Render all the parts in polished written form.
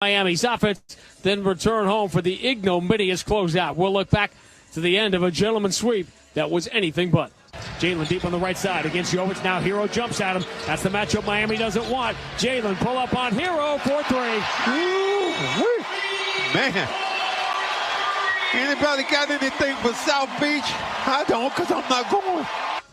Miami's offense, then return home for the ignominious closeout. We'll look back to the end of a gentleman's sweep that was anything but. Jalen deep on the right side against Jovic. Now Hero jumps at him. That's the matchup Miami doesn't want. Jalen pull up on Hero for three. Man. Anybody got anything for South Beach? I don't, because I'm not going.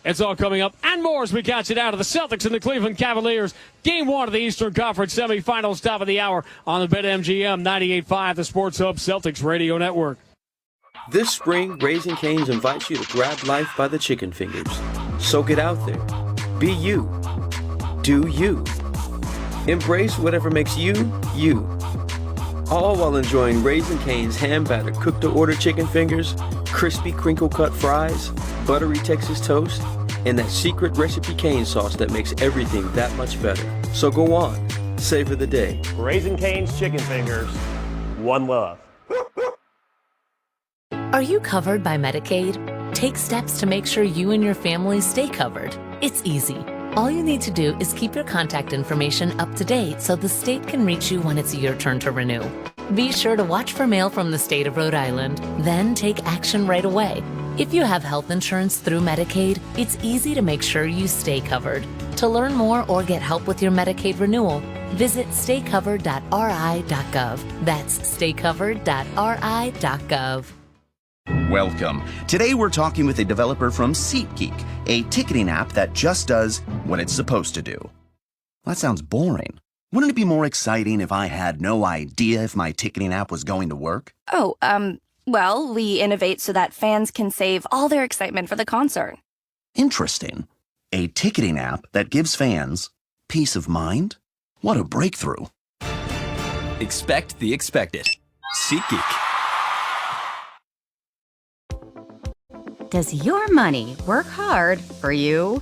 It's all coming up and more as we catch it out of the Celtics and the Cleveland Cavaliers. Game 1 of the Eastern Conference semifinals, top of the hour on the BetMGM 98.5, the Sports Hub Celtics Radio Network. This spring, Raising Cane's invites you to grab life by the chicken fingers. So get out there. Be you. Do you. Embrace whatever makes you, you. All while enjoying Raising Cane's hand-battered cooked-to-order chicken fingers, crispy crinkle-cut fries, buttery Texas toast, and that secret recipe cane sauce that makes everything that much better. So go on, savor the day. Raising Cane's chicken fingers, one love. Are you covered by Medicaid? Take steps to make sure you and your family stay covered. It's easy. All you need to do is keep your contact information up to date so the state can reach you when it's your turn to renew. Be sure to watch for mail from the state of Rhode Island, then take action right away. If you have health insurance through Medicaid, it's easy to make sure you stay covered. To learn more or get help with your Medicaid renewal, visit staycovered.ri.gov. That's staycovered.ri.gov. Welcome. Today we're talking with a developer from SeatGeek, a ticketing app that just does what it's supposed to do. That sounds boring. Wouldn't it be more exciting if I had no idea if my ticketing app was going to work? Well, we innovate so that fans can save all their excitement for the concert. Interesting. A ticketing app that gives fans peace of mind? What a breakthrough. Expect the expected. SeatGeek. Does your money work hard for you?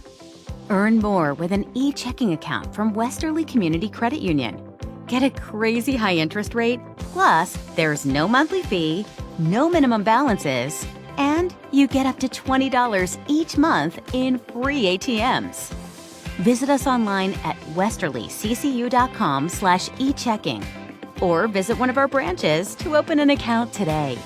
Earn more with an e-checking account from Westerly Community Credit Union. Get a crazy high interest rate, plus there's no monthly fee, no minimum balances, and you get up to $20 each month in free ATMs. Visit us online at westerlyccu.com/e-checking or visit one of our branches to open an account today.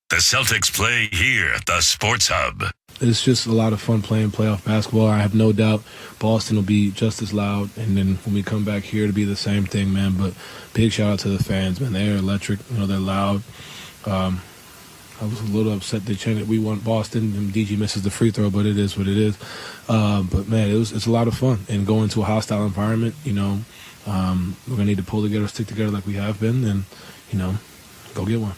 The Celtics play here at the Sports Hub. It's just a lot of fun playing playoff basketball. I have no doubt Boston will be just as loud, and then when we come back here to be the same thing, man. But big shout out to the fans, man. They're electric. They're loud. I was a little upset they changed it. We want Boston, and DG misses the free throw, but it is what it is. But, man, it's a lot of fun. And going to a hostile environment, we're going to need to pull together, stick together like we have been, and, go get one.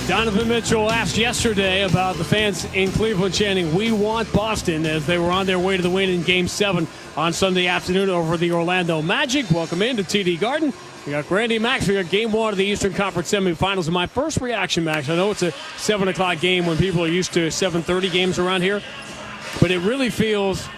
Donovan Mitchell asked yesterday about the fans in Cleveland chanting, "We want Boston," as they were on their way to the win in Game 7 on Sunday afternoon over the Orlando Magic. Welcome into TD Garden. We got Randy Max. We got Game 1 of the Eastern Conference semifinals. And my first reaction, Max, I know it's a 7 o'clock game when people are used to 7:30 games around here, but it really feels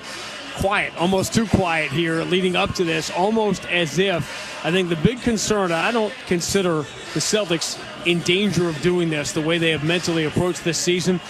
quiet, almost too quiet here leading up to this, almost as if I think the big concern, I don't consider the Celtics in danger of doing this the way they have mentally approached this season,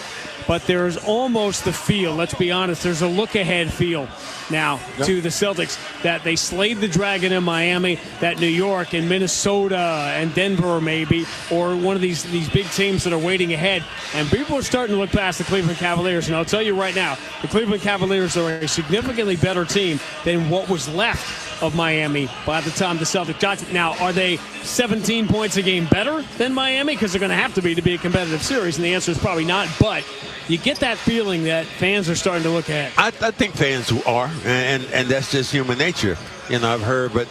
but there's almost the feel, let's be honest, there's a look-ahead feel now to the Celtics that they slayed the Dragon in Miami, that New York and Minnesota and Denver maybe, or one of these big teams that are waiting ahead, and people are starting to look past the Cleveland Cavaliers, and I'll tell you right now, the Cleveland Cavaliers are a significantly better team than what was left of Miami by the time the Celtics got to. Now, are they 17 points a game better than Miami? Because they're going to have to be a competitive series, and the answer is probably not. But you get that feeling that fans are starting to look ahead. I think fans are, and that's just human nature. I've heard, but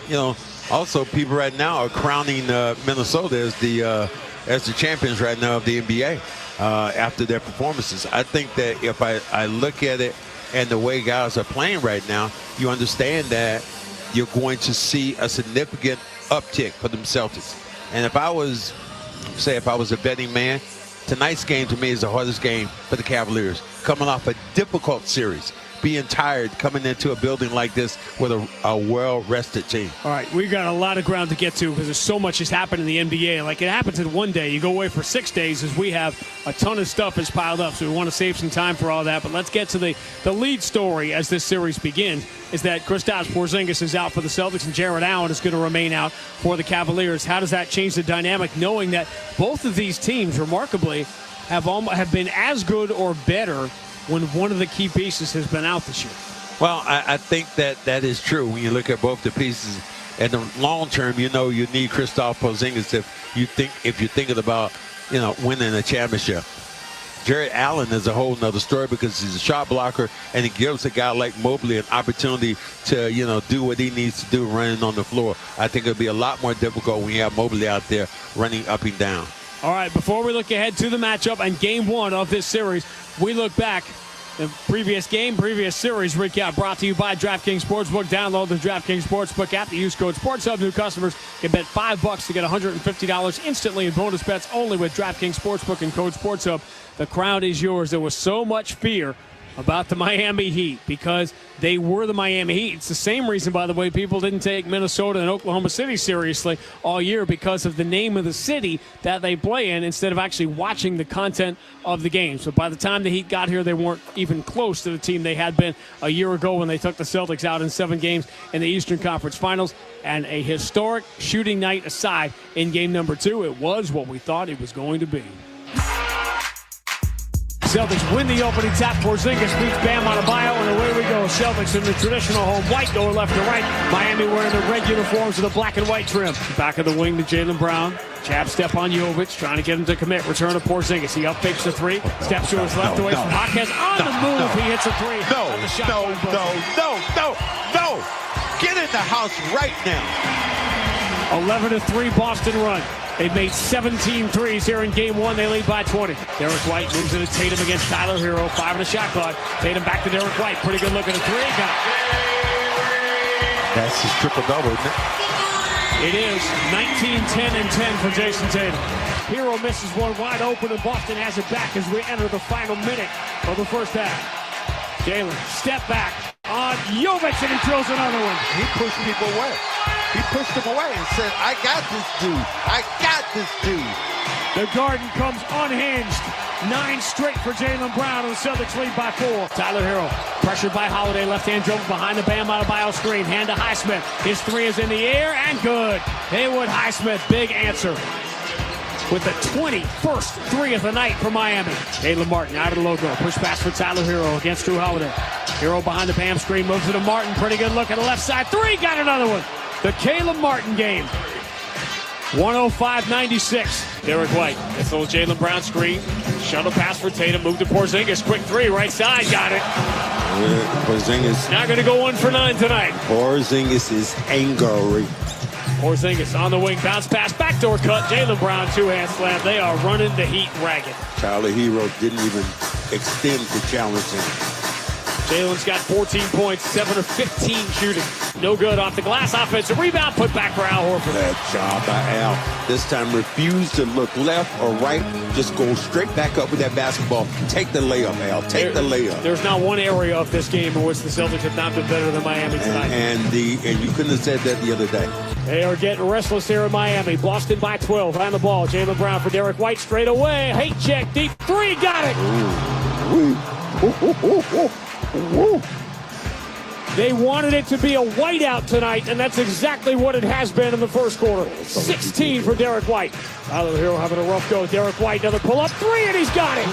also people right now are crowning Minnesota as the champions right now of the NBA after their performances. I think that if I look at it and the way guys are playing right now, you understand that you're going to see a significant uptick for them Celtics. And if I was a betting man, tonight's game to me is the hardest game for the Cavaliers, coming off a difficult series. being tired coming into a building like this with a well-rested team. All right, we've got a lot of ground to get to because there's so much has happened in the NBA. Like, it happens in one day. You go away for 6 days as we have a ton of stuff has piled up, so we want to save some time for all that. But let's get to the lead story as this series begins, is that Kristaps Porzingis is out for the Celtics and Jarrett Allen is going to remain out for the Cavaliers. How does that change the dynamic, knowing that both of these teams, remarkably, have been as good or better when one of the key pieces has been out this year? Well, I think that is true when you look at both the pieces. In the long term, you need Kristaps Porzingis if you're thinking about winning a championship. Jarrett Allen is a whole nother story because he's a shot blocker and he gives a guy like Mobley an opportunity to do what he needs to do running on the floor. I think it'll be a lot more difficult when you have Mobley out there running up and down. All right, before we look ahead to the matchup and game one of this series, we look back. The previous series recap brought to you by DraftKings Sportsbook. Download the DraftKings Sportsbook app. Use code SportsHub. New customers can bet $5 to get $150 instantly in bonus bets only with DraftKings Sportsbook and code SportsHub. The crowd is yours. There was so much fear about the Miami Heat because they were the Miami Heat. It's the same reason, by the way, people didn't take Minnesota and Oklahoma City seriously all year because of the name of the city that they play in instead of actually watching the content of the game. So by the time the Heat got here, they weren't even close to the team they had been a year ago when they took the Celtics out in 7 games in the Eastern Conference Finals. And a historic shooting night aside in game number 2, it was what we thought it was going to be. Celtics win the opening tap. Porzingis beats Bam Adebayo, and away we go. Celtics in the traditional home white, going left to right. Miami wearing the red uniforms with the black and white trim. Back of the wing to Jaylen Brown. Jab step on Jovic, trying to get him to commit. Return to Porzingis. He up-fakes the 3. Steps to his left away from Hawkins. On the move, he hits a 3. No. Get in the house right now. 11-3 Boston run. They've made 17 threes here in game 1. They lead by 20. Derek White moves into Tatum against Tyler Hero. 5 in the shot clock. Tatum back to Derek White. Pretty good look at a 3. Got it. That's his triple-double, isn't it? It is 19, 10, and 10 for Jason Tatum. Hero misses one wide open, and Boston has it back as we enter the final minute of the first half. Jalen, step back on Jovic, and he drills another one. He pushed people away. He pushed him away and said, I got this dude. The Garden comes unhinged. 9 straight for Jaylen Brown, and the Celtics lead by 4. Tyler Hero, pressured by Holiday. Left-hand dribble behind the Bam Adebayo screen. Hand to Highsmith. His 3 is in the air, and good. Haywood Highsmith, big answer. With the 21st 3 of the night for Miami. Caleb Martin out of the logo. Push pass for Tyler Hero against Drew Holiday. Hero behind the Bam screen. Moves it to Martin. Pretty good look at the left side. 3, got another one. The Caleb Martin game. 105-96. Derek White. It's a little Jaylen Brown screen. Shuttle pass for Tatum. Move to Porzingis. Quick 3, right side. Got it. Porzingis. Not going to go 1 for 9 tonight. Porzingis is angry. Porzingis on the wing. Bounce pass. Backdoor cut. Jaylen Brown, 2-hand slam. They are running the Heat ragged. Tyler Hero didn't even extend to challenge him. Jalen's got 14 points, 7 of 15 shooting. No good off the glass. Offensive rebound, put back for Al Horford. That job by Al. This time refuse to look left or right. Just go straight back up with that basketball. Take the layup, Al. Take the layup. There's not one area of this game in which the Celtics have not been better than Miami tonight. And you couldn't have said that the other day. They are getting restless here in Miami. Boston by 12 on the ball. Jaylen Brown for Derek White straight away. Hate check, deep 3, got it. Woo. They wanted it to be a whiteout tonight, and that's exactly what it has been in the first quarter. 16 for Derek White. Tyler Hero having a rough go. Derek White, another pull-up 3, and he's got it.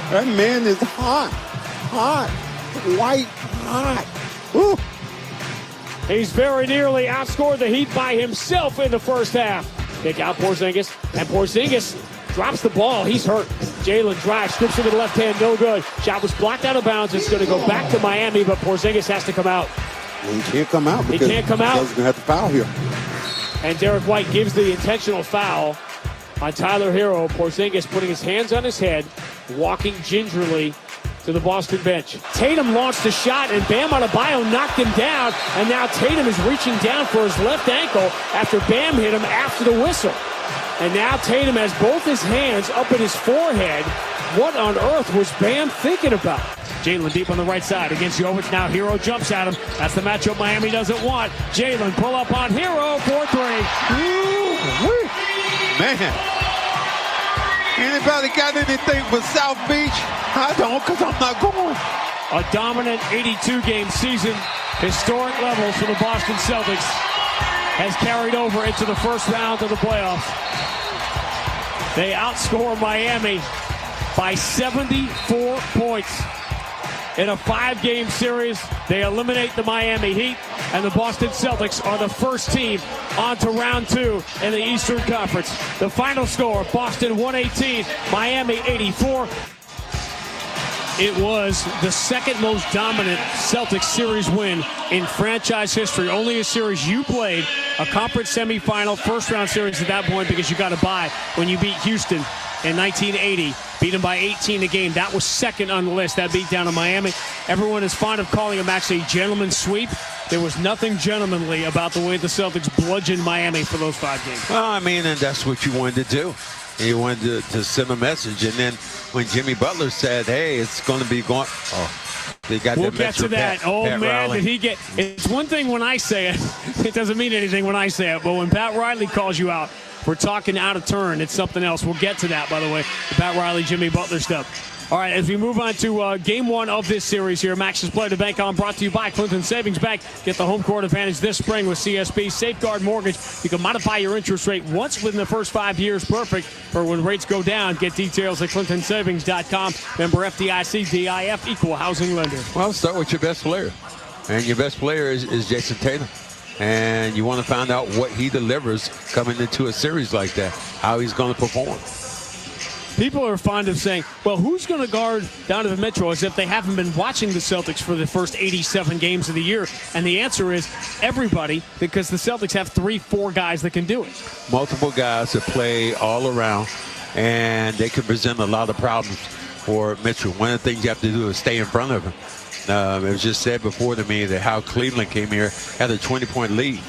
That man is hot. White hot. Woo. He's very nearly outscored the Heat by himself in the first half. Kick out Porzingis, and Porzingis drops the ball. He's hurt. Jalen drives, scoops it to the left hand, no good. Shot was blocked out of bounds. It's going to go back to Miami, but Porzingis has to come out. He can't come out. He can't come out. He's going to have to foul here. And Derek White gives the intentional foul on Tyler Hero. Porzingis putting his hands on his head, walking gingerly to the Boston bench. Tatum launched a shot, and Bam Adebayo knocked him down, and now Tatum is reaching down for his left ankle after Bam hit him after the whistle. And now Tatum has both his hands up at his forehead. What on earth was Bam thinking about? Jalen deep on the right side against Jovic. Now Hero jumps at him. That's the matchup Miami doesn't want. Jalen pull up on Hero for 3. Man. Anybody got anything for South Beach? I don't, because I'm not going. A dominant 82-game season, historic levels for the Boston Celtics, has carried over into the first round of the playoffs. They outscore Miami by 74 points. In a 5-game series, they eliminate the Miami Heat, and the Boston Celtics are the first team on to round 2 in the Eastern Conference. The final score, Boston 118, Miami 84. It was the second most dominant Celtics series win in franchise history. Only a series you played, a conference semifinal, first-round series at that point, because you got a bye when you beat Houston in 1980. Beat them by 18 a game. That was second on the list, that beat down to Miami. Everyone is fond of calling them actually a gentleman's sweep. There was nothing gentlemanly about the way the Celtics bludgeoned Miami for those 5 games. Well, I mean, and that's what you wanted to do. You wanted to send a message. And then when Jimmy Butler said, hey, it's going to be going. Oh, they got we'll that get to that. Pat man, Riley. Did he get. It's one thing when I say it. It doesn't mean anything when I say it. But when Pat Riley calls you out for talking out of turn, it's something else. We'll get to that, by the way, the Pat Riley, Jimmy Butler stuff. All right, as we move on to Game 1 of this series here, Max's Play to Bank On, brought to you by Clinton Savings Bank. Get the home court advantage this spring with CSB Safeguard Mortgage. You can modify your interest rate once within the first 5 years. Perfect for when rates go down. Get details at clintonsavings.com. Member FDIC, DIF, equal housing lender. Well, start with your best player. And your best player is Jason Tatum. And you want to find out what he delivers coming into a series like that, how he's going to perform. People are fond of saying, well, who's going to guard Donovan Mitchell, as if they haven't been watching the Celtics for the first 87 games of the year. And the answer is everybody, because the Celtics have 3-4 guys that can do it. Multiple guys that play all around, and they can present a lot of problems for Mitchell. One of the things you have to do is stay in front of him. It was just said before to me that how Cleveland came here, had a 20-point lead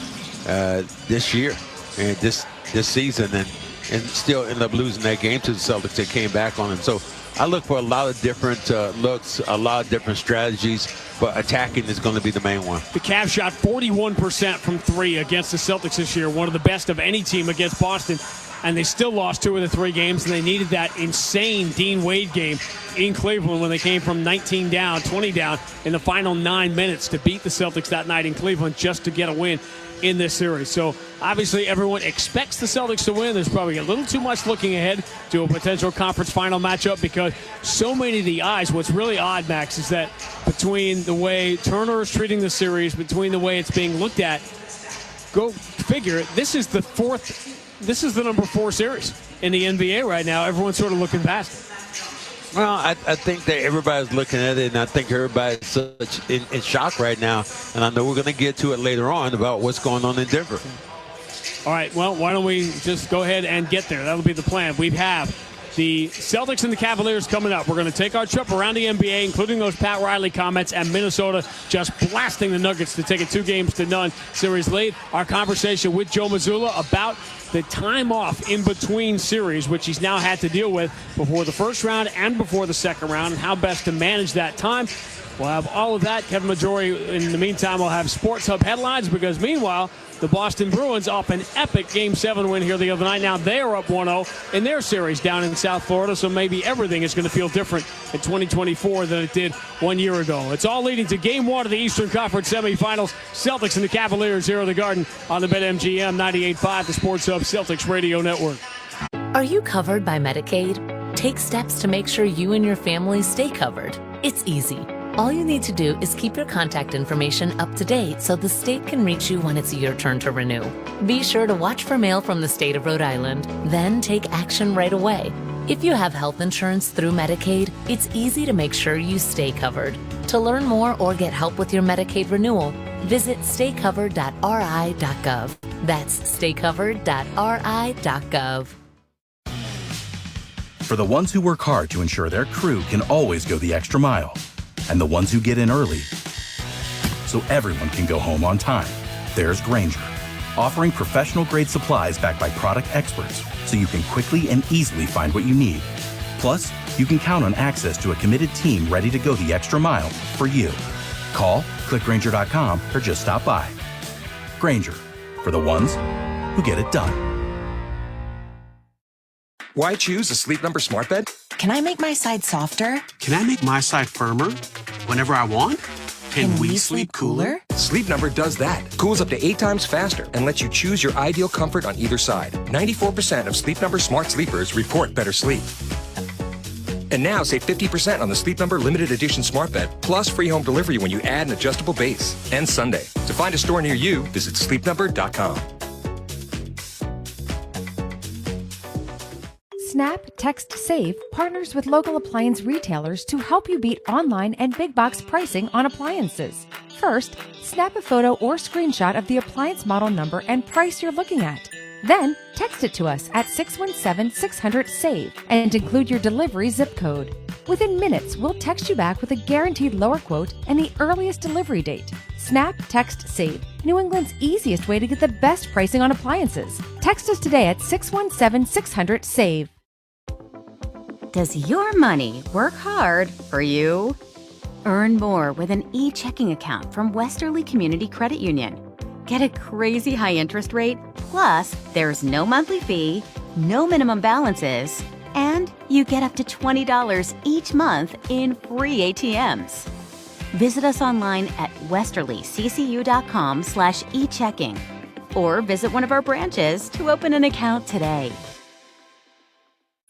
this year and this season, and still ended up losing that game to the Celtics. They came back on them. So I look for a lot of different looks, a lot of different strategies, but attacking is going to be the main one. The Cavs shot 41% from 3 against the Celtics this year, one of the best of any team against Boston. And they still lost 2 of the 3 games, and they needed that insane Dean Wade game in Cleveland when they came from 19 down, 20 down in the final 9 minutes to beat the Celtics that night in Cleveland just to get a win in this series. So obviously everyone expects the Celtics to win. There's probably a little too much looking ahead to a potential conference final matchup because so many of the eyes, what's really odd, Max, is that between the way Turner is treating the series, between the way it's being looked at, go figure, this is the number 4 series in the NBA right now. Everyone's sort of looking past it. Well, I think that everybody's looking at it, and I think everybody's such in shock right now. And I know we're going to get to it later on about what's going on in Denver. All right, well, why don't we just go ahead and get there? That'll be the plan. We have the Celtics and the Cavaliers coming up. We're going to take our trip around the NBA, including those Pat Riley comments, and Minnesota just blasting the Nuggets to take a 2-0 series lead. Our conversation with Joe Mazzulla about the time off in between series, which he's now had to deal with before the first round and before the second round, and how best to manage that time. We'll have all of that. Kevin Majori, in the meantime, will have Sports Hub headlines because, meanwhile, the Boston Bruins off an epic Game 7 win here the other night. Now they are up 1-0 in their series down in South Florida, so maybe everything is going to feel different in 2024 than it did 1 year ago. It's all leading to Game 1 of the Eastern Conference semifinals. Celtics and the Cavaliers here at the Garden on the BetMGM 98.5, the Sports Hub Celtics Radio Network. Are you covered by Medicaid? Take steps to make sure you and your family stay covered. It's easy. All you need to do is keep your contact information up to date so the state can reach you when it's your turn to renew. Be sure to watch for mail from the state of Rhode Island, then take action right away. If you have health insurance through Medicaid, it's easy to make sure you stay covered. To learn more or get help with your Medicaid renewal, visit staycovered.ri.gov. That's staycovered.ri.gov. For the ones who work hard to ensure their crew can always go the extra mile, and the ones who get in early so everyone can go home on time, there's Grainger, offering professional-grade supplies backed by product experts so you can quickly and easily find what you need. Plus, you can count on access to a committed team ready to go the extra mile for you. Call, click Grainger.com, or just stop by. Grainger, for the ones who get it done. Why choose a Sleep Number smart bed? Can I make my side softer? Can I make my side firmer whenever I want? Can we sleep cooler? Sleep Number does that. Cools up to 8 times faster and lets you choose your ideal comfort on either side. 94% of Sleep Number smart sleepers report better sleep. And now save 50% on the Sleep Number limited edition smart bed, plus free home delivery when you add an adjustable base. And Sunday. To find a store near you, visit sleepnumber.com. Snap Text Save partners with local appliance retailers to help you beat online and big box pricing on appliances. First, snap a photo or screenshot of the appliance model number and price you're looking at. Then, text it to us at 617-600-SAVE and include your delivery zip code. Within minutes, we'll text you back with a guaranteed lower quote and the earliest delivery date. Snap Text Save, New England's easiest way to get the best pricing on appliances. Text us today at 617-600-SAVE. Does your money work hard for you? Earn more with an e-checking account from Westerly Community Credit Union. Get a crazy high interest rate, plus there's no monthly fee, no minimum balances, and you get up to $20 each month in free ATMs. Visit us online at westerlyccu.com/e-checking or visit one of our branches to open an account today.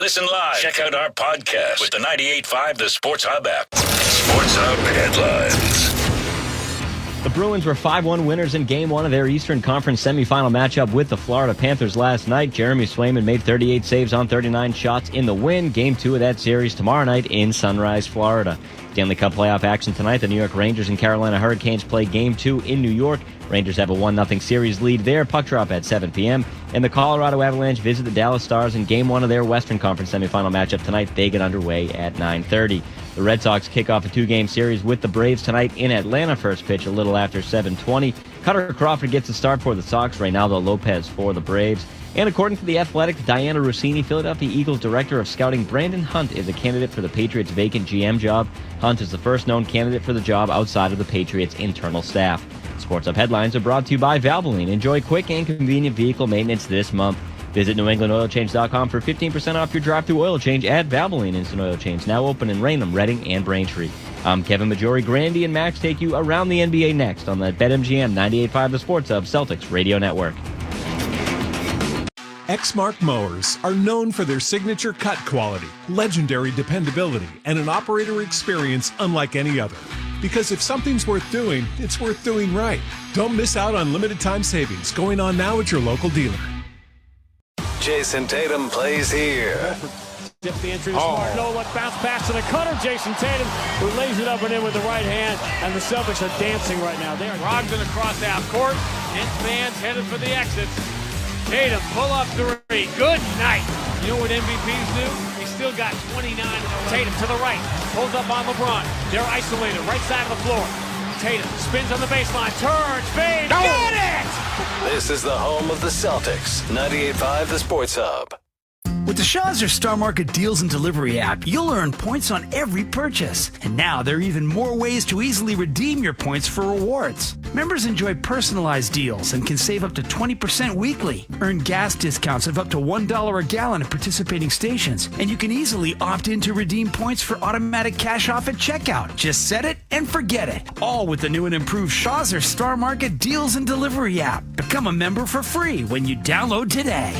Listen live. Check out our podcast with the 98.5 The Sports Hub app. Sports Hub headlines. The Bruins were 5-1 winners in Game 1 of their Eastern Conference semifinal matchup with the Florida Panthers last night. Jeremy Swayman made 38 saves on 39 shots in the win. Game 2 of that series tomorrow night in Sunrise, Florida. Stanley Cup playoff action tonight. The New York Rangers and Carolina Hurricanes play Game 2 in New York. Rangers have a 1-0 series lead there. Puck drop at 7 p.m. And the Colorado Avalanche visit the Dallas Stars in Game 1 of their Western Conference semifinal matchup tonight. They get underway at 9:30. The Red Sox kick off a 2-game series with the Braves tonight in Atlanta. First pitch a little after 7:20. Cutter Crawford gets the start for the Sox. Reynaldo Lopez for the Braves. And according to The Athletic, Diana Rossini, Philadelphia Eagles Director of Scouting Brandon Hunt is a candidate for the Patriots' vacant GM job. Hunt is the first known candidate for the job outside of the Patriots' internal staff. Sports Up headlines are brought to you by Valvoline. Enjoy quick and convenient vehicle maintenance this month. Visit NewEnglandOilChange.com for 15% off your drive-thru oil change at Valvoline Instant Oil Change, now open in Raynham, Reading, and Braintree. I'm Kevin Majori. Grandy and Max take you around the NBA next on the BetMGM 98.5 The Sports Hub Celtics Radio Network. Exmark mowers are known for their signature cut quality, legendary dependability, and an operator experience unlike any other. Because if something's worth doing, it's worth doing right. Don't miss out on limited time savings going on now at your local dealer. Jason Tatum plays here. Dip the entry to Smart. No look, bounce pass to the cutter. Jason Tatum, who lays it up and in with the right hand. And the Celtics are dancing right now. They are Brogdon across half court. His man's headed for the exits. Tatum, pull up three. Good night. You know what MVPs do? They still got 29 in the race. Tatum to the right. Pulls up on LeBron. They're isolated. Right side of the floor. Tatum spins on the baseline. Turns. Fade. No. Got it! This is the home of the Celtics. 98.5 The Sports Hub. With the Shaw's Star Market Deals and Delivery app, you'll earn points on every purchase. And now there are even more ways to easily redeem your points for rewards. Members enjoy personalized deals and can save up to 20% weekly. Earn gas discounts of up to $1 a gallon at participating stations. And you can easily opt in to redeem points for automatic cash off at checkout. Just set it and forget it. All with the new and improved Shaw's Star Market Deals and Delivery app. Become a member for free when you download today.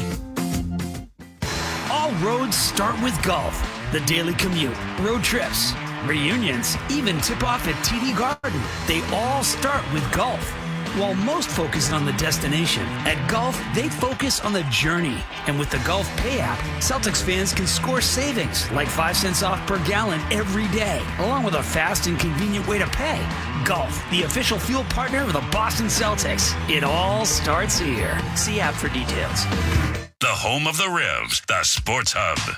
All roads start with golf. The daily commute, road trips, reunions, even tip off at TD Garden. They all start with golf. While most focus on the destination, at Golf, they focus on the journey. And with the Golf Pay app, Celtics fans can score savings like 5 cents off per gallon every day, along with a fast and convenient way to pay. Golf, the official fuel partner of the Boston Celtics. It all starts here. See app for details. The home of the Revs, the Sports Hub.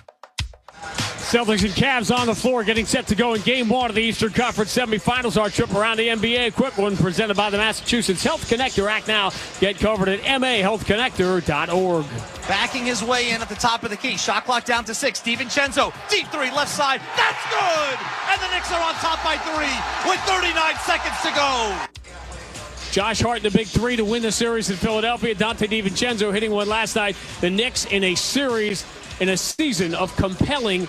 Celtics and Cavs on the floor getting set to go in Game 1 of the Eastern Conference semifinals. Our trip around the NBA, a quick one presented by the Massachusetts Health Connector. Act now. Get covered at mahealthconnector.org. Backing his way in at the top of the key. Shot clock down to 6. DiVincenzo, deep three, left side. That's good! And the Knicks are on top by 3 with 39 seconds to go. Josh Hart, the big three to win the series in Philadelphia. Dante DiVincenzo hitting one last night. The Knicks in a season of compelling,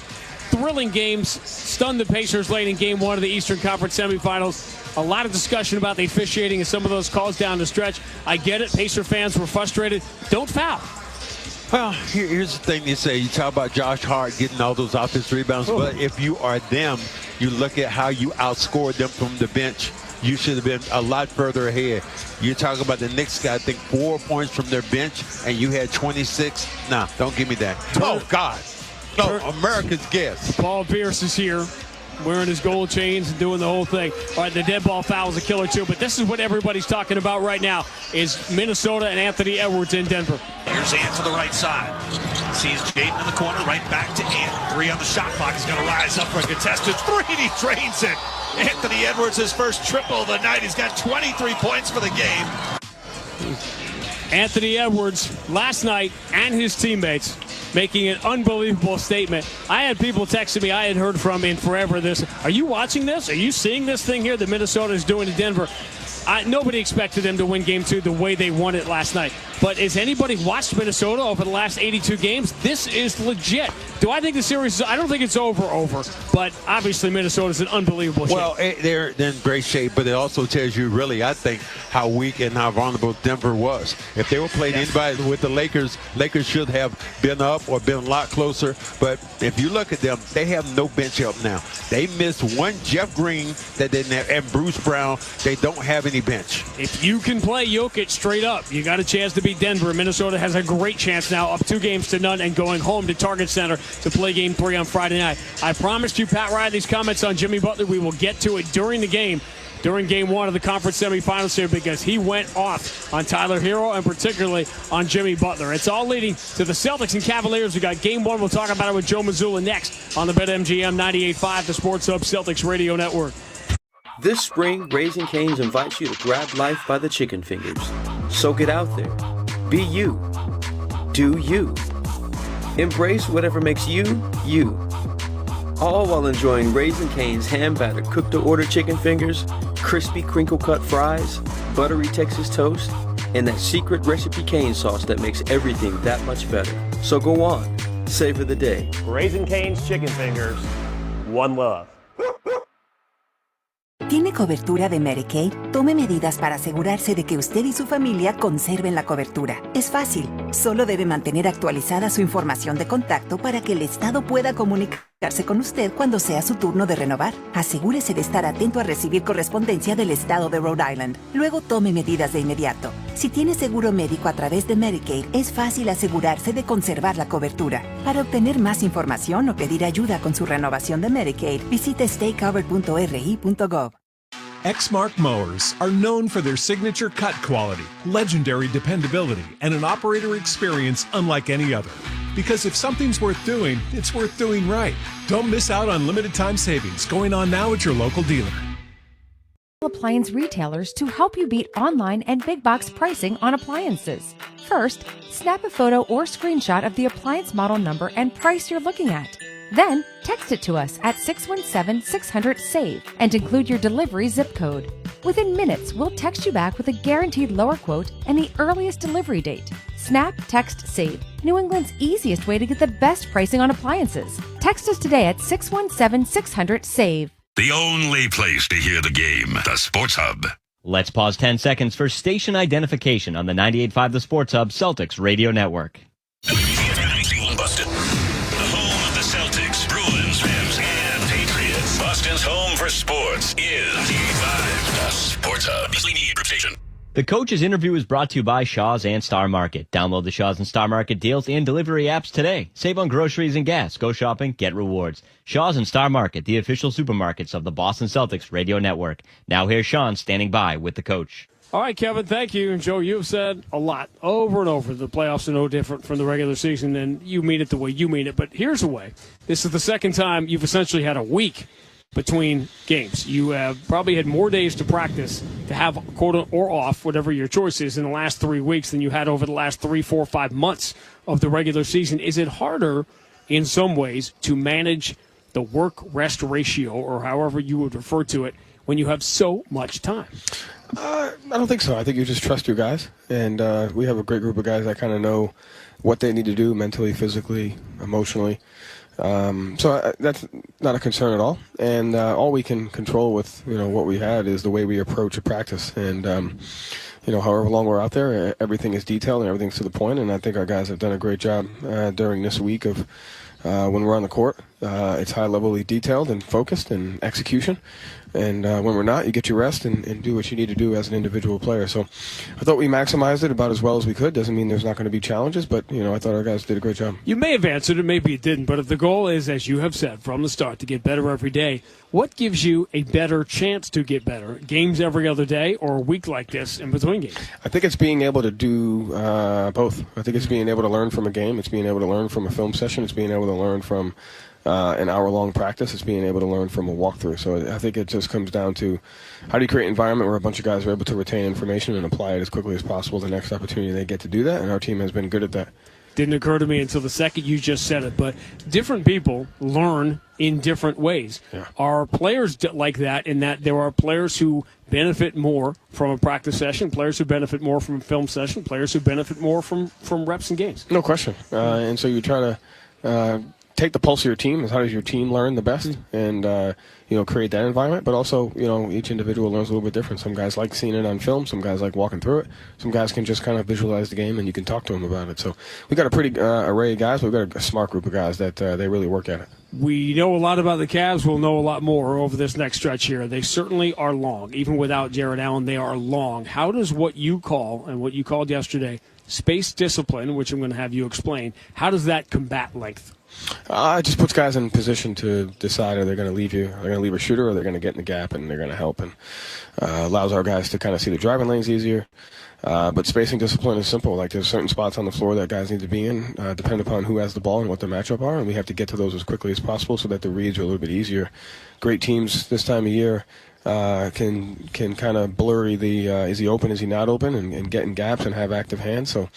thrilling games, stunned the Pacers late in Game 1 of the Eastern Conference semifinals. A lot of discussion about the officiating and some of those calls down the stretch. I get it. Pacer fans were frustrated. Don't foul. Well, here's the thing you say. You talk about Josh Hart getting all those offensive rebounds, but if you are them, you look at how you outscored them from the bench. You should have been a lot further ahead. You're talking about the Knicks got, I think, 4 points from their bench, and you had 26. Nah, don't give me that. Oh, God. No, America's guess. Paul Pierce is here, wearing his gold chains and doing the whole thing. All right, the dead ball foul is a killer, too, but this is what everybody's talking about right now is Minnesota and Anthony Edwards in Denver. Here's Ant to the right side. Sees Jaden in the corner, right back to Ant. 3 on the shot clock. He's going to rise up for a contested 3, and he drains it. Anthony Edwards, his first triple of the night. He's got 23 points for the game. Anthony Edwards last night and his teammates making an unbelievable statement. I had people texting me I had heard from in forever this. Are you watching this? Are you seeing this thing here that Minnesota is doing to Denver? Nobody expected them to win Game 2 the way they won it last night. But has anybody watched Minnesota over the last 82 games? This is legit. Do I think the series I don't think it's over. But obviously Minnesota's in unbelievable shape. Well, they're in great shape, but it also tells you really, I think, how weak and how vulnerable Denver was. If they were playing anybody with the Lakers should have been up or been a lot closer. But if you look at them, they have no bench help now. They missed one Jeff Green that didn't have, and Bruce Brown. They don't have any bench. If you can play Jokic straight up, you got a chance to beat Denver. Minnesota has a great chance now, up 2-0 and going home to Target Center to play Game 3 on Friday night. I promised you, Pat Riley's comments on Jimmy Butler. We will get to it during the game, during Game 1 of the conference semifinals here, because he went off on Tyler Hero and particularly on Jimmy Butler. It's all leading to the Celtics and Cavaliers. We got Game 1. We'll talk about it with Joe Mazzulla next on the BetMGM 98.5, the Sports Hub Celtics Radio Network. This spring, Raising Cane's invites you to grab life by the chicken fingers. So get out there. Be you. Do you. Embrace whatever makes you, you. All while enjoying Raising Cane's hand-battered cooked-to-order chicken fingers, crispy crinkle-cut fries, buttery Texas toast, and that secret recipe cane sauce that makes everything that much better. So go on. Savor the day. Raising Cane's chicken fingers. One love. ¿Tiene cobertura de Medicaid? Tome medidas para asegurarse de que usted y su familia conserven la cobertura. Es fácil. Solo debe mantener actualizada su información de contacto para que el Estado pueda comunicarse con usted cuando sea su turno de renovar. Asegúrese de estar atento a recibir correspondencia del Estado de Rhode Island. Luego tome medidas de inmediato. Si tiene seguro médico a través de Medicaid, es fácil asegurarse de conservar la cobertura. Para obtener más información o pedir ayuda con su renovación de Medicaid, visite staycovered.ri.gov. Exmark mowers are known for their signature cut quality, legendary dependability, and an operator experience unlike any other. Because if something's worth doing, it's worth doing right. Don't miss out on limited time savings going on now at your local dealer. Appliance retailers to help you beat online and big box pricing on appliances. First, snap a photo or screenshot of the appliance model number and price you're looking at. Then, text it to us at 617-600-SAVE and include your delivery zip code. Within minutes, we'll text you back with a guaranteed lower quote and the earliest delivery date. Snap, text, save. New England's easiest way to get the best pricing on appliances. Text us today at 617-600-SAVE. The only place to hear the game, the Sports Hub. Let's pause 10 seconds for station identification on the 98.5 The Sports Hub Celtics Radio Network. Boston. The home of the Celtics, Bruins, Rams, and Patriots. Boston's home for sports is 95 The Sports Hub. Beasley Media Group Station. The Coach's interview is brought to you by Shaw's and Star Market. Download the Shaw's and Star Market deals and delivery apps today. Save on groceries and gas. Go shopping, get rewards. Shaw's and Star Market, the official supermarkets of the Boston Celtics Radio Network. Now here's Sean standing by with the Coach. All right, Kevin, thank you. And Joe, you've said a lot over and over. The playoffs are no different from the regular season, and you mean it the way you mean it. But here's the way. This is the second time you've essentially had a week between games. You have probably had more days to practice to have quote or off, whatever your choice is, in the last 3 weeks than you had over the last 3, 4, 5 months of the regular season. Is it harder in some ways to manage the work-rest ratio, or however you would refer to it, when you have so much time? I don't think so. I think you just trust your guys, and we have a great group of guys that kind of know what they need to do mentally, physically, emotionally. So that's not a concern at all. And all we can control with what we had is the way we approach a practice. And however long we're out there, everything is detailed and everything's to the point. And I think our guys have done a great job during this week of when we're on the court. It's high-levelly detailed and focused and execution. And when we're not, you get your rest and do what you need to do as an individual player. So I thought we maximized it about as well as we could. Doesn't mean there's not going to be challenges, but I thought our guys did a great job. You may have answered it, maybe you didn't, but if the goal is, as you have said from the start, to get better every day, what gives you a better chance to get better? Games every other day or a week like this in between games? I think it's being able to do both. I think it's being able to learn from a game. It's being able to learn from a film session. It's being able to learn from an hour-long practice. It's being able to learn from a walkthrough. So I think it just comes down to how do you create an environment where a bunch of guys are able to retain information and apply it as quickly as possible the next opportunity they get to do that, and our team has been good at that. Didn't occur to me until the second you just said it, but different people learn in different ways. Yeah. Are players like that in that there are players who benefit more from a practice session, players who benefit more from a film session, players who benefit more from reps and games? No question. And so you try to take the pulse of your team. Is how does your team learn the best, and create that environment. But also, each individual learns a little bit different. Some guys like seeing it on film. Some guys like walking through it. Some guys can just kind of visualize the game, and you can talk to them about it. So we got a pretty array of guys. But we've got a smart group of guys that they really work at it. We know a lot about the Cavs. We'll know a lot more over this next stretch here. They certainly are long. Even without Jared Allen, they are long. How does what you call, and what you called yesterday, space discipline, which I'm going to have you explain, how does that combat length? It just puts guys in position to decide are they going to leave you, they're going to leave a shooter, or they're going to get in the gap and they're going to help, and allows our guys to kind of see the driving lanes easier. But spacing discipline is simple. Like there's certain spots on the floor that guys need to be in, depending upon who has the ball and what the matchup are, and we have to get to those as quickly as possible so that the reads are a little bit easier. Great teams this time of year can kind of blurry the is he open, is he not open, and get in gaps and have active hands. So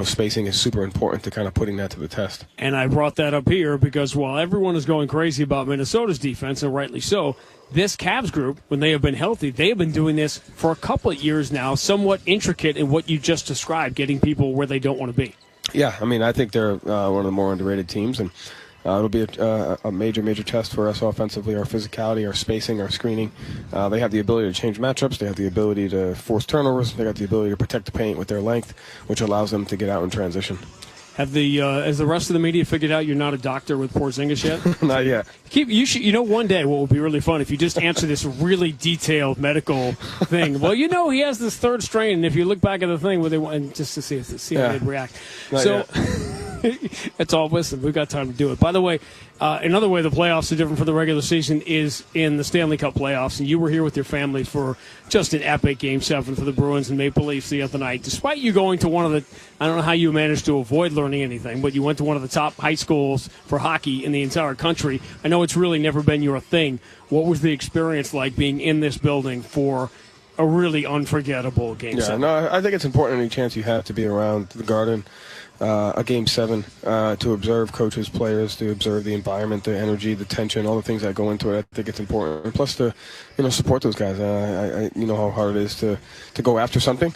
spacing is super important to kind of putting that to the test. And I brought that up here because while everyone is going crazy about Minnesota's defense, and rightly so, this Cavs group, when they have been healthy, they have been doing this for a couple of years now, somewhat intricate in what you just described, getting people where they don't want to be. Yeah, I mean, I think they're one of the more underrated teams, and it'll be a major test for us offensively, our physicality, our spacing, our screening. They have the ability to change matchups. They have the ability to force turnovers. They got the ability to protect the paint with their length, which allows them to get out in transition. Has the rest of the media figured out you're not a doctor with Porzingis yet? Not yet. One day what would be really fun if you just answer this really detailed medical thing. Well, he has this third strain, and if you look back at the thing, and just to see how they'd react. Not so. Yet. It's all, listen, we've got time to do it. By the way, another way the playoffs are different from the regular season is in the Stanley Cup playoffs. And you were here with your family for just an epic Game 7 for the Bruins and Maple Leafs the other night. Despite you going to one of the, I don't know how you managed to avoid learning anything, but you went to one of the top high schools for hockey in the entire country. I know it's really never been your thing. What was the experience like being in this building for a really unforgettable Game 7? No, I think it's important any chance you have to be around the Garden. A Game 7 to observe coaches, players, to observe the environment, the energy, the tension, all the things that go into it. I think it's important. And plus to, support those guys. I know how hard it is to go after something.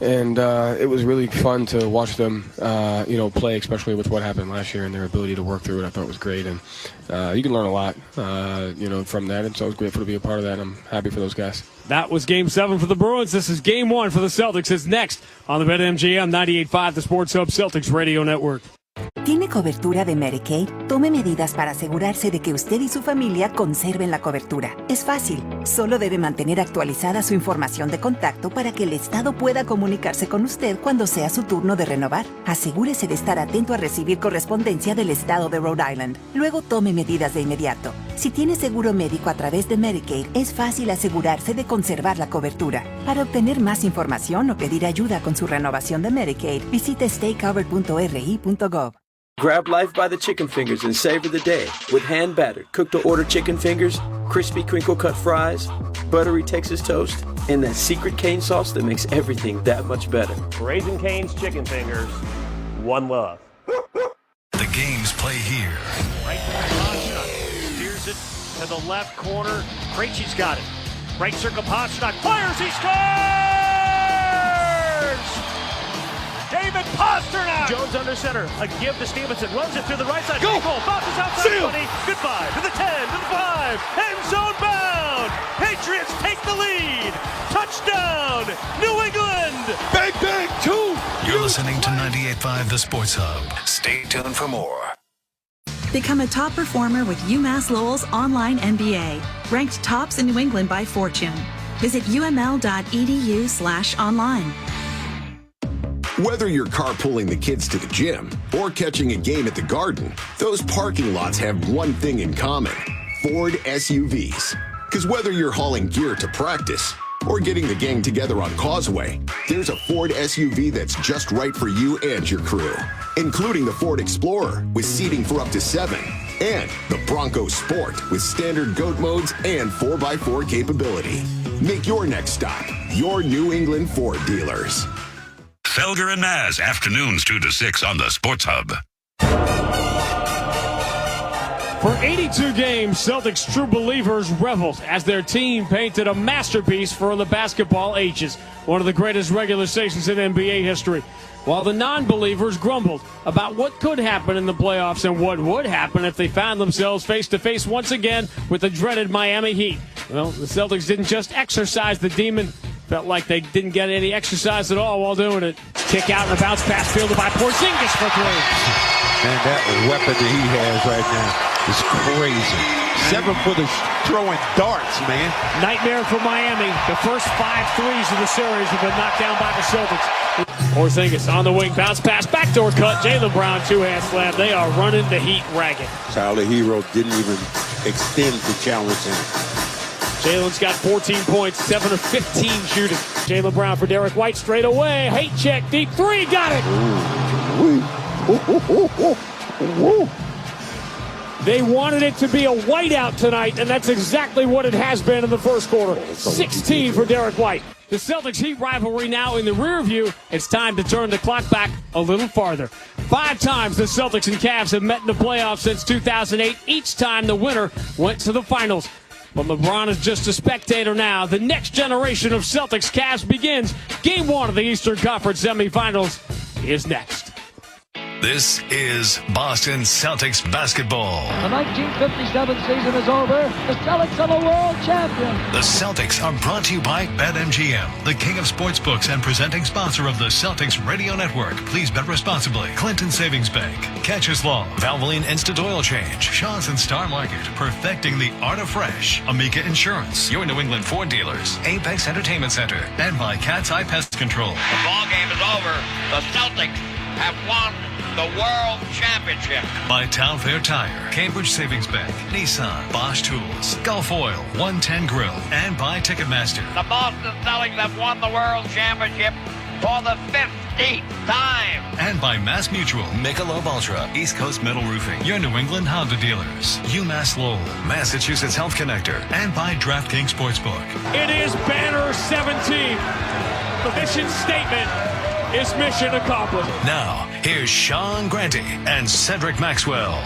And it was really fun to watch them, play, especially with what happened last year and their ability to work through it. I thought it was great. And you can learn a lot, from that. And so I was grateful to be a part of that. And I'm happy for those guys. That was Game 7 for the Bruins. This is Game 1 for the Celtics. It's next on the BetMGM 98.5, the Sports Hub Celtics Radio Network. ¿Tiene cobertura de Medicaid? Tome medidas para asegurarse de que usted y su familia conserven la cobertura. Es fácil. Solo debe mantener actualizada su información de contacto para que el Estado pueda comunicarse con usted cuando sea su turno de renovar. Asegúrese de estar atento a recibir correspondencia del Estado de Rhode Island. Luego tome medidas de inmediato. Si tienes seguro médico a través de Medicaid, es fácil asegurarse de conservar la cobertura. Para obtener más información o pedir ayuda con su renovación de Medicaid, visite staycovered.ri.gov. Grab life by the chicken fingers and savor the day with hand-battered, cooked-to-order chicken fingers, crispy crinkle-cut fries, buttery Texas toast, and that secret cane sauce that makes everything that much better. Raising Cane's chicken fingers, one love. The games play here. Right back, Pasternak steers it to the left corner. Krejci's got it. Right circle, Pasternak fires, he scores! David Pasternak! Jones under center, a give to Stevenson, runs it through the right side. Go! Goal, bounces outside 20, goodbye, to the 10, to the 5, end zone bound! Patriots take the lead! Touchdown, New England! Bang, bang, 2! You're listening to 98.5 The Sports Hub. Stay tuned for more. Become a top performer with UMass Lowell's online MBA, ranked tops in New England by Fortune. Visit uml.edu/online. Whether you're carpooling the kids to the gym or catching a game at the Garden, those parking lots have one thing in common: Ford SUVs. Because whether you're hauling gear to practice or getting the gang together on Causeway, there's a Ford SUV that's just right for you and your crew, including the Ford Explorer with seating for up to 7 and the Bronco Sport with standard GOAT modes and 4x4 capability. Make your next stop your New England Ford dealers. Felger and Maz, afternoons 2 to 6 on the Sports Hub. For 82 games, Celtics true believers reveled as their team painted a masterpiece for the basketball ages, one of the greatest regular seasons in NBA history. While the non-believers grumbled about what could happen in the playoffs and what would happen if they found themselves face-to-face once again with the dreaded Miami Heat. Well, the Celtics didn't just exercise the demon. Felt like they didn't get any exercise at all while doing it. Kick out and a bounce pass fielded by Porzingis for 3. Man, that weapon that he has right now is crazy. 7-footers throwing darts, man. Nightmare for Miami. The first 5 threes of the series have been knocked down by the Celtics. Porzingis on the wing, bounce pass, backdoor cut. Jaylen Brown, two-hand slam. They are running the Heat ragged. Tyler Hero didn't even extend to challenge him. Jalen's got 14 points, 7 of 15 shooting. Jaylen Brown for Derek White straight away. Hate check, deep 3, got it. They wanted it to be a whiteout tonight, and that's exactly what it has been in the first quarter. 16 for Derek White. The Celtics-Heat rivalry now in the rear view. It's time to turn the clock back a little farther. 5 times the Celtics and Cavs have met in the playoffs since 2008. Each time the winner went to the finals. But LeBron is just a spectator now. The next generation of Celtics-Cavs begins. Game 1 of the Eastern Conference semifinals is next. This is Boston Celtics basketball. The 1957 season is over. The Celtics are the world champion. The Celtics are brought to you by BetMGM, the king of sportsbooks and presenting sponsor of the Celtics Radio Network. Please bet responsibly. Clinton Savings Bank, Catcher's Law, Valvoline Instant Oil Change, Shaw's and Star Market, perfecting the art of fresh, Amica Insurance, your New England Ford dealers, Apex Entertainment Center, and by Cat's Eye Pest Control. The ball game is over. The Celtics have won the World Championship. By Town Fair Tire, Cambridge Savings Bank, Nissan, Bosch Tools, Gulf Oil, 110 Grill, and by Ticketmaster. The Boston Celtics have won the World Championship for the 15th time. And by Mass Mutual, Michelob Ultra, East Coast Metal Roofing, your New England Honda dealers, UMass Lowell, Massachusetts Health Connector, and by DraftKings Sportsbook. It is banner 17. The mission statement is mission accomplished. Now, here's Sean Grante and Cedric Maxwell.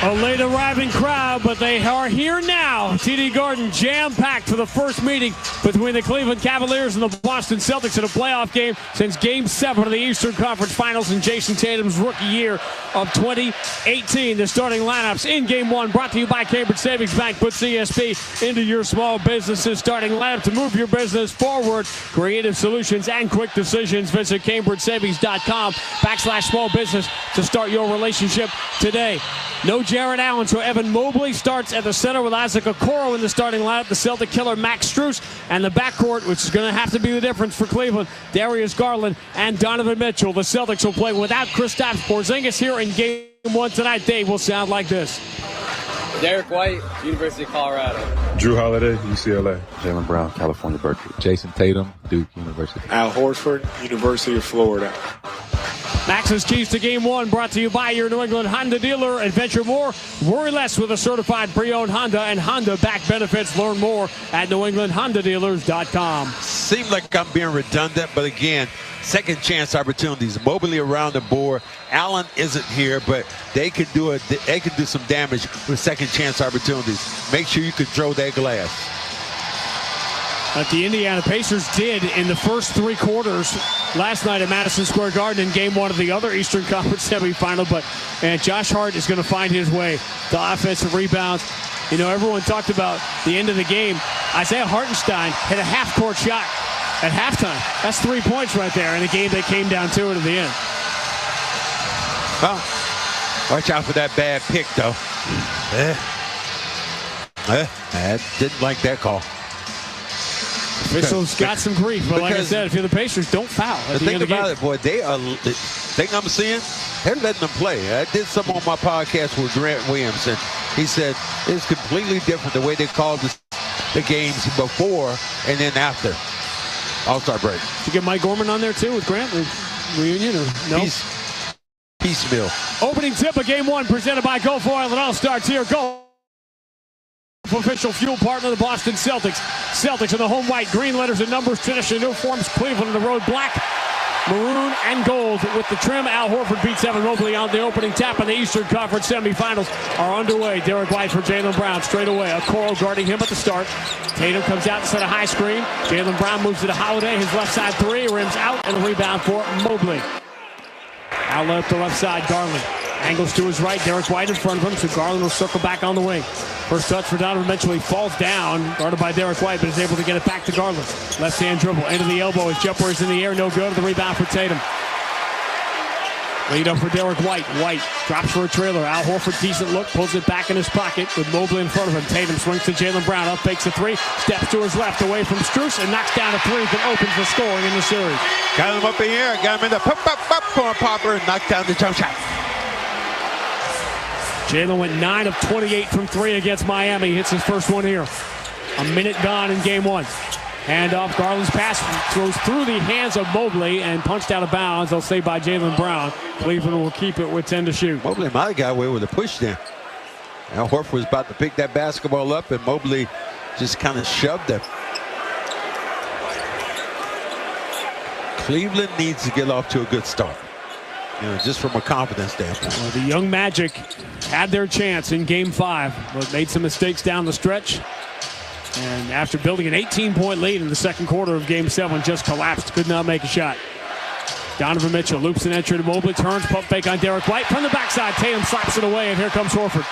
A late arriving crowd, but they are here now. TD Garden jam-packed for the first meeting between the Cleveland Cavaliers and the Boston Celtics in a playoff game since Game 7 of the Eastern Conference Finals in Jason Tatum's rookie year of 2018. The starting lineups in Game 1 brought to you by Cambridge Savings Bank. Put CSP into your small business's starting lineup to move your business forward. Creative solutions and quick decisions. Visit CambridgeSavings.com/small business to start your relationship today. No Jared Allen, so Evan Mobley starts at the center with Isaac Okoro in the starting lineup. The Celtic killer Max Strus, and the backcourt, which is going to have to be the difference for Cleveland, Darius Garland and Donovan Mitchell. The Celtics will play without Kristaps Porzingis here in Game 1 tonight. Dave will sound like this. Derek White, University of Colorado. Drew Holiday, UCLA. Jaylen Brown, California, Berkeley. Jason Tatum, Duke University. Al Horford, University of Florida. Max's Keys to Game 1 brought to you by your New England Honda dealer. Adventure more, worry less with a certified pre-owned Honda and Honda back benefits. Learn more at NewEnglandHondaDealers.com. Seems like I'm being redundant, but again, second chance opportunities. Mobley around the board. Allen isn't here, but they can do some damage with second chance opportunities. Make sure you control that glass. But the Indiana Pacers did in the first 3 quarters last night at Madison Square Garden in Game 1 of the other Eastern Conference semifinal. But Josh Hart is going to find his way to offensive rebounds. You know, everyone talked about the end of the game. Isaiah Hartenstein hit a half-court shot at halftime. That's 3 points right there in a game that came down to it at the end. Well, watch out for that bad pick, though. I didn't like that call. Officials got some grief, but like I said, if you're the Pacers, don't foul at the end of the game. It, boy, the thing I'm seeing, they're letting them play. I did some on my podcast with Grant Williams, and he said it's completely different the way they called the games before and then after All-Star break. Did you get Mike Gorman on there, too, with Grant? Reunion or no? Piecemeal. Opening tip of Game 1 presented by Gulf Oil. It all starts here. Gulf, official fuel partner of the Boston Celtics. Celtics in the home white, green letters and numbers, traditional uniforms. Cleveland in the road black, maroon, and gold with the trim. Al Horford beats Evan Mobley on the opening tap, and the Eastern Conference semifinals are underway. Derek White for Jaylen Brown straight away. Okoro guarding him at the start. Tatum comes out to set a high screen. Jaylen Brown moves to the Holiday. His left side three, rims out, and a rebound for Mobley. Outlet up the left side, Garland. Angles to his right, Derek White in front of him, so Garland will circle back on the wing. First touch for Donovan Mitchell. He falls down, guarded by Derek White, but is able to get it back to Garland. Left-hand dribble, into the elbow. His jumper is in the air, no good. The rebound for Tatum. Lead up for Derek White. White drops for a trailer. Al Horford, decent look, pulls it back in his pocket with Mobley in front of him. Tatum swings to Jaylen Brown, up fakes a three, steps to his left away from Strus, and knocks down a three that opens the scoring in the series. Got him up in here, got him in the popcorn popper, and knocked down the jump shot. Jaylen went 9 of 28 from 3 against Miami. He hits his first one here. A minute gone in Game 1. Hand off, Garland's pass throws through the hands of Mobley and punched out of bounds. They'll say by Jaylen Brown. Cleveland will keep it with 10 to shoot. Mobley might have got away with a push there. Al Horford was about to pick that basketball up, and Mobley just kind of shoved it. Cleveland needs to get off to a good start. You know, just from a confidence standpoint. Well, the young Magic had their chance in Game 5, but made some mistakes down the stretch. And after building an 18-point lead in the second quarter of Game 7, just collapsed, could not make a shot. Donovan Mitchell loops an entry to Mobley, turns, pump fake on Derek White. From the backside, Tatum slaps it away, and here comes Horford.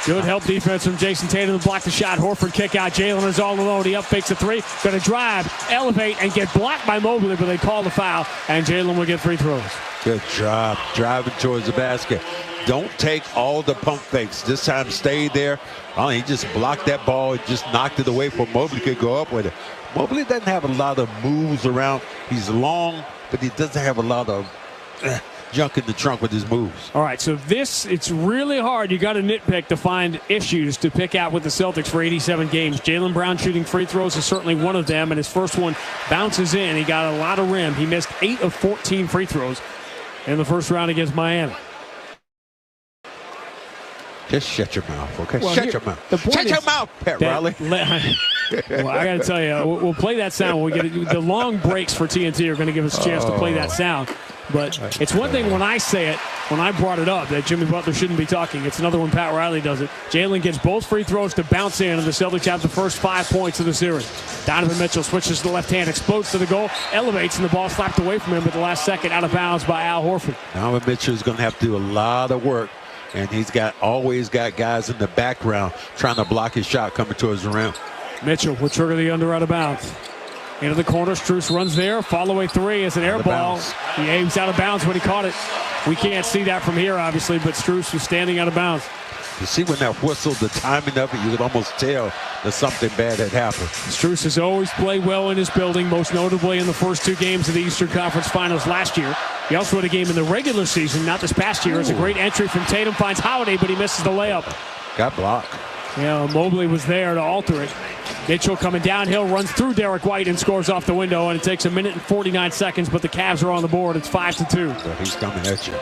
Good help defense from Jason Tatum to block the shot. Horford kick out. Jaylen is all alone. He up fakes a three. Going to drive, elevate, and get blocked by Mobley, but they call the foul, and Jaylen will get free throws. Good job driving towards the basket. Don't take all the pump fakes. This time stay there. Oh, he just blocked that ball. Just knocked it away for Mobley could go up with it. Mobley doesn't have a lot of moves around. He's long, but he doesn't have a lot of junk in the trunk with his moves. All right, so it's really hard. You got to nitpick to find issues to pick out with the Celtics for 87 games. Jaylen Brown shooting free throws is certainly one of them, and his first one bounces in. He got a lot of rim. He missed 8 of 14 free throws in the first round against Miami. Just shut your mouth, okay? Well, shut your mouth. Shut your mouth, Pat Riley. Well, I got to tell you, we'll play that sound. When we get the long breaks for TNT are going to give us a chance to play that sound. But it's one thing when I say it, when I brought it up, that Jimmy Butler shouldn't be talking. It's another when Pat Riley does it. Jaylen gets both free throws to bounce in, and the Celtics have the first 5 points of the series. Donovan Mitchell switches to the left hand, explodes to the goal, elevates, and the ball slapped away from him at the last second, out of bounds by Al Horford. Donovan Mitchell is going to have to do a lot of work, and he's always got guys in the background trying to block his shot coming towards the rim. Mitchell will trigger the under out of bounds. Into the corner, Strus runs there. Follow-away three is an air ball. He aims out of bounds when he caught it. We can't see that from here, obviously, but Strus was standing out of bounds. You see when that whistle, the timing of it, you could almost tell that something bad had happened. Strus has always played well in his building, most notably in the first 2 games of the Eastern Conference Finals last year. He also had a game in the regular season, not this past year. It's a great entry from Tatum, finds Holiday, but he misses the layup. Got blocked. Yeah, Mobley was there to alter it. Mitchell coming downhill, runs through Derek White and scores off the window, and it takes 1 minute and 49 seconds, but the Cavs are on the board. It's 5-2. So he's coming at you.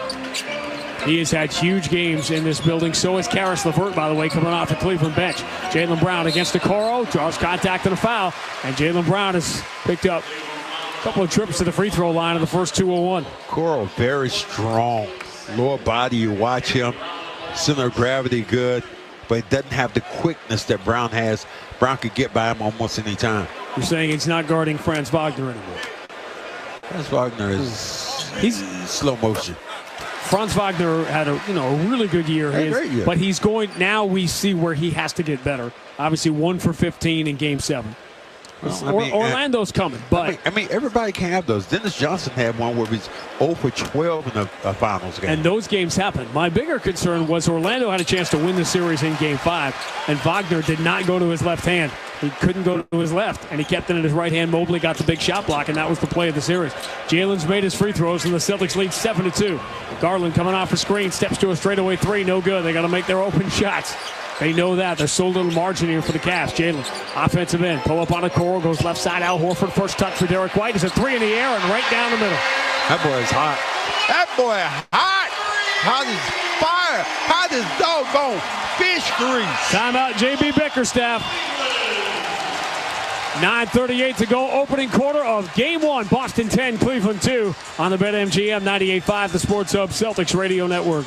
He has had huge games in this building. So has Karis LeVert, by the way, coming off the Cleveland bench. Jaylen Brown against Okoro, draws contact and a foul, and Jaylen Brown has picked up a couple of trips to the free throw line in the first 2-on-1. Okoro very strong. Lower body, you watch him. Center of gravity good, but he doesn't have the quickness that Brown has. Brown could get by him almost any time. You're saying he's not guarding Franz Wagner anymore? Franz Wagner he's slow motion. Franz Wagner had a really good year. Great year. But he's going, now we see where he has to get better. Obviously 1 for 15 in game 7. Well, Orlando's coming, but I mean, everybody can have those. Dennis Johnson had one where he's 0 for 12 in a finals game. And those games happen. My bigger concern was Orlando had a chance to win the series in game 5, and Wagner did not go to his left hand. He couldn't go to his left, and he kept it in his right hand. Mobley got the big shot block, and that was the play of the series. Jalen's made his free throws, and the Celtics lead 7-2. Garland coming off a screen, steps to a straightaway 3, no good. They got to make their open shots. They know that. There's so little margin here for the Cavs. Jalen, offensive end, pull up on a core, goes left side. Al Horford, first touch for Derek White. Is a 3 in the air and right down the middle. That boy is hot. That boy hot. Hot as fire. Hot as doggone fish grease. Timeout, J.B. Bickerstaff. 9:38 to go, opening quarter of Game 1. Boston 10, Cleveland 2 on the BetMGM 98.5, the Sports Hub Celtics Radio Network.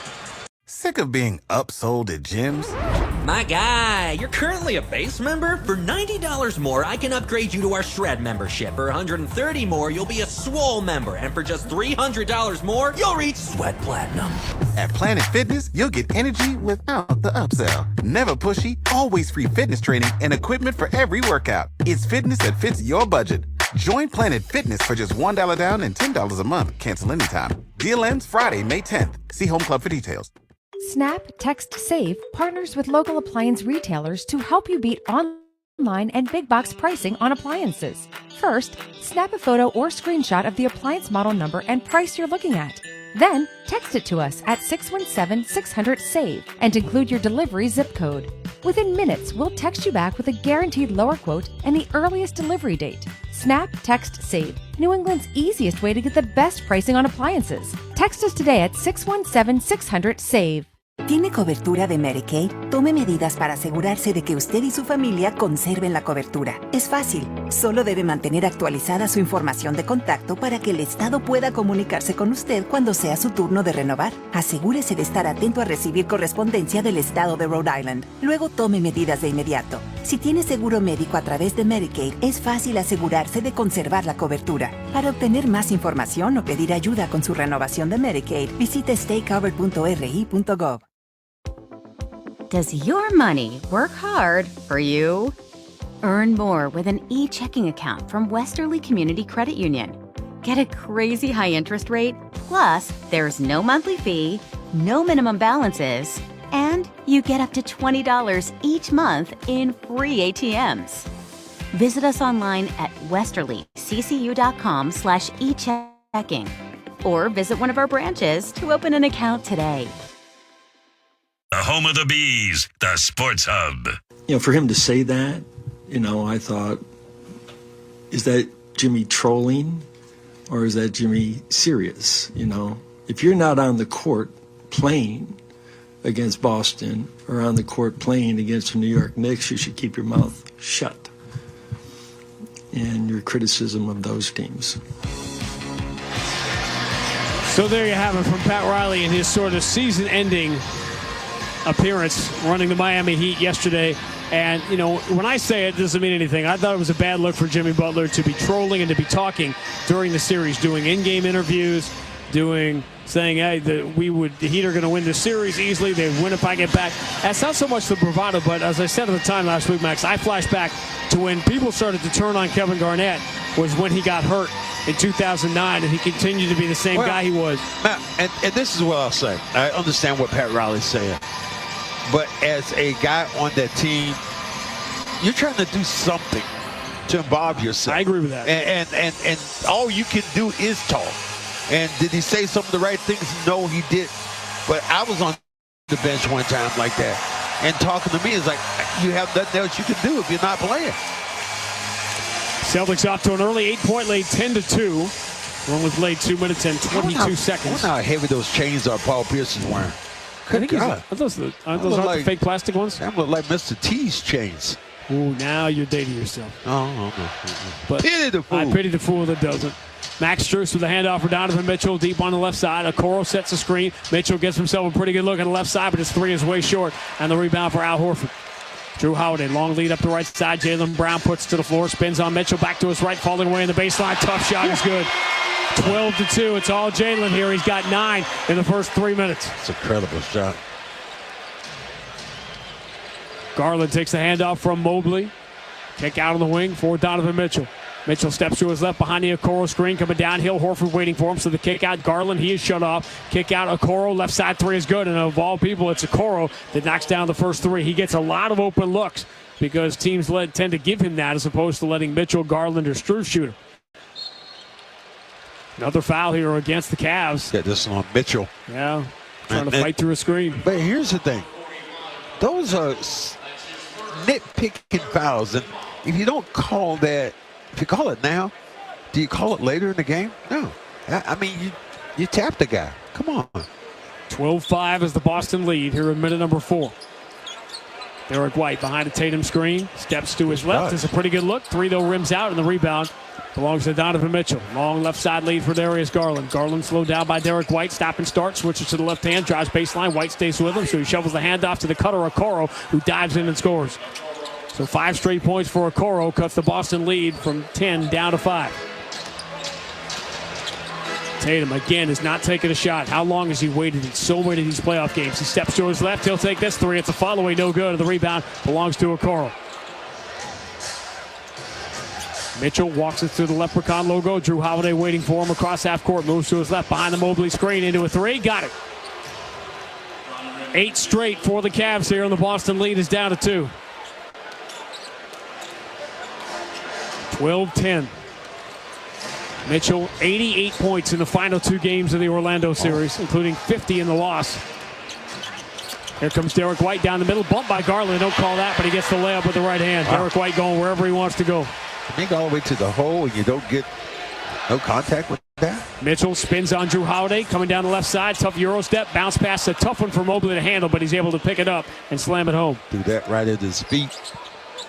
Sick of being upsold at gyms? My guy, you're currently a base member? For $90 more, I can upgrade you to our Shred membership. For $130 more, you'll be a Swole member. And for just $300 more, you'll reach Sweat Platinum. At Planet Fitness, you'll get energy without the upsell. Never pushy, always free fitness training and equipment for every workout. It's fitness that fits your budget. Join Planet Fitness for just $1 down and $10 a month. Cancel anytime. Deal ends Friday, May 10th. See Home Club for details. Snap, Text, Save partners with local appliance retailers to help you beat online and big box pricing on appliances. First, snap a photo or screenshot of the appliance model number and price you're looking at. Then, text it to us at 617-600-SAVE and include your delivery zip code. Within minutes, we'll text you back with a guaranteed lower quote and the earliest delivery date. Snap, Text, Save, New England's easiest way to get the best pricing on appliances. Text us today at 617-600-SAVE. ¿Tiene cobertura de Medicaid? Tome medidas para asegurarse de que usted y su familia conserven la cobertura. Es fácil. Solo debe mantener actualizada su información de contacto para que el Estado pueda comunicarse con usted cuando sea su turno de renovar. Asegúrese de estar atento a recibir correspondencia del Estado de Rhode Island. Luego tome medidas de inmediato. Si tiene seguro médico a través de Medicaid, es fácil asegurarse de conservar la cobertura. Para obtener más información o pedir ayuda con su renovación de Medicaid, visite staycovered.ri.gov. Does your money work hard for you? Earn more with an e-checking account from Westerly Community Credit Union. Get a crazy high interest rate, plus there's no monthly fee, no minimum balances, and you get up to $20 each month in free ATMs. Visit us online at westerlyccu.com/e-checking or visit one of our branches to open an account today. The home of the Bees, the Sports Hub. You know, for him to say that, I thought, is that Jimmy trolling or is that Jimmy serious? If you're not on the court playing against Boston or on the court playing against the New York Knicks, you should keep your mouth shut in your criticism of those teams. So there you have it from Pat Riley and his sort of season-ending appearance running the Miami Heat yesterday. And, when I say it doesn't mean anything. I thought it was a bad look for Jimmy Butler to be trolling and to be talking during the series, doing in-game interviews, saying, hey, the Heat are going to win the series easily. They win if I get back. That's not so much the bravado, but as I said at the time last week, Max, I flash back to when people started to turn on Kevin Garnett was when he got hurt in 2009, and he continued to be the same guy he was. And this is what I'll say. I understand what Pat Riley's saying. But as a guy on that team, you're trying to do something to involve yourself. I agree with that. And all you can do is talk. And did he say some of the right things? No, he did. But I was on the bench one time like that. and talking to me. It's like you have nothing else you can do if you're not playing. Celtics off to an early 8-point lead, 10-2. One was played 2 minutes and 22 seconds. I wonder how heavy those chains are Paul Pierce is wearing. Good God. Are those aren't the fake plastic ones? That look like Mr. T's chains. Ooh, now you're dating yourself. Oh, no. But pity the fool. I pity the fool that doesn't. Max Strus with a handoff for Donovan Mitchell deep on the left side. Okoro sets the screen. Mitchell gives himself a pretty good look at the left side, but his three is way short. And the rebound for Al Horford. Drew Holiday, long lead up the right side. Jaylen Brown puts to the floor, spins on Mitchell, back to his right, falling away in the baseline. Tough shot is good. 12-2. It's all Jaylen here. He's got 9 in the first 3 minutes. It's an incredible shot. Garland takes the handoff from Mobley. Kick out on the wing for Donovan Mitchell. Mitchell steps to his left behind the Okoro screen, coming downhill. Horford waiting for him, so the kick out. Garland, he is shut off. Kick out, Okoro, left side three is good. And of all people, it's Okoro that knocks down the first three. He gets a lot of open looks because teams tend to give him that as opposed to letting Mitchell, Garland, or Strus shoot him. Another foul here against the Cavs. Yeah, this one on Mitchell. Yeah, trying to fight through a screen. But here's the thing. Those are nitpicking fouls. And if you don't call that, if you call it now, do you call it later in the game? No. I mean, you tap the guy. Come on. 12-5 is the Boston lead here in minute number 4. Derek White behind a Tatum screen. Steps to his left. It's a pretty good look. 3, though, rims out, and the rebound belongs to Donovan Mitchell. Long left side lead for Darius Garland. Garland slowed down by Derek White. Stop and start. Switches to the left hand. Drives baseline. White stays with him, so he shovels the handoff to the cutter, Okoro, who dives in and scores. So 5 straight points for Okoro. Cuts the Boston lead from 10 down to 5. Tatum, again, is not taking a shot. How long has he waited in so many of these playoff games? He steps to his left. He'll take this 3. It's a follow-away, no good. The rebound belongs to Okoro. Mitchell walks it through the Leprechaun logo. Drew Holiday waiting for him across half court. Moves to his left behind the Mobley screen into a 3. Got it. 8 straight for the Cavs here, and the Boston lead is down to 2. 12-10. Mitchell, 88 points in the final 2 games of the Orlando series, including 50 in the loss. Here comes Derek White down the middle. Bumped by Garland. Don't call that, but he gets the layup with the right hand. Wow. Derek White going wherever he wants to go. You think all the way to the hole and you don't get no contact with that? Mitchell spins on Drew Holiday, coming down the left side. Tough Euro step. Bounce pass. A tough one for Mobley to handle, but he's able to pick it up and slam it home. Do that right at his feet.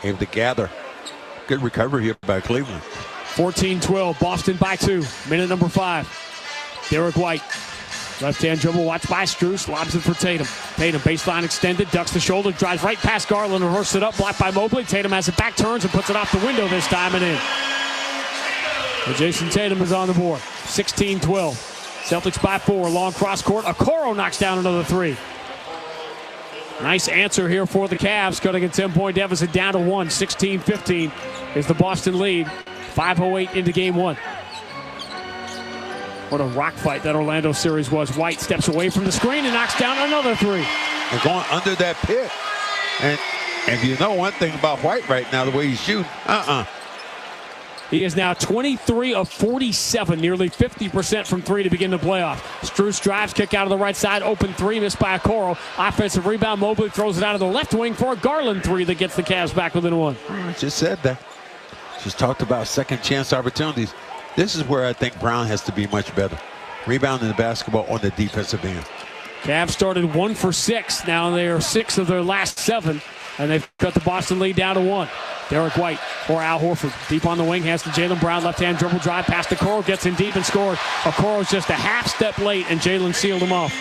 Able to gather. Good recovery here by Cleveland. 14-12. Boston by 2. Minute number 5. Derek White. Left-hand dribble, watched by Strus, lobs it for Tatum. Tatum, baseline extended, ducks the shoulder, drives right past Garland, reverses it up, blocked by Mobley. Tatum has it back, turns, and puts it off the window this time and in. And Jason Tatum is on the board. 16-12. Celtics by 4, long cross court. Okoro knocks down another 3. Nice answer here for the Cavs, cutting a 10-point deficit down to 1. 16-15 is the Boston lead. 5:08 into game 1. What a rock fight that Orlando series was. White steps away from the screen and knocks down another 3. They're going under that pit. And if you know one thing about White right now, the way he's shooting, He is now 23 of 47, nearly 50% from 3 to begin the playoff. Strus drives, kick out of the right side, open 3, missed by Okoro. Offensive rebound, Mobley throws it out of the left wing for a Garland 3 that gets the Cavs back within 1. I just said that. Just talked about second chance opportunities. This is where I think Brown has to be much better. Rebounding the basketball on the defensive end. Cavs started 1 for 6. Now they are 6 of their last 7, and they've cut the Boston lead down to 1. Derek White for Al Horford. Deep on the wing, hands to Jaylen Brown. Left-hand dribble drive past Okoro. Gets in deep and scored. Okoro's just a half step late, and Jaylen sealed him off.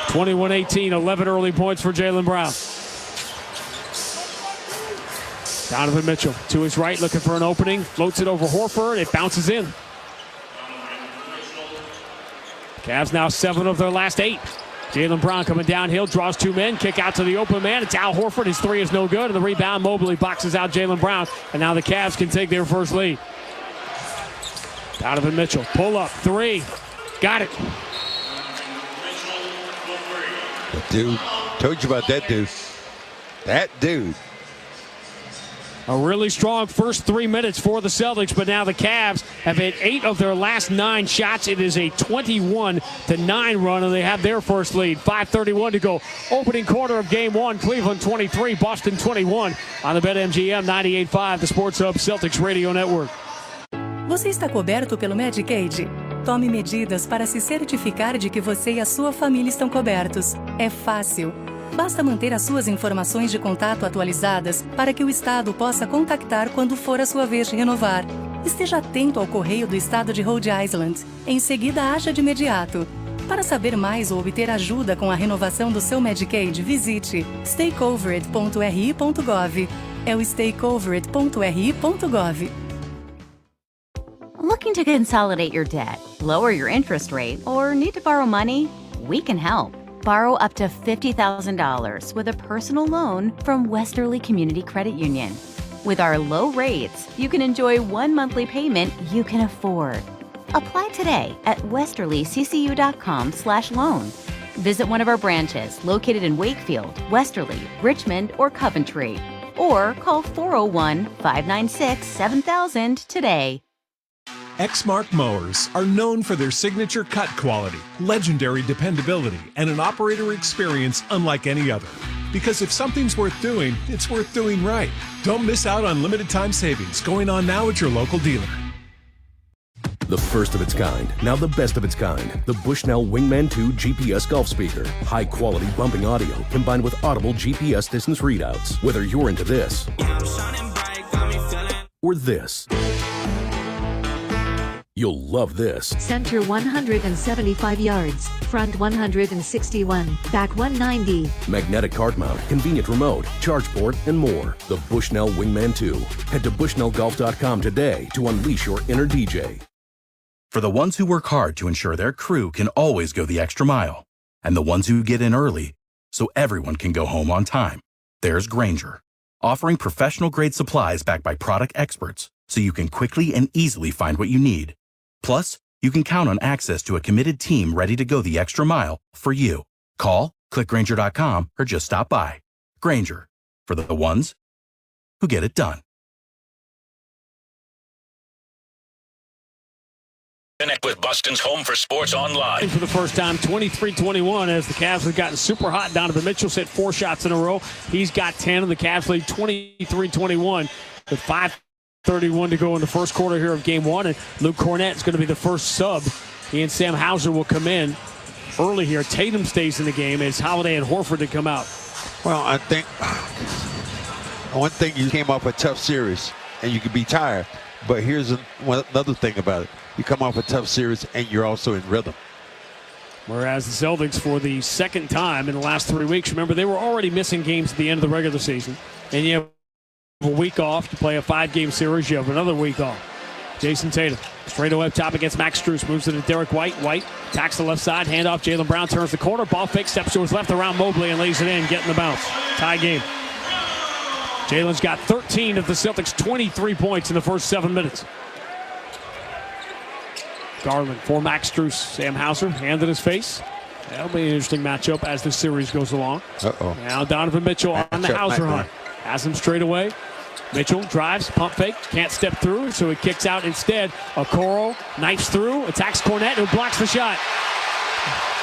21-18, 11 early points for Jaylen Brown. Donovan Mitchell to his right, looking for an opening. Floats it over Horford. It bounces in. Cavs now 7 of their last 8. Jaylen Brown coming downhill, draws 2 men, kick out to the open man. It's Al Horford. His 3 is no good, and the rebound, Mobley boxes out Jaylen Brown, and now the Cavs can take their first lead. Donovan Mitchell, pull up, 3, got it. The dude, told you about that dude. That dude. A really strong first 3 minutes for the Celtics, but now the Cavs have hit 8 of their last 9 shots. It is a 21-9 run, and they have their first lead. 5:31 to go. Opening quarter of Game 1. Cleveland 23, Boston 21 on the BetMGM 98.5, the Sports Hub Celtics Radio Network. Você está coberto pelo Medicaid? Tome medidas para se certificar de que você e a sua família estão cobertos. É fácil. Basta manter as suas informações de contato atualizadas para que o Estado possa contactar quando for a sua vez de renovar. Esteja atento ao correio do Estado de Rhode Island. Em seguida, haja de imediato. Para saber mais ou obter ajuda com a renovação do seu Medicaid, visite staycovered.ri.gov. É o staycovered.ri.gov. Looking to consolidate your debt, lower your interest rate, or need to borrow money? We can help. Borrow up to $50,000 with a personal loan from Westerly Community Credit Union. With our low rates, you can enjoy one monthly payment you can afford. Apply today at westerlyccu.com/loan. Visit one of our branches located in Wakefield, Westerly, Richmond, or Coventry. Or call 401-596-7000 today. Exmark mowers are known for their signature cut quality, legendary dependability, and an operator experience unlike any other. Because if something's worth doing, it's worth doing right. Don't miss out on limited time savings going on now at your local dealer. The first of its kind, now the best of its kind. The Bushnell Wingman 2 GPS golf speaker. High quality bumping audio combined with audible GPS distance readouts. Whether you're into this or this, you'll love this. Center 175 yards, front 161, back 190. Magnetic cart mount, convenient remote, charge port, and more. The Bushnell Wingman 2. Head to bushnellgolf.com today to unleash your inner DJ. For the ones who work hard to ensure their crew can always go the extra mile, and the ones who get in early so everyone can go home on time, there's Grainger, offering professional-grade supplies backed by product experts so you can quickly and easily find what you need. Plus, you can count on access to a committed team ready to go the extra mile for you. Call, click Grainger.com, or just stop by. Grainger, for the ones who get it done. Connect with Boston's Home for Sports online. For the first time, 23-21, as the Cavs have gotten super hot. Donovan Mitchell's hit 4 shots in a row. He's got 10, and the Cavs lead 23-21 with 5:31 to go in the first quarter here of Game 1. And Luke Cornett is going to be the first sub. He and Sam Hauser will come in early here. Tatum stays in the game. It's Holiday and Horford to come out. Well, I think one thing, you came off a tough series, and you could be tired. But here's another thing about it. You come off a tough series, and you're also in rhythm. Whereas the Celtics, for the second time in the last 3 weeks, remember, they were already missing games at the end of the regular season. And you have a week off to play a 5-game series. You have another week off. Jason Tatum, straight away up top against Max Strus. Moves it to Derek White. White attacks the left side. Handoff. Jaylen Brown turns the corner. Ball fake. Steps to his left around Mobley and lays it in. Getting the bounce. Tie game. Jaylen's got 13 of the Celtics' 23 points in the first 7 minutes. Garland for Max Strus. Sam Hauser, hand in his face. That'll be an interesting matchup as the series goes along. Uh-oh. Now Donovan Mitchell on the Hauser hunt. Has him straight away. Mitchell drives, pump fake, can't step through, so he kicks out instead. Okoro knifes through, attacks Cornett, who blocks the shot.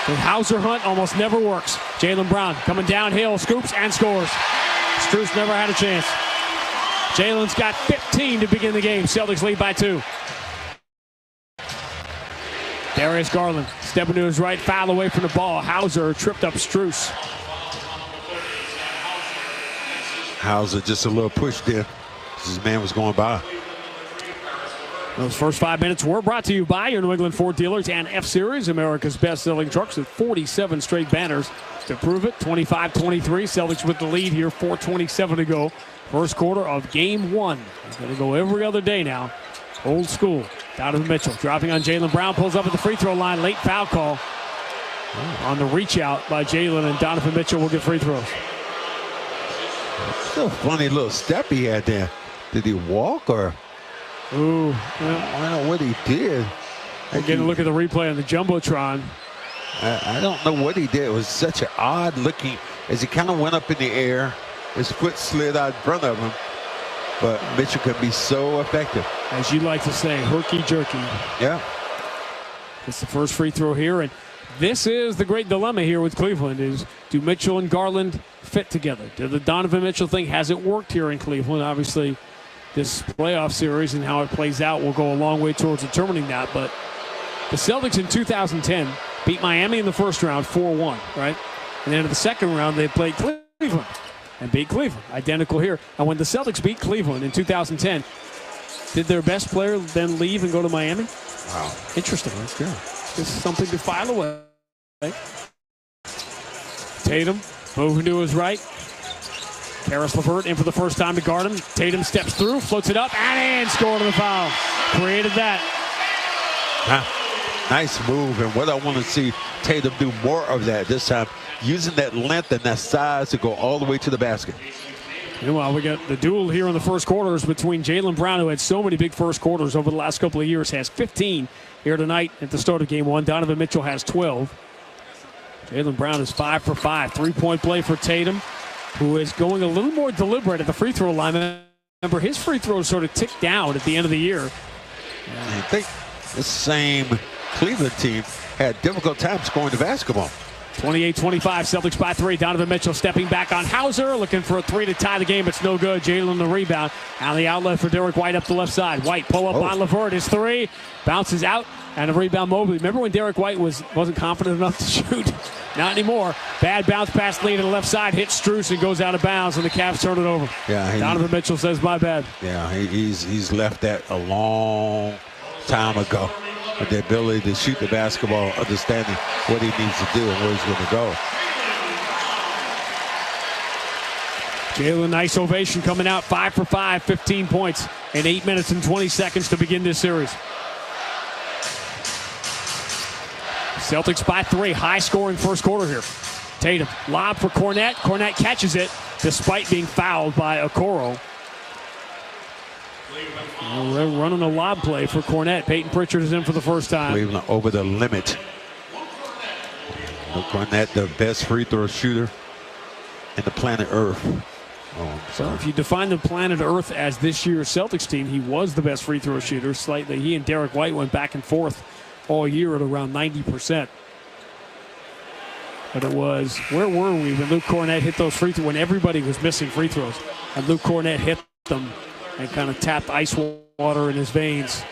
The Hauser hunt almost never works. Jaylen Brown coming downhill, scoops and scores. Strus never had a chance. Jaylen's got 15 to begin the game. Celtics lead by 2. Darius Garland stepping to his right, foul away from the ball. Hauser tripped up Strus. Hauser just a little push there. His man was going by. Those first 5 minutes were brought to you by your New England Ford dealers and F-Series, America's best-selling trucks with 47 straight banners to prove it. 25-23, Celtics with the lead here, 4:27 to go. First quarter of Game 1. It's going to go every other day now. Old school. Donovan Mitchell dropping on Jaylen Brown, pulls up at the free throw line. Late foul call on the reach out by Jaylen, and Donovan Mitchell will get free throws. Still a funny little step he had there. Did he walk or? Ooh. I don't know what he did. Again, look at the replay on the Jumbotron. I don't know what he did. It was such an odd looking, as he kind of went up in the air, his foot slid out in front of him. but Mitchell can be so effective. As you like to say, herky-jerky. Yeah. It's the first free throw here, and this is the great dilemma here with Cleveland is, do Mitchell and Garland fit together? Do the Donovan Mitchell thing, has it worked here in Cleveland? Obviously, this playoff series and how it plays out will go a long way towards determining that, but the Celtics in 2010 beat Miami in the first round 4-1, right? And then in the second round, they played Cleveland and beat Cleveland. Identical here. And when the Celtics beat Cleveland in 2010, did their best player then leave and go to Miami? Wow. Interesting. That's good. This is something to file away. Tatum moving to his right. Karis LeVert in for the first time to guard him. Tatum steps through, floats it up, and in. Scored the foul. Created that. Nice move, and what I want to see Tatum do more of that this time, using that length and that size to go all the way to the basket. Meanwhile, we got the duel here in the first quarters between Jaylen Brown, who had so many big first quarters over the last couple of years, has 15 here tonight at the start of game one. Donovan Mitchell has 12. Jaylen Brown is 5 for 5. Three-point play for Tatum, who is going a little more deliberate at the free throw line. Remember, his free throws sort of ticked down at the end of the year. I think the same Cleveland team had difficult time scoring the basketball. 28-25, Celtics by 3. Donovan Mitchell stepping back on Hauser, looking for a 3 to tie the game. It's no good. Jaylen the rebound. On the outlet for Derek White up the left side. White pull up on LeVert. His 3 bounces out, and a rebound Mobley. Remember when Derek White wasn't confident enough to shoot? Not anymore. Bad bounce pass lead to the left side. Hits Strus and goes out of bounds, and the Cavs turn it over. Yeah, Donovan Mitchell says, my bad. Yeah, he's left that a long time ago. With the ability to shoot the basketball, understanding what he needs to do and where he's going to go. Jaylen, nice ovation coming out. 5 for 5, 15 points in 8 minutes and 20 seconds to begin this series. Celtics by 3, high-scoring first quarter here. Tatum, lob for Cornette. Cornette catches it despite being fouled by Okoro. They're running a lob play for Cornette. Peyton Pritchard is in for the first time. Cleveland over the limit. Cornette, the best free throw shooter in the planet Earth. So if you define the planet Earth as this year's Celtics team, he was the best free throw shooter. Slightly, he and Derek White went back and forth all year at around 90%. But it was, where were we when Luke Cornette hit those free throws, when everybody was missing free throws, and Luke Cornette hit them and kind of tapped ice water in his veins.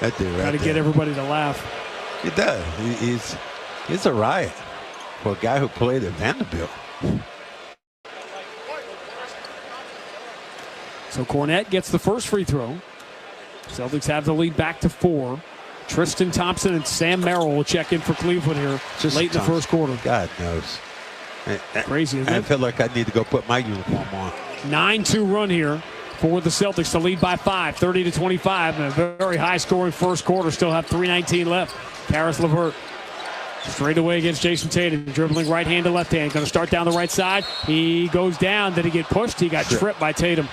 That dude right Trying to get everybody to laugh. He does. He's a riot for a guy who played at Vanderbilt. So Cornette gets the first free throw. Celtics have the lead back to 4. Tristan Thompson and Sam Merrill will check in for Cleveland here late in the first quarter. God knows. Crazy, isn't it? I feel like I need to go put my uniform on. 9-2 run here for the Celtics to lead by 5, 30-25. And a very high-scoring first quarter. Still have 3:19 left. Karis LeVert straight away against Jason Tatum. Dribbling right hand to left hand. Going to start down the right side. He goes down. Did he get pushed? He got tripped by Tatum.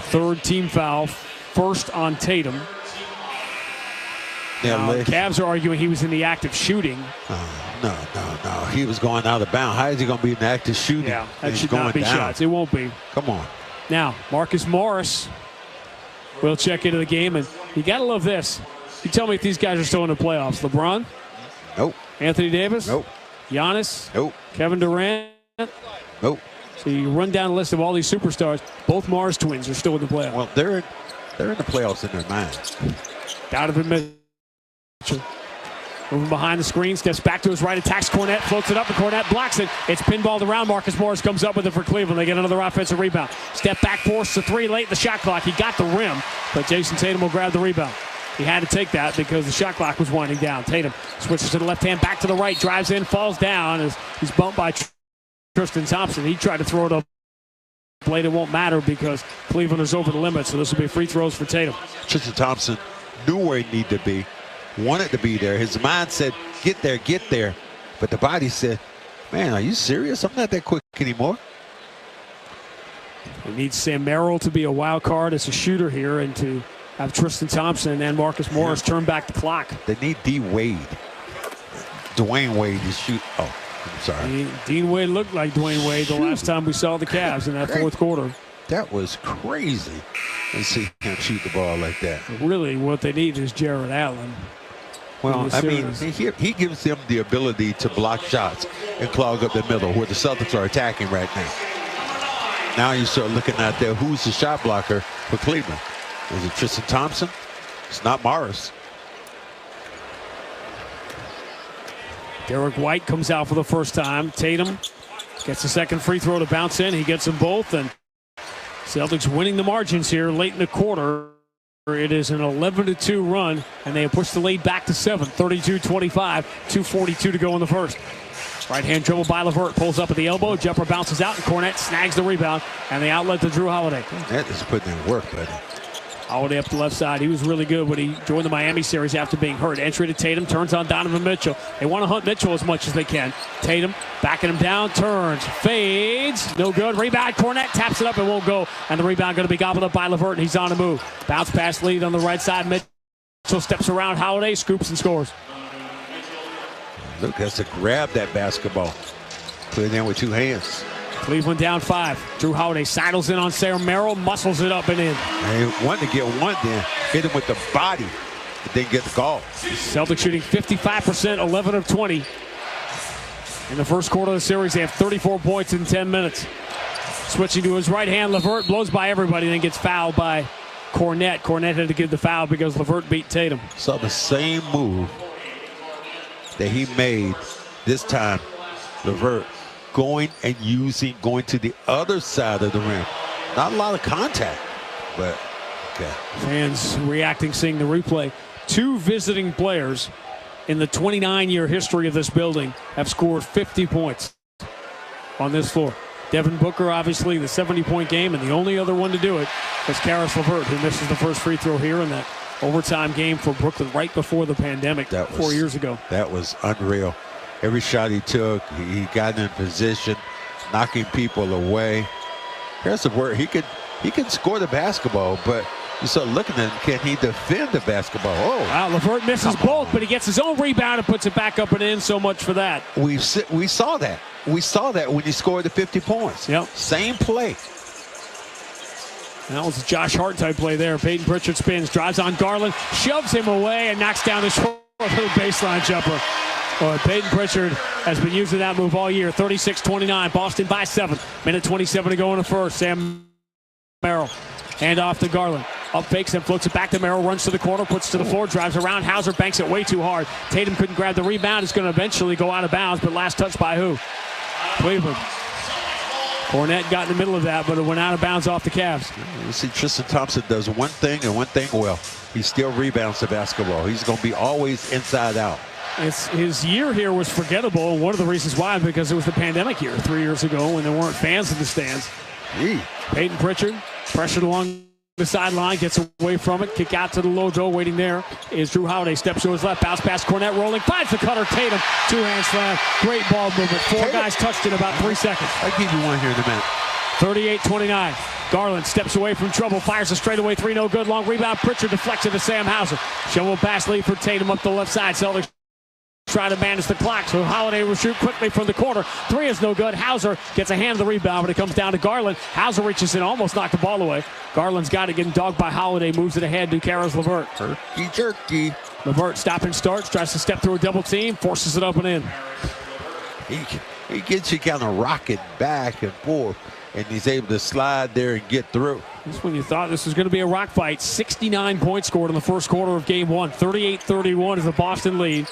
Third team foul. First on Tatum. Yeah, the Cavs are arguing he was in the act of shooting. No. He was going out of bounds. How is he going to be in the act of shooting? Yeah, that should not be shots. It won't be. Come on. Now, Marcus Morris will check into the game, and you got to love this. You tell me if these guys are still in the playoffs. LeBron? Nope. Anthony Davis? Nope. Giannis? Nope. Kevin Durant? Nope. So you run down a list of all these superstars. Both Morris twins are still in the playoffs. Well, they're in the playoffs in their mind. Donovan Mitchell. Moving behind the screen, steps back to his right, attacks Cornette, floats it up, and Cornette blocks it. It's pinballed around. Marcus Morris comes up with it for Cleveland. They get another offensive rebound. Step back, force the 3 late in the shot clock. He got the rim, but Jason Tatum will grab the rebound. He had to take that because the shot clock was winding down. Tatum switches to the left hand, back to the right, drives in, falls down as he's bumped by Tristan Thompson. He tried to throw it up late. It won't matter because Cleveland is over the limit, so this will be free throws for Tatum. Tristan Thompson knew where he needed to be, wanted to be there. His mind said, get there. But the body said, man, are you serious? I'm not that quick anymore. He needs Sam Merrill to be a wild card as a shooter here and to have Tristan Thompson and Marcus Morris turn back the clock. They need Dwayne Wade to shoot. Oh, I'm sorry. Dean Wade looked like Dwayne Wade the last time we saw the Cavs in that fourth quarter. That was crazy. And see him shoot the ball like that. Really, what they need is Jared Allen. Well, I mean, he gives them the ability to block shots and clog up the middle where the Celtics are attacking right now. Now you start looking at there, who's the shot blocker for Cleveland? Is it Tristan Thompson? It's not Morris. Derek White comes out for the first time. Tatum gets the second free throw to bounce in. He gets them both, and Celtics winning the margins here late in the quarter. It is an 11-2 run, and they have pushed the lead back to 7. 32-25, 2:42 to go in the first. Right-hand dribble by LeVert, pulls up at the elbow. Jumper bounces out, and Cornette snags the rebound, and the outlet to Drew Holiday. That is putting in work, buddy. Holiday up the left side. He was really good when he joined the Miami series after being hurt. Entry to Tatum, turns on Donovan Mitchell. They want to hunt Mitchell as much as they can. Tatum backing him down, turns, fades, no good. Rebound, Cornette taps it up and won't go. And the rebound going to be gobbled up by LeVert, and he's on the move. Bounce pass lead on the right side. Mitchell steps around Holiday, scoops and scores. Luke has to grab that basketball. Put it in with two hands. Cleveland down 5. Drew Holiday sidles in on Sam Merrill, muscles it up and in. They wanted to get one then. Hit him with the body, but didn't get the call. Celtics shooting 55%, 11 of 20. In the first quarter of the series, they have 34 points in 10 minutes. Switching to his right hand, LeVert blows by everybody, then gets fouled by Cornette. Cornette had to give the foul because LeVert beat Tatum. Saw the same move that he made this time. LeVert going to the other side of the rim. Not a lot of contact, but okay. Fans reacting, seeing the replay. 2 visiting players in the 29-year history of this building have scored 50 points on this floor. Devin Booker, obviously, the 70-point game, and the only other one to do it is Caris LeVert, who misses the first free throw here in that overtime game for Brooklyn right before the pandemic 4 years ago. That was unreal. Every shot he took, he got in position, knocking people away. Here's the word. He can score the basketball, but you start looking at him, can he defend the basketball? Oh, wow, LeVert misses both, but he gets his own rebound and puts it back up and in. So much for that. We saw that. We saw that when he scored the 50 points. Yep. Same play. That was a Josh Hart type play there. Peyton Pritchard spins, drives on Garland, shoves him away, and knocks down the short little baseline jumper. Peyton Pritchard has been using that move all year. 36-29, Boston by 7. Minute 27 to go in the first. Sam Merrill, hand off to Garland. Up fakes and floats it back to Merrill, runs to the corner, puts to the floor, drives around. Hauser banks it way too hard. Tatum couldn't grab the rebound. It's going to eventually go out of bounds, but last touch by who? Cleveland. Cornette got in the middle of that, but it went out of bounds off the Cavs. You see, Tristan Thompson does one thing and one thing well. He still rebounds the basketball. He's going to be always inside out. His year here was forgettable, and one of the reasons why is because it was the pandemic year 3 years ago when there weren't fans in the stands. Peyton Pritchard pressured along the sideline, gets away from it, kick out to the logo. Waiting there is Drew Holiday, steps to his left, bounce past Cornette, rolling, finds the cutter. Tatum, 2-hand slam, great ball movement. 4 guys touched in about 3 seconds. I'll give you one here in a minute. 38-29. Garland steps away from trouble, fires a straightaway 3, no good. Long rebound, Pritchard deflects it to Sam Hauser. Shovel pass lead for Tatum up the left side. Celtics try to manage the clock, so Holiday will shoot quickly from the corner. 3 is no good. Hauser gets a hand of the rebound, but it comes down to Garland. Hauser reaches in, almost knocked the ball away. Garland's got it, getting dogged by Holiday, moves it ahead to Caris LeVert. Jerky. LeVert stop and starts, tries to step through a double team, forces it up and in. He gets you kind of rocking back and forth, and he's able to slide there and get through. Just when you thought this was going to be a rock fight, 69 points scored in the first quarter of game 1. 38-31 is the Boston lead.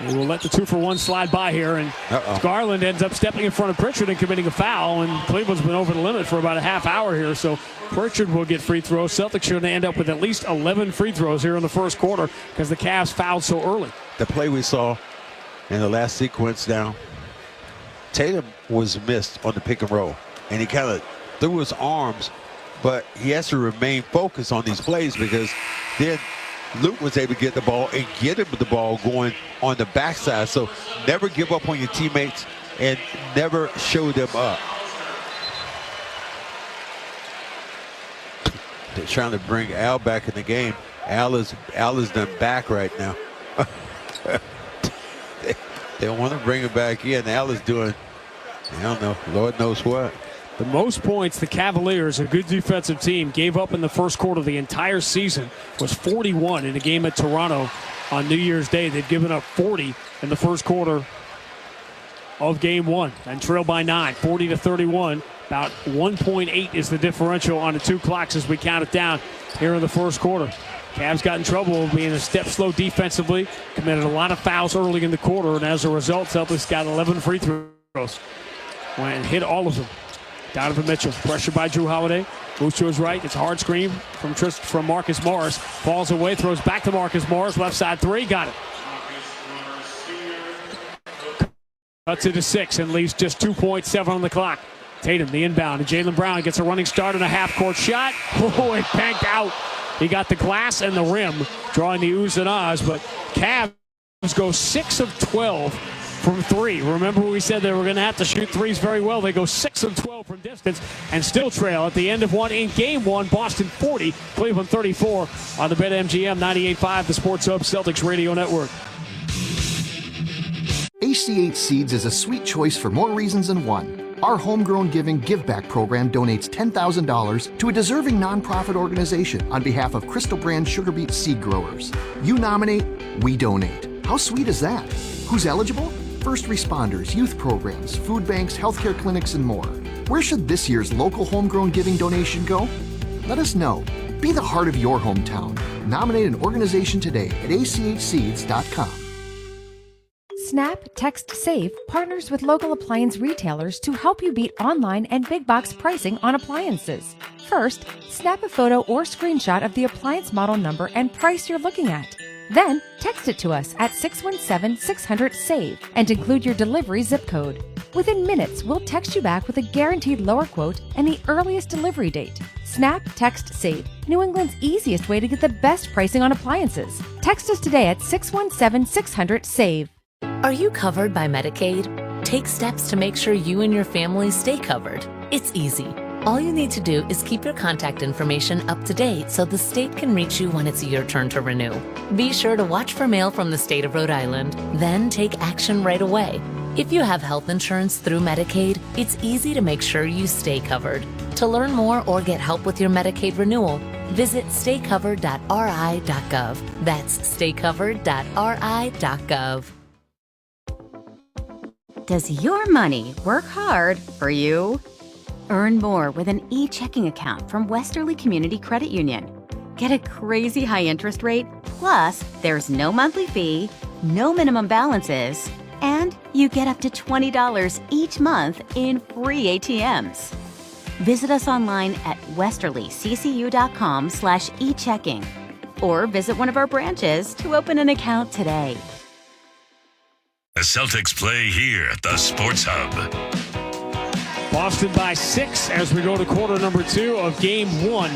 They will let the 2-for-1 slide by here, and Garland ends up stepping in front of Pritchard and committing a foul, and Cleveland's been over the limit for about a half hour here, so Pritchard will get free throws. Celtics should end up with at least 11 free throws here in the first quarter because the Cavs fouled so early. The play we saw in the last sequence down, Tatum was missed on the pick and roll, and he kind of threw his arms, but he has to remain focused on these plays because then Luke was able to get the ball and get him the ball going on the backside. So never give up on your teammates and never show them up. They're trying to bring Al back in the game. Al is done back right now. They want to bring it back in. Allen's doing, I don't know, Lord knows what. The most points the Cavaliers, a good defensive team, gave up in the first quarter of the entire season was 41 in a game at Toronto on New Year's Day. They've given up 40 in the first quarter of game one and trailed by 9, 40-31. About 1.8 is the differential on the two clocks as we count it down here in the first quarter. Cavs got in trouble being a step slow defensively, committed a lot of fouls early in the quarter, and as a result, Celtics got 11 free throws. Went and hit all of them. Donovan Mitchell, pressured by Drew Holiday. Moves to his right. It's a hard screen from Marcus Morris. Falls away, throws back to Marcus Morris. Left side three, got it. Cuts it to 6 and leaves just 2.7 on the clock. Tatum, the inbound, and Jaylen Brown gets a running start and a half-court shot. Oh, it banked out. He got the glass and the rim, drawing the oohs and ahs, but Cavs go 6 of 12 from 3. Remember we said they were going to have to shoot threes very well. They go 6 of 12 from distance and still trail at the end of one in game one. Boston 40, Cleveland 34 on the BetMGM 98.5, the Sports Hub Celtics Radio Network. ACH Seeds is a sweet choice for more reasons than one. Our Homegrown Giving Give Back program donates $10,000 to a deserving nonprofit organization on behalf of Crystal Brand Sugar Beet seed growers. You nominate, we donate. How sweet is that? Who's eligible? First responders, youth programs, food banks, healthcare clinics, and more. Where should this year's local homegrown giving donation go? Let us know. Be the heart of your hometown. Nominate an organization today at achseeds.com. Snap, Text, Save partners with local appliance retailers to help you beat online and big box pricing on appliances. First, snap a photo or screenshot of the appliance model number and price you're looking at. Then, text it to us at 617-600-SAVE and include your delivery zip code. Within minutes, we'll text you back with a guaranteed lower quote and the earliest delivery date. Snap, Text, Save, New England's easiest way to get the best pricing on appliances. Text us today at 617-600-SAVE. Are you covered by Medicaid? Take steps to make sure you and your family stay covered. It's easy. All you need to do is keep your contact information up to date so the state can reach you when it's your turn to renew. Be sure to watch for mail from the state of Rhode Island, then take action right away. If you have health insurance through Medicaid, it's easy to make sure you stay covered. To learn more or get help with your Medicaid renewal, visit staycovered.ri.gov. That's staycovered.ri.gov. Does your money work hard for you? Earn more with an e-checking account from Westerly Community Credit Union. Get a crazy high interest rate, plus there's no monthly fee, no minimum balances, and you get up to $20 each month in free ATMs. Visit us online at westerlyccu.com/e-checking or visit one of our branches to open an account today. The Celtics play here at the Sports Hub. Boston by 6 as we go to quarter number 2 of game 1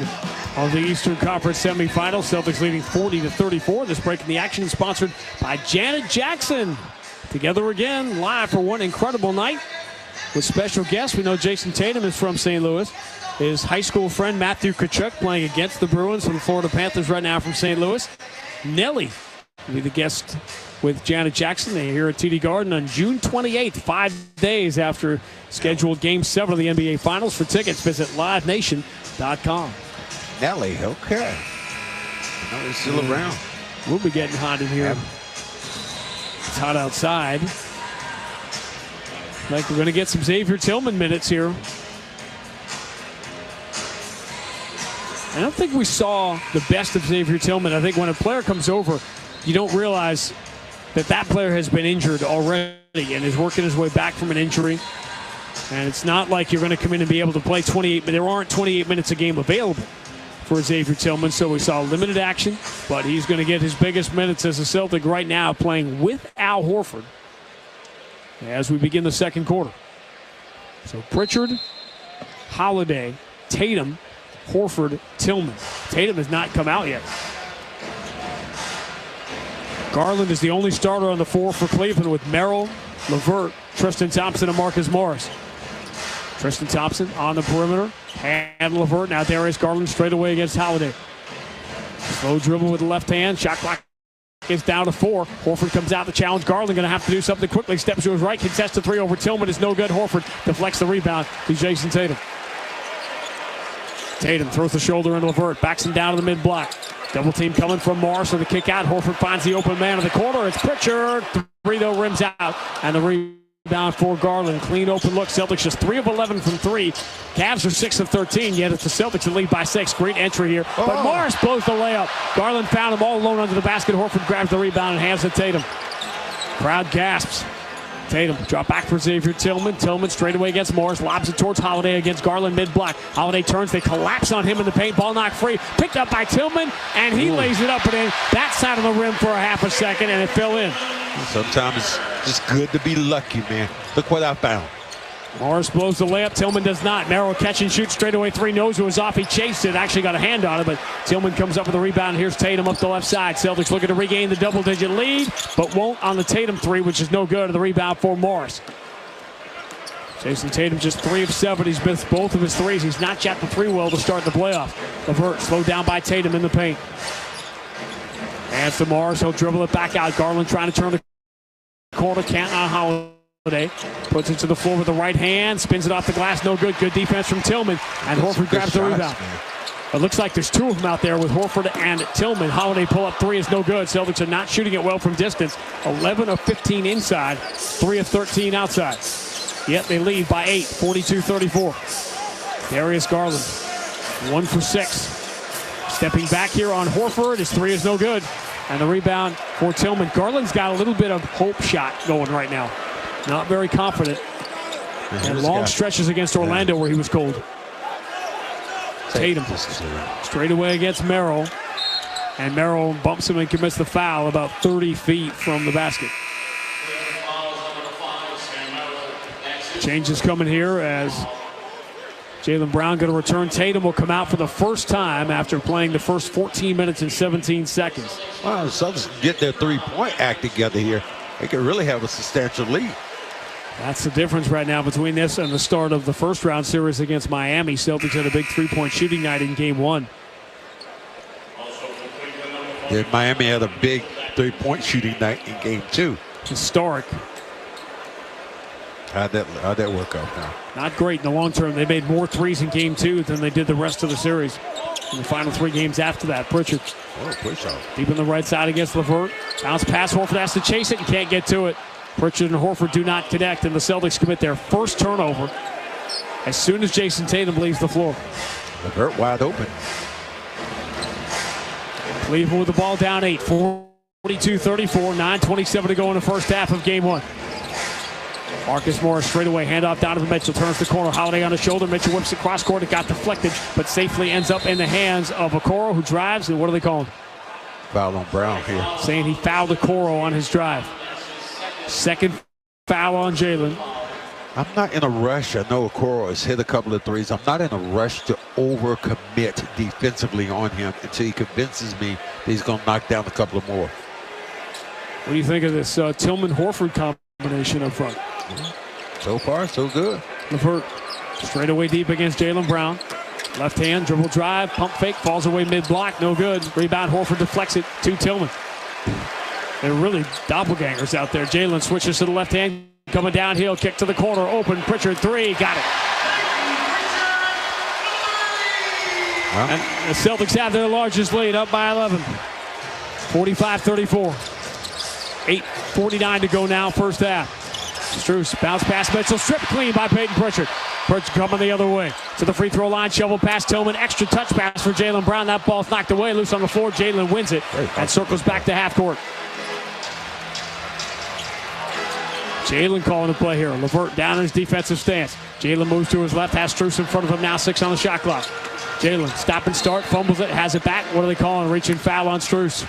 of the Eastern Conference semifinals. Celtics leading 40-34. This break in the action is sponsored by Janet Jackson. Together again, live for one incredible night with special guests. We know Jason Tatum is from St. Louis. His high school friend Matthew Tkachuk playing against the Bruins from the Florida Panthers right now from St. Louis. Nelly will be the guest with Janet Jackson. They're here at TD Garden on June 28th, 5 days after scheduled Game 7 of the NBA Finals. For tickets, visit livenation.com. Nelly, okay. No, he's still around. We'll be getting hot in here. It's hot outside. Like we're going to get some Xavier Tillman minutes here. I don't think we saw the best of Xavier Tillman. I think when a player comes over, you don't realize that that player has been injured already and is working his way back from an injury. And it's not like you're going to come in and be able to play 28, but there aren't 28 minutes a game available for Xavier Tillman. So we saw limited action, but he's going to get his biggest minutes as a Celtic right now playing with Al Horford as we begin the second quarter. So Pritchard, Holiday, Tatum, Horford, Tillman. Tatum has not come out yet. Garland is the only starter on the floor for Cleveland with Merrill, LeVert, Tristan Thompson, and Marcus Morris. Tristan Thompson on the perimeter. And LeVert. Now Darius Garland straight away against Holiday. Slow dribble with the left hand. Shot clock It's down to 4. Horford comes out to challenge Garland. Going to have to do something quickly. Steps to his right. Contested 3 over Tillman is no good. Horford deflects the rebound to Jason Tatum. Tatum throws the shoulder in LeVert. Backs him down to the mid-block. Double team coming from Morris with the kick out. Horford finds the open man in the corner. It's Pritchard. 3 though rims out. And the rebound for Garland. Clean open look. Celtics just 3 of 11 from 3. Cavs are 6 of 13. Yet it's the Celtics that lead by 6. Great entry here. But Morris blows the layup. Garland found him all alone under the basket. Horford grabs the rebound and hands it to Tatum. Crowd gasps. Tatum drop back for Xavier Tillman. Tillman straight away against Morris. Lobs it towards Holiday against Garland mid-block. Holiday turns. They collapse on him in the paint. Ball knocked free. Picked up by Tillman. And he lays it up and in. That side of the rim for a half a second. And it fell in. Sometimes it's just good to be lucky, man. Look what I found. Morris blows the layup. Tillman does not. Merrill catch and shoot straight away. 3 knows it was off. He chased it. Actually got a hand on it, but Tillman comes up with a rebound. Here's Tatum up the left side. Celtics looking to regain the double-digit lead, but won't on the Tatum 3, which is no good. The rebound for Morris. Jason Tatum just 3 of 7. He's missed both of his 3s. He's not shot the 3 well to start the playoff. LeVert slowed down by Tatum in the paint. Hands to Morris. He'll dribble it back out. Garland trying to turn the corner. Can't on Holiday. Puts it to the floor with the right hand, spins it off the glass, no good. Good defense from Tillman, and Horford grabs the rebound. It looks like there's 2 of them out there with Horford and Tillman. Holiday pull-up 3 is no good. Celtics are not shooting it well from distance. 11 of 15 inside, 3 of 13 outside. Yet they lead by 8, 42-34. Darius Garland, 1 for 6. Stepping back here on Horford, his 3 is no good. And the rebound for Tillman. Garland's got a little bit of hope shot going right now. Not very confident. And long stretches against Orlando where he was cold. Tatum straight away against Merrill. And Merrill bumps him and commits the foul about 30 feet from the basket. Changes coming here as Jaylen Brown going to return. Tatum will come out for the first time after playing the first 14 minutes and 17 seconds. Wow, the Celtics get their 3-point act together here. They could really have a substantial lead. That's the difference right now between this and the start of the first round series against Miami. Celtics had a big 3-point shooting night in game 1. Yeah, Miami had a big 3-point shooting night in game 2. Historic. How'd that work out now? Not great in the long term. They made more 3s in game 2 than they did the rest of the series. In the final 3 games after that, Pritchard. Deep in the right side against LeVert. Bounce pass. Horford has to chase it and can't get to it. Pritchard and Horford do not connect, and the Celtics commit their first turnover as soon as Jason Tatum leaves the floor. LeVert wide open. Cleveland with the ball down 8, 42-34, 9:27 to go in the first half of game 1. Marcus Morris straight away, handoff down to Mitchell, turns the corner, Holiday on the shoulder, Mitchell whips it cross court, it got deflected, but safely ends up in the hands of Okoro, who drives, and what are they calling? Foul on Brown here. Saying he fouled Okoro on his drive. Second foul on Jaylen. I'm not in a rush. I know Okoro has hit a couple of 3s. I'm not in a rush to overcommit defensively on him until he convinces me that he's going to knock down a couple of more. What do you think of this Tillman-Horford combination up front? So far, so good. LeVert straight away deep against Jaylen Brown. Left hand, dribble drive, pump fake, falls away mid-block, no good. Rebound, Horford deflects it to Tillman. They're really doppelgangers out there. Jaylen switches to the left hand, coming downhill, kick to the corner, open, Pritchard 3, got it. Well, and the Celtics have their largest lead, up by 11. 45-34. 8:49 to go now, first half. Strus, bounce pass, Mitchell, stripped clean by Peyton Pritchard. Pritchard coming the other way to the free throw line, shovel past Tillman, extra touch pass for Jaylen Brown. That ball's knocked away, loose on the floor. Jaylen wins it and circles back to half court. Jaylen calling the play here. LeVert down in his defensive stance. Jaylen moves to his left, has Strus in front of him now, 6 on the shot clock. Jaylen, stop and start, fumbles it, has it back. What are they calling? Reaching foul on Strus.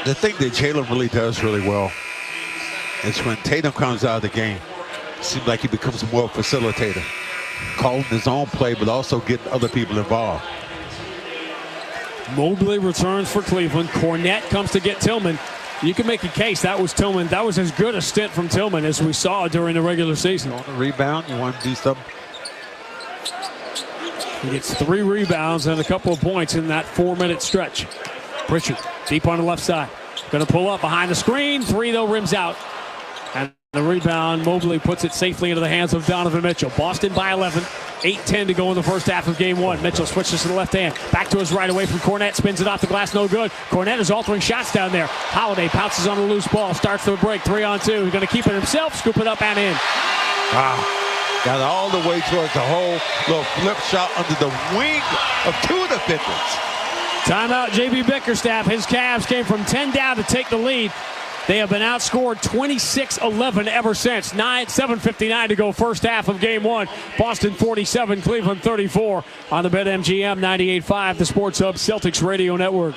The thing that Jaylen really does really well is when Tatum comes out of the game, it seems like he becomes more of a facilitator, calling his own play, but also getting other people involved. Mobley returns for Cleveland. Cornette comes to get Tillman. You can make a case that was Tillman. That was as good a stint from Tillman as we saw during the regular season. On the rebound, you want to do something? He gets 3 rebounds and a couple of points in that 4-minute stretch. Pritchard deep on the left side. Going to pull up behind the screen. 3, though, rims out. And the rebound, Mobley puts it safely into the hands of Donovan Mitchell. Boston by 11. 8:10 to go in the first half of game 1. Mitchell switches to the left hand. Back to his right away from Cornette. Spins it off the glass. No good. Cornette is altering shots down there. Holiday pounces on a loose ball. Starts the break. 3-on-2. He's going to keep it himself. Scoop it up and in. Wow. Got all the way towards the hole. Little flip shot under the wing of 2 defenders. Timeout, J.B. Bickerstaff. His Cavs came from 10 down to take the lead. They have been outscored 26-11 ever since. 7:59 to go first half of game 1. Boston 47, Cleveland 34 on the BetMGM 98.5, the Sports Hub Celtics Radio Network.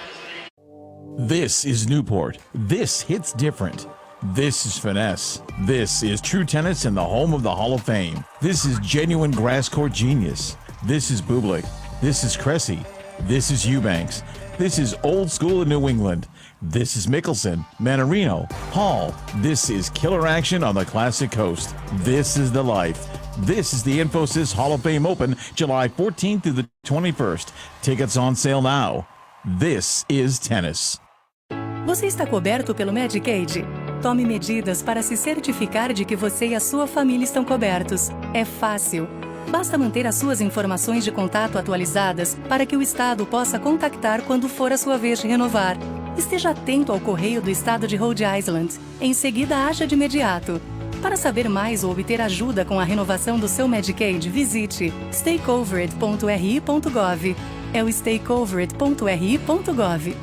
This is Newport. This hits different. This is finesse. This is true tennis in the home of the Hall of Fame. This is genuine grass court genius. This is Bublik. This is Cressy. This is Eubanks. This is old school in New England. This is Mickelson, Manarino, Hall. This is killer action on the Classic Coast. This is the life. This is the Infosys Hall of Fame Open, July 14th through the 21st. Tickets on sale now. This is tennis. Você está coberto pelo Medicaid? Tome medidas para se certificar de que você e a sua família estão cobertos. É fácil. Basta manter as suas informações de contato atualizadas para que o Estado possa contactar quando for a sua vez de renovar. Esteja atento ao correio do Estado de Rhode Island. Em seguida, haja de imediato. Para saber mais ou obter ajuda com a renovação do seu Medicaid, visite staycovered.ri.gov. É o staycovered.ri.gov.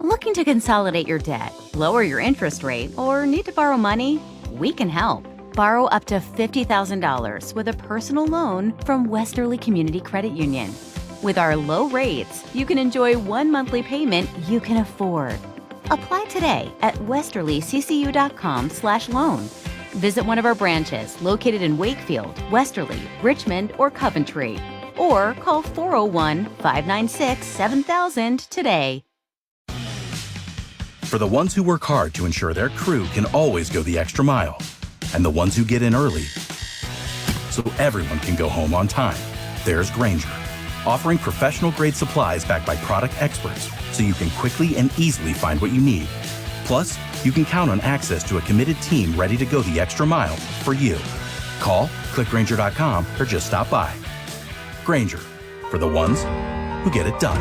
Looking to consolidate your debt, lower your interest rate, or need to borrow money? We can help. Borrow up to $50,000 with a personal loan from Westerly Community Credit Union. With our low rates, you can enjoy one monthly payment you can afford. Apply today at westerlyccu.com/loan. Visit one of our branches located in Wakefield, Westerly, Richmond, or Coventry. Or call 401-596-7000 today. For the ones who work hard to ensure their crew can always go the extra mile, and the ones who get in early so everyone can go home on time, there's Grainger, offering professional-grade supplies backed by product experts so you can quickly and easily find what you need. Plus, you can count on access to a committed team ready to go the extra mile for you. Call, click Grainger.com, or just stop by. Grainger, for the ones who get it done.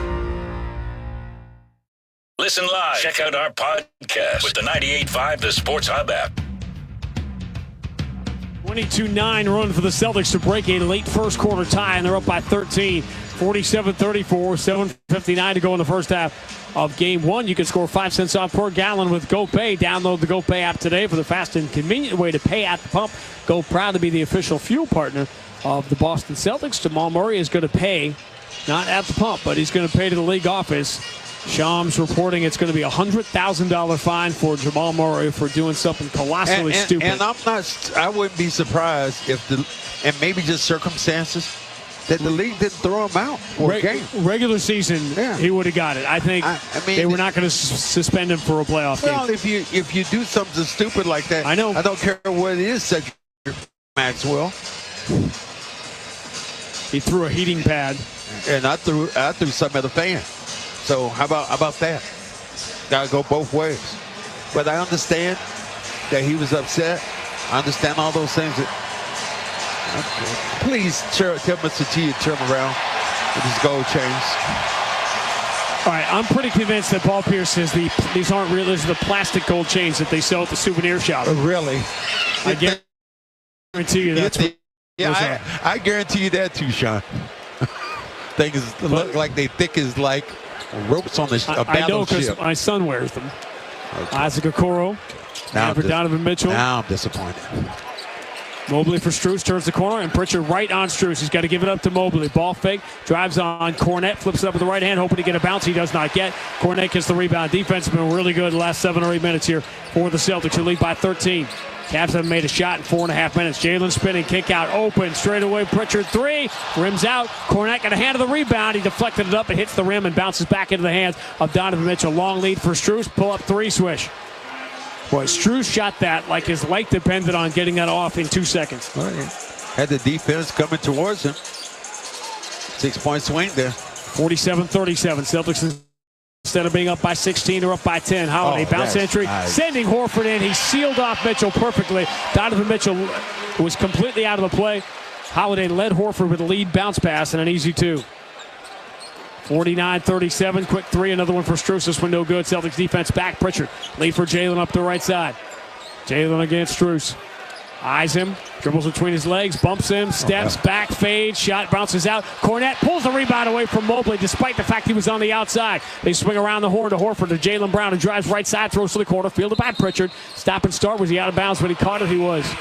Listen live. Check out our podcast with the 98.5 The Sports Hub app. 22-9 run for the Celtics to break a late first quarter tie, and they're up by 13. 47-34, 7:59 to go in the first half of game 1. You can score 5 cents off per gallon with GoPay. Download the GoPay app today for the fast and convenient way to pay at the pump. Go proud to be the official fuel partner of the Boston Celtics. Jamal Murray is going to pay, not at the pump, but he's going to pay to the league office. Shams reporting it's going to be a $100,000 fine for Jamal Murray for doing something colossally stupid. And I wouldn't be surprised if and maybe just circumstances, that the league didn't throw him out for a game. Regular season, he would have got it. I think they were not going to suspend him for a playoff game. Well, if you do something stupid like that, I don't care what it is, Cedric Maxwell. He threw a heating pad. And I threw something at the fan. So how about that? Gotta go both ways. But I understand that he was upset. I understand all those things. Please tell Mr. T to turn around with his gold chains. All right, I'm pretty convinced that Paul Pierce says these aren't real. These are the plastic gold chains that they sell at the souvenir shop. Really? I guarantee you that's what I guarantee you that too, Sean. Things look like they thick as like ropes on a battleship. I know because my son wears them. Okay. Isaac Okoro. Now for Donovan Mitchell. Now I'm disappointed. Mobley for Strus, turns the corner, and Pritchard right on Strus. He's got to give it up to Mobley. Ball fake, drives on Cornette, flips it up with the right hand, hoping to get a bounce. He does not get. Cornette gets the rebound. Defense has been really good the last 7 or 8 minutes here for the Celtics, who lead by 13. Cavs haven't made a shot in 4.5 minutes. Jalen spinning, kick out, open, straight away. Pritchard 3, rims out. Cornette got a hand of the rebound. He deflected it up, it hits the rim and bounces back into the hands of Donovan Mitchell. Long lead for Strus, pull up 3 swish. Boy, Strus shot that like his life depended on getting that off in 2 seconds. Well, had the defense coming towards him. 6-point swing there. 47-37. Celtics Instead of being up by 16 or up by 10. Holiday bounce entry, sending Horford in. He sealed off Mitchell perfectly. Donovan Mitchell was completely out of the play. Holiday led Horford with a lead bounce pass and an easy two. 49-37, quick three, another one for Strus. This one no good. Celtics defense back. Pritchard, lead for Jalen up the right side. Jalen against Strus. Eyes him, dribbles between his legs, bumps him, steps back, fades, shot bounces out. Cornette pulls the rebound away from Mobley despite the fact he was on the outside. They swing around the horn to Horford to Jalen Brown, who drives right side, throws to the corner, fielded by Pritchard. Stop and start. Was he out of bounds when he caught it? He was.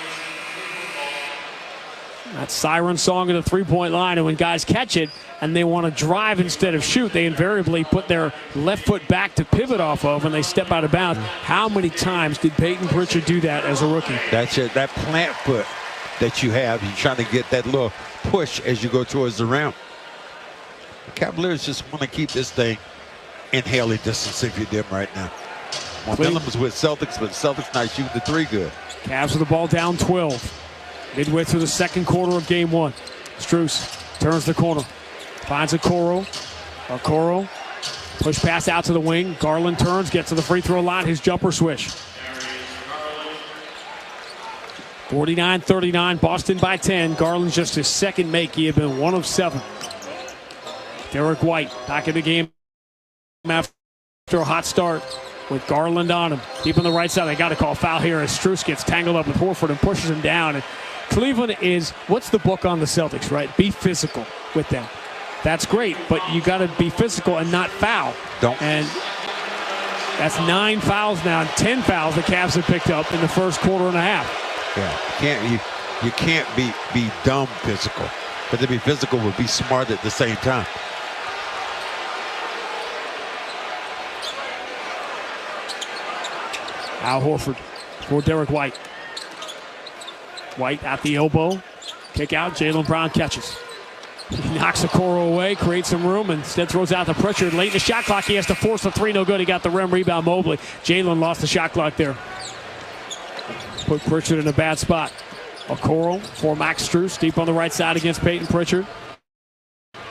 That siren song at the three-point line, and when guys catch it and they want to drive instead of shoot, they invariably put their left foot back to pivot off of when they step out of bounds. How many times did Peyton Pritchard do that as a rookie? That's it. That plant foot that you have, you're trying to get that little push as you go towards the rim. The Cavaliers just want to keep this thing in hailing distance if you dim right now. Momentum's with Celtics, but Celtics not shooting the three good. Cavs with the ball down 12. Midway through the second quarter of game one. Strus turns the corner. Finds Okoro. Okoro. Push pass out to the wing. Garland turns, gets to the free throw line. His jumper swish. 49-39, Boston by 10. Garland's just his second make. He had been 1 of 7. Derek White back in the game after a hot start with Garland on him. Deep on the right side. They got to call foul here as Strus gets tangled up with Horford and pushes him down. And Cleveland is, what's the book on the Celtics, right? Be physical with them. That's great, but you got to be physical and not foul. And that's 9 fouls now, and 10 fouls the Cavs have picked up in the first quarter and a half. Yeah, you can't be dumb physical, but to be physical would be smart at the same time. Al Horford for Derek White. White at the elbow. Kick out. Jalen Brown catches. He knocks Okoro away, creates some room, and instead throws out the Pritchard. Late in the shot clock, he has to force the three. No good. He got the rim rebound. Mobley. Jalen lost the shot clock there. Put Pritchard in a bad spot. Okoro for Max Strus. Deep on the right side against Peyton Pritchard.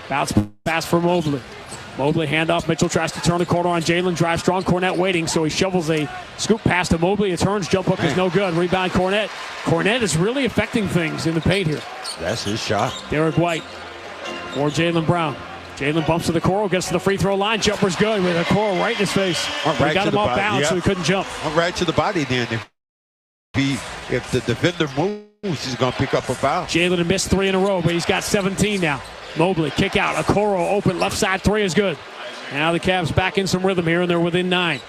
Bounce pass for Mobley. Mobley handoff. Mitchell tries to turn the corner on Jalen. Drive strong. Cornette waiting, so he shovels a scoop pass to Mobley. It turns. Jump hook is no good. Rebound Cornette. Cornette is really affecting things in the paint here. That's his shot. Derek White or Jalen Brown. Jalen bumps to the Okoro, gets to the free throw line. Jumper's good with Okoro right in his face. Right, he got him off bounds, so he couldn't jump. Went right to the body then. If the defender moves, he's going to pick up a foul. Jalen missed 3 in a row, but he's got 17 now. Mobley, kick out. Okoro open, left side 3 is good. Now the Cavs back in some rhythm here, and they're within 9.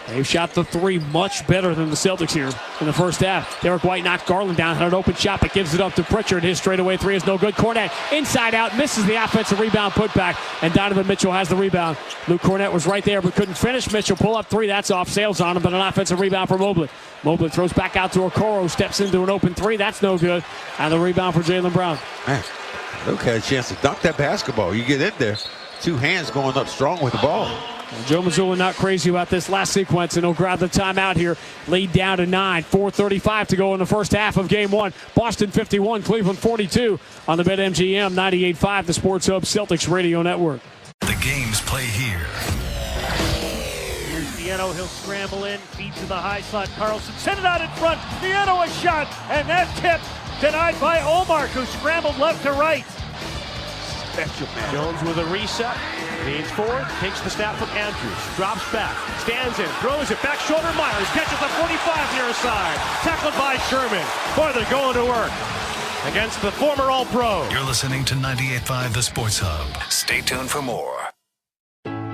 They've shot the 3 much better than the Celtics here in the first half. Derek White knocks Garland down, had an open shot, but gives it up to Pritchard. His straightaway 3 is no good. Cornette inside out, misses the offensive rebound putback, and Donovan Mitchell has the rebound. Luke Cornette was right there, but couldn't finish. Mitchell pull up 3, that's off. Sails on him, but an offensive rebound for Mobley. Mobley throws back out to Okoro, steps into an open 3, that's no good. And the rebound for Jalen Brown. Man, Luke had a chance to dunk that basketball. You get in there, 2 hands going up strong with the ball. Joe Mazzulla not crazy about this last sequence, and he'll grab the timeout here. Lead down to 9. 4:35 to go in the first half of game 1. Boston 51, Cleveland 42 on the BetMGM 98.5, the Sports Hub Celtics Radio Network. The games play here. Here's Nieto. He'll scramble in, feed to the high slot. Carlson sent it out in front. Nieto a shot, and that tip denied by Omar, who scrambled left to right. Special man. Jones with a reset. Leans forward, takes the snap from Andrews, drops back, stands in, throws it back shoulder. Myers catches the 45 near side, tackled by Sherman. Boy, they're going to work against the former All-Pro. You're listening to 98.5 The Sports Hub. Stay tuned for more.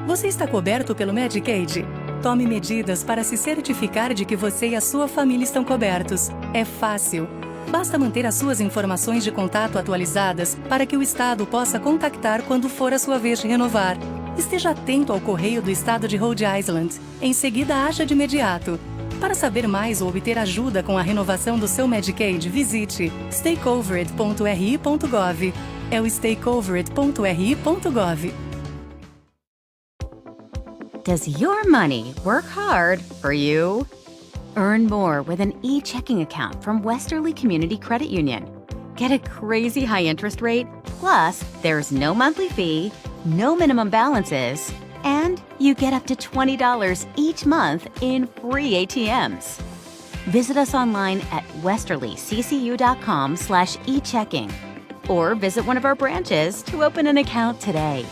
Você está coberto pelo Medicaid? Tome medidas para se certificar de que você e a sua família estão cobertos. É fácil. Basta manter as suas informações de contato atualizadas para que o Estado possa contactar quando for a sua vez de renovar. Esteja atento ao correio do Estado de Rhode Island. Em seguida, haja de imediato. Para saber mais ou obter ajuda com a renovação do seu Medicaid, visite staycovered.ri.gov. É o staycovered.ri.gov. Does your money work hard for you? Earn more with an e-checking account from Westerly Community Credit Union. Get a crazy high interest rate, plus there's no monthly fee, no minimum balances, and you get up to $20 each month in free ATMs. Visit us online at westerlyccu.com/echecking or visit one of our branches to open an account today.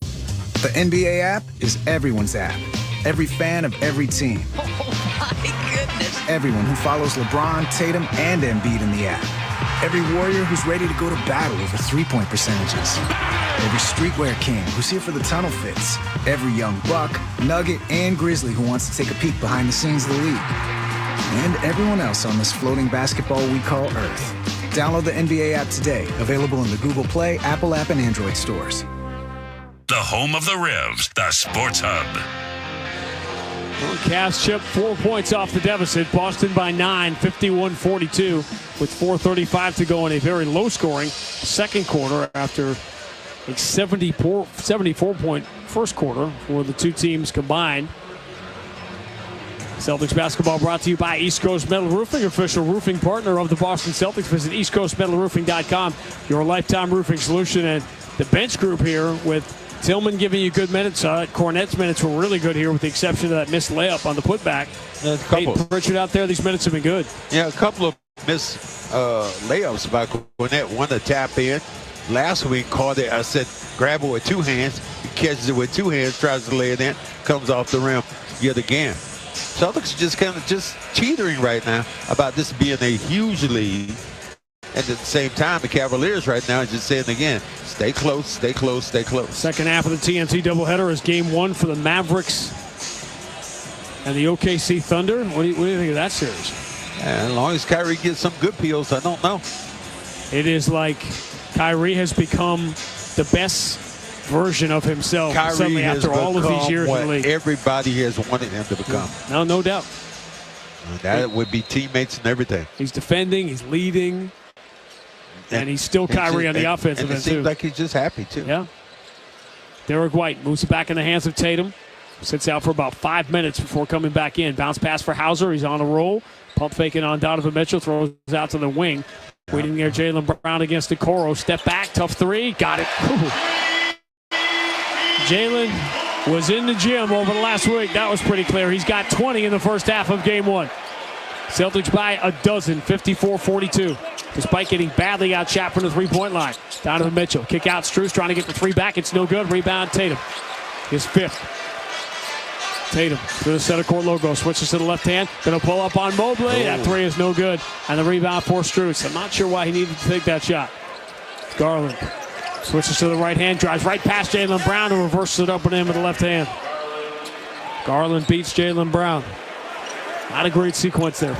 The NBA app is everyone's app. Every fan of every team. Oh my goodness. Everyone who follows LeBron, Tatum, and Embiid in the app. Every warrior who's ready to go to battle over three-point percentages. Every streetwear king who's here for the tunnel fits. Every young buck, nugget, and grizzly who wants to take a peek behind the scenes of the league. And everyone else on this floating basketball we call Earth. Download the NBA app today. Available in the Google Play, Apple app, and Android stores. The home of the Revs, the Sports Hub. Cavs chip 4 points off the deficit. Boston by 9, 51-42, with 4:35 to go in a very low-scoring second quarter after a 74-point first quarter for the two teams combined. Celtics basketball brought to you by East Coast Metal Roofing, official roofing partner of the Boston Celtics. Visit eastcoastmetalroofing.com, your lifetime roofing solution. And the bench group here with Tillman giving you good minutes. Cornette's minutes were really good here with the exception of that missed layup on the putback. Peyton Pritchard out there, these minutes have been good. Yeah, a couple of missed layups by Cornette. One to tap in. Last week, called it, I said, grab it with two hands. He catches it with two hands, tries to lay it in, comes off the rim yet again. Celtics are just kind of just teetering right now about this being a huge lead. And at the same time, the Cavaliers right now are just saying again, stay close, stay close, stay close. Second half of the TNT doubleheader is game one for the Mavericks and the OKC Thunder. What do you think of that series? As long as Kyrie gets some good pills, I don't know. It is like Kyrie has become the best version of himself suddenly after all of these years in the league. Everybody has wanted him to become. No doubt. That would be teammates and everything. He's defending, he's leading. And he's still Kyrie on the offensive end, too. It seems like he's just happy, too. Yeah. Derek White moves it back in the hands of Tatum. Sits out for about 5 minutes before coming back in. Bounce pass for Hauser. He's on a roll. Pump faking on Donovan Mitchell. Throws out to the wing. Waiting there, Jaylen Brown against Okoro. Step back. Tough three. Got it. Jaylen was in the gym over the last week. That was pretty clear. He's got 20 in the first half of game one. Celtics by a dozen, 54-42. Despite getting badly outshot from the three-point line. Donovan Mitchell, kick out Strus, trying to get the three back. It's no good. Rebound, Tatum. His fifth. Tatum through the center court logo. Switches to the left hand. Going to pull up on Mobley. That three is no good. And the rebound for Strus. I'm not sure why he needed to take that shot. Garland switches to the right hand. Drives right past Jaylen Brown and reverses it up and in with the left hand. Garland beats Jaylen Brown. Not a great sequence there.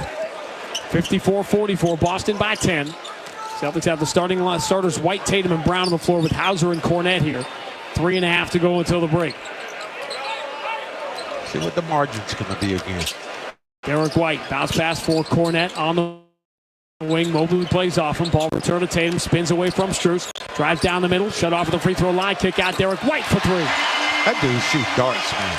54-44, Boston by 10. Celtics have the starters White, Tatum, and Brown on the floor with Hauser and Cornette here. 3.5 to go until the break. See what the margin's going to be again. Derek White, bounce pass for Cornette on the wing. Mobley plays off him. Ball return to Tatum, spins away from Strus. Drives down the middle, shut off at the free throw line. Kick out Derek White for three. That dude shoots darts, man.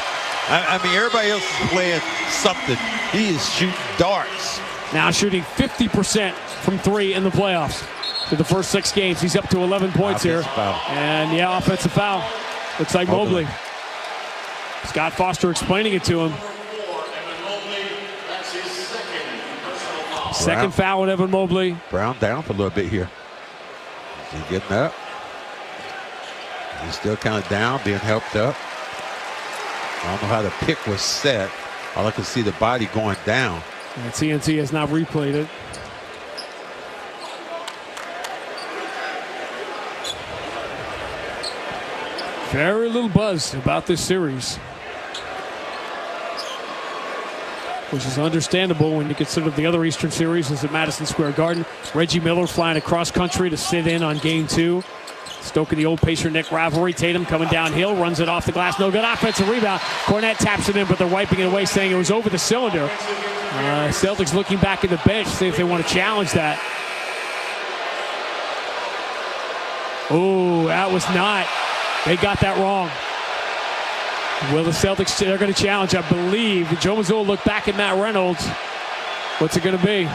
I mean, everybody else is playing something. He is shooting darts. Now shooting 50% from three in the playoffs. Through the first 6 games, he's up to 11 points here. Foul. And yeah, offensive foul. Looks like Mobley. Scott Foster explaining it to him. Second foul on Evan Mobley. Brown down for a little bit here. Is he getting up? He's still kind of down, being helped up. I don't know how the pick was set. All I can see the body going down. And TNT has not replayed it. Very little buzz about this series, which is understandable when you consider the other Eastern series is at Madison Square Garden. Reggie Miller flying across country to sit in on game 2. Stoking the old Pacer-Nick rivalry. Tatum coming downhill, runs it off the glass. No good. Offensive rebound. Cornette taps it in, but they're wiping it away, saying it was over the cylinder. Celtics looking back at the bench, see if they want to challenge that. Oh, that was not. They got that wrong. Will the Celtics, they're going to challenge, I believe. Joe Mazzulla looked back at Matt Reynolds. What's it going to be?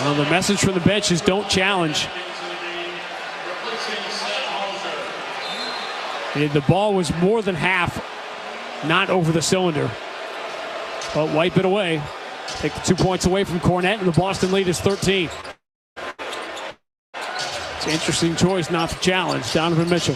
Well, the message from the bench is don't challenge. And the ball was more than half not over the cylinder. But wipe it away. Take the 2 points away from Cornette, and the Boston lead is 13. It's an interesting choice not to challenge. Donovan Mitchell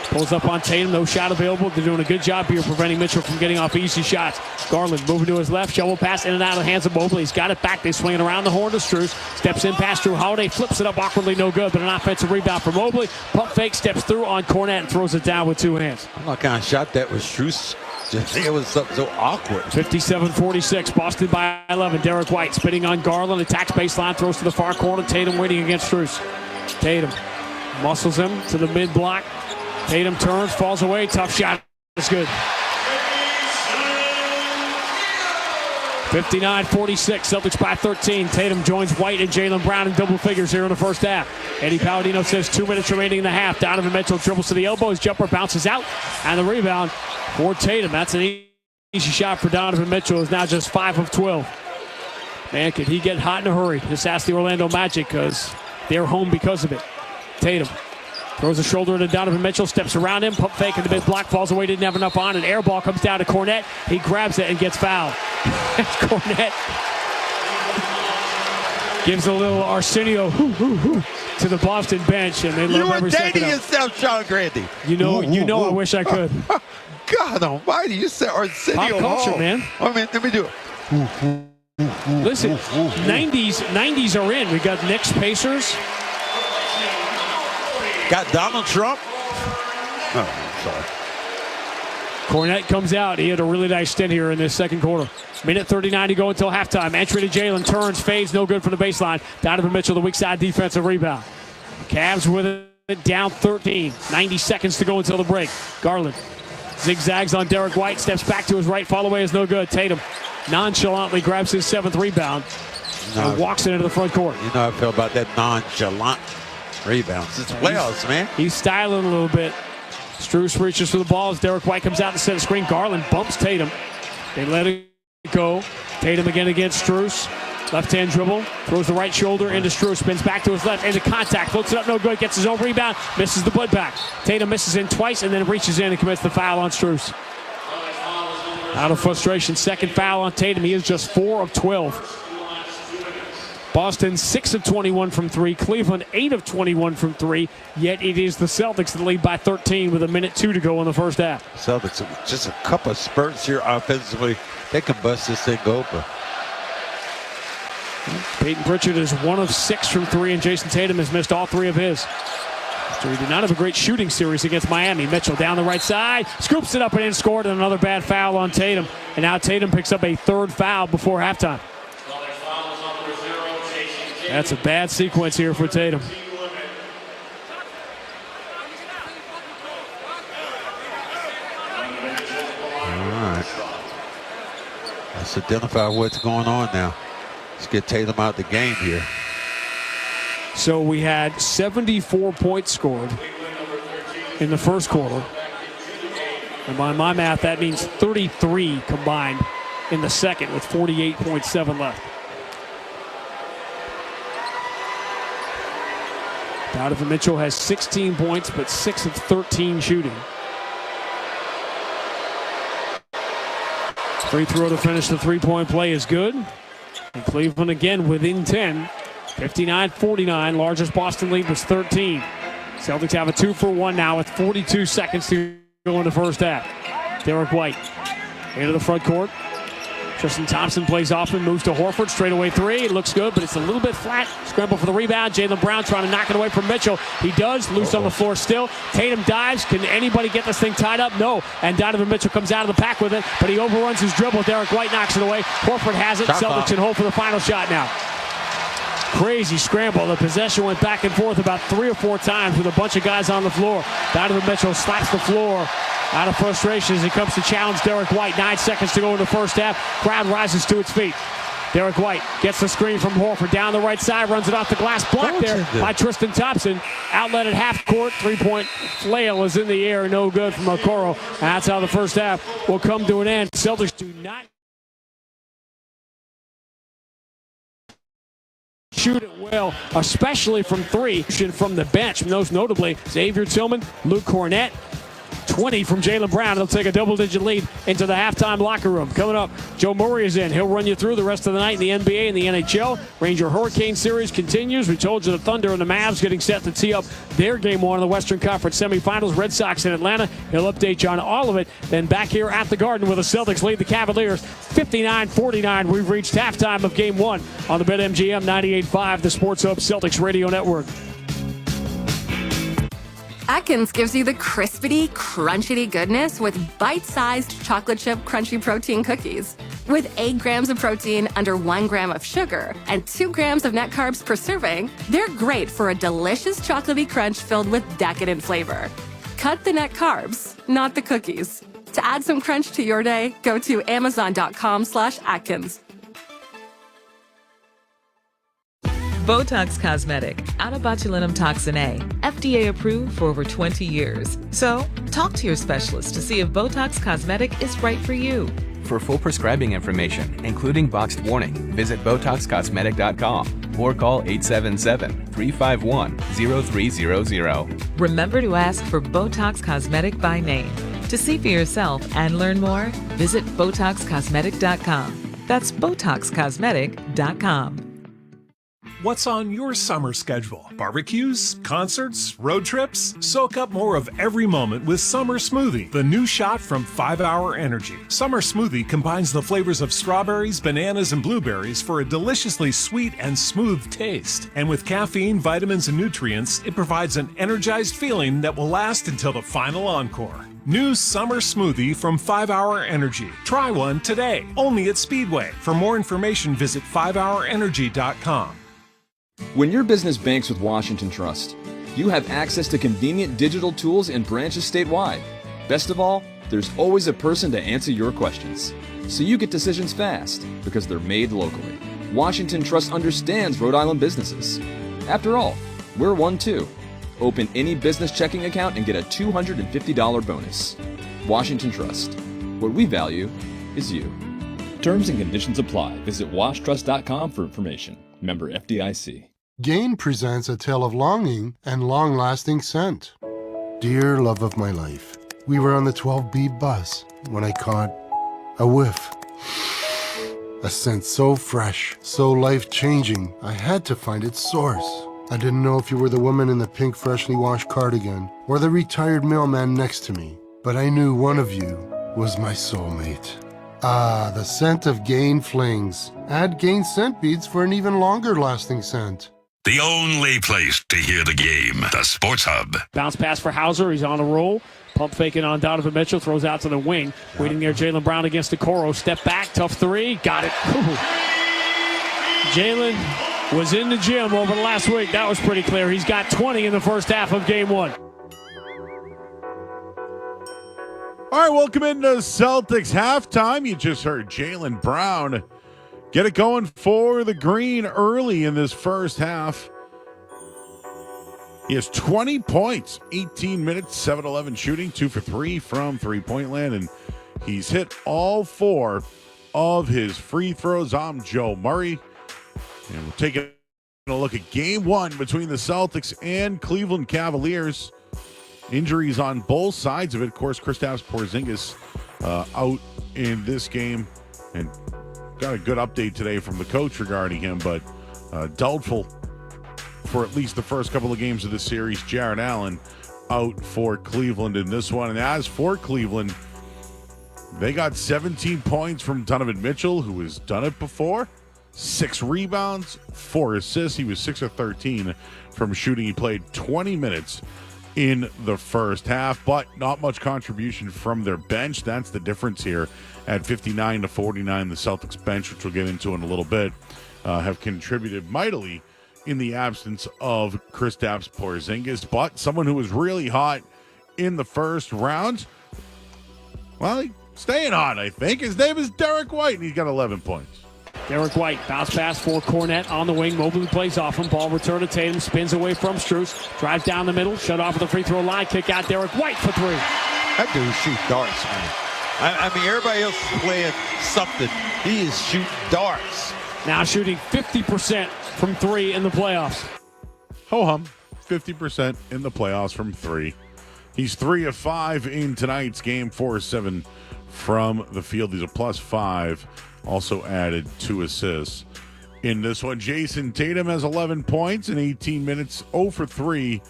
pulls up on Tatum. No shot available. They're doing a good job here preventing Mitchell from getting off easy shots. Garland moving to his left. Shovel pass in and out of the hands of Mobley. He's got it back. They swing it around the horn to Strus. Steps in past Drew Holiday. Flips it up awkwardly. No good, but an offensive rebound for Mobley. Pump fake. Steps through on Cornette and throws it down with two hands. What kind of shot that was Strus? It was so awkward. 57-46. Boston by 11. Derek White spinning on Garland. Attacks baseline. Throws to the far corner. Tatum waiting against Strus. Tatum muscles him to the mid block. Tatum turns, falls away. Tough shot. It's good. 59-46. Celtics by 13. Tatum joins White and Jaylen Brown in double figures here in the first half. Eddie Palladino says 2 minutes remaining in the half. Donovan Mitchell dribbles to the elbow. His jumper bounces out. And the rebound for Tatum. That's an easy shot for Donovan Mitchell. Is now just 5 of 12. Man, could he get hot in a hurry? Just ask the Orlando Magic because they're home because of it. Tatum throws a shoulder into Donovan Mitchell, steps around him, pump fake in the mid block, falls away, didn't have enough on, an air ball comes down to Cornette. He grabs it and gets fouled. Cornette gives a little Arsenio to the Boston bench, and they love every second. You were dating yourself, Sean Grande. You know, I wish I could. God almighty, you said Arsenio Pop culture, Hall. man. I mean, let me do it. Listen, 90s are in. We got Knicks, Pacers. Got Donald Trump. Oh, sorry. Cornette comes out. He had a really nice stint here in this second quarter. Minute 39 to go until halftime. Entry to Jaylen. Turns, fades, no good from the baseline. Donovan Mitchell, the weak side defensive rebound. Cavs with it down 13. 90 seconds to go until the break. Garland zigzags on Derek White. Steps back to his right. Fall away is no good. Tatum nonchalantly grabs his 7th rebound and walks it into the front court. You know how I feel about that nonchalant rebounds. It's playoffs, man. He's styling a little bit. Strus reaches for the ball as Derek White comes out to set a screen. Garland bumps Tatum. They let it go. Tatum again against Strus. Left-hand dribble. Throws the right shoulder into Strus. Spins back to his left. Into contact. Floats it up, no good. Gets his own rebound. Misses the putback. Tatum misses in twice and then reaches in and commits the foul on Strus. Out of frustration. Second foul on Tatum. He is just 4 of 12. Boston 6 of 21 from 3. Cleveland 8 of 21 from 3. Yet it is the Celtics that lead by 13 with 1:02 to go in the first half. Celtics, just a couple of spurts here offensively. They can bust this thing open. Peyton Pritchard is 1 of 6 from 3, and Jason Tatum has missed all 3 of his. So he did not have a great shooting series against Miami. Mitchell down the right side, scoops it up and in, scored, and another bad foul on Tatum. And now Tatum picks up a 3rd foul before halftime. That's a bad sequence here for Tatum. All right. Let's identify what's going on now. Let's get Tatum out the game here. So we had 74 points scored in the first quarter. And by my math, that means 33 combined in the second with 48.7 left. Donovan Mitchell has 16 points, but 6 of 13 shooting. Free throw to finish the three-point play is good. And Cleveland again within 10. 59-49. Largest Boston lead was 13. Celtics have a 2-for-1 now with 42 seconds to go in the first half. Derek White into the front court. Tristan Thompson plays off and moves to Horford. Straightaway 3. It looks good, but it's a little bit flat. Scramble for the rebound. Jaylen Brown trying to knock it away from Mitchell. He does. Loose on the floor still. Tatum dives. Can anybody get this thing tied up? No. And Donovan Mitchell comes out of the pack with it, but he overruns his dribble. Derek White knocks it away. Horford has it. Celtics can hold for the final shot now. Crazy scramble. The possession went back and forth about 3 or 4 times with a bunch of guys on the floor. Donovan Mitchell slaps the floor out of frustration as he comes to challenge Derek White. 9 seconds to go in the first half. Crowd rises to its feet. Derek White gets the screen from Horford down the right side, runs it off the glass, blocked there by Tristan Thompson. Outlet at half court, 3-point flail is in the air, no good from Okoro. That's how the first half will come to an end. Celtics do not shoot it well, especially from three, from the bench. Most notably, Xavier Tillman, Luke Cornett. 20 from Jaylen Brown. They'll take a double-digit lead into the halftime locker room. Coming up, Joe Murray is in. He'll run you through the rest of the night in the NBA and the NHL. Ranger Hurricane Series continues. We told you the Thunder and the Mavs getting set to tee up their game one of the Western Conference semifinals. Red Sox in Atlanta. He'll update you on all of it. Then back here at the Garden where the Celtics lead the Cavaliers 59-49. We've reached halftime of game one on the BetMGM 98.5, the Sports Hub Celtics Radio Network. Atkins gives you the crispity, crunchity goodness with bite-sized chocolate chip crunchy protein cookies. With 8 grams of protein, under 1 gram of sugar, and 2 grams of net carbs per serving, they're great for a delicious chocolatey crunch filled with decadent flavor. Cut the net carbs, not the cookies. To add some crunch to your day, go to amazon.com/Atkins. Botox Cosmetic, out of botulinum toxin A, FDA approved for over 20 years. So, talk to your specialist to see if Botox Cosmetic is right for you. For full prescribing information, including boxed warning, visit BotoxCosmetic.com or call 877-351-0300. Remember to ask for Botox Cosmetic by name. To see for yourself and learn more, visit BotoxCosmetic.com. That's BotoxCosmetic.com. What's on your summer schedule? Barbecues, concerts, road trips? Soak up more of every moment with Summer Smoothie, the new shot from 5 Hour Energy. Summer Smoothie combines the flavors of strawberries, bananas, and blueberries for a deliciously sweet and smooth taste. And with caffeine, vitamins, and nutrients, it provides an energized feeling that will last until the final encore. New Summer Smoothie from 5 Hour Energy. Try one today, only at Speedway. For more information, visit 5hourenergy.com. When your business banks with Washington Trust, you have access to convenient digital tools and branches statewide. Best of all, there's always a person to answer your questions. So you get decisions fast because they're made locally. Washington Trust understands Rhode Island businesses. After all, we're one too. Open any business checking account and get a $250 bonus. Washington Trust. What we value is you. Terms and conditions apply. Visit washtrust.com for information. Member FDIC. Gain presents a tale of longing and long-lasting scent. Dear love of my life, we were on the 12B bus when I caught a whiff. A scent so fresh, so life-changing, I had to find its source. I didn't know if you were the woman in the pink freshly washed cardigan or the retired mailman next to me, but I knew one of you was my soulmate. Ah, the scent of Gain Flings. Add Gain scent beads for an even longer lasting scent. The only place to hear the game, the Sports Hub. Bounce pass for Hauser. He's on a roll. Pump faking on Donovan Mitchell. Throws out to the wing. Waiting there, Jaylen Brown against Okoro. Step back. Tough three. Got it. Jaylen was in the gym over the last week. That was pretty clear. He's got 20 in the first half of game one. All right, welcome into Celtics halftime. You just heard Jaylen Brown get it going for the Green early in this first half. He has 20 points, 18 minutes, 7-11 shooting, 2 for 3 from three-point land, and he's hit all 4 of his free throws. I'm Joe Murray, and we're taking a look at game one between the Celtics and Cleveland Cavaliers. Injuries on both sides of it. Of course, Kristaps Porzingis out in this game, and got a good update today from the coach regarding him, but doubtful for at least the first couple of games of the series. Jarrett Allen out for Cleveland in this one. And as for Cleveland, they got 17 points from Donovan Mitchell, who has done it before. 6 rebounds, 4 assists. He was 6 of 13 from shooting. He played 20 minutes in the first half, but not much contribution from their bench. That's the difference here. At 59-49, the Celtics bench, which we'll get into in a little bit, have contributed mightily in the absence of Kristaps Porzingis. But someone who was really hot in the first round, well, he's staying hot, I think. His name is Derek White, and he's got 11 points. Derek White, bounce pass for Cornett on the wing. Mobley plays off him. Ball return to Tatum. Spins away from Strus. Drives down the middle. Shut off at the free throw line. Kick out Derek White for 3. That dude shoot darts, man. I mean, everybody else is playing something. He is shooting darts. now shooting 50% from three in the playoffs. Ho-hum, 50% in the playoffs from three. He's 3 of 5 in tonight's game, 4 of 7 from the field. He's a +5. Also added 2 assists in this one. Jason Tatum has 11 points in 18 minutes, 0 for 3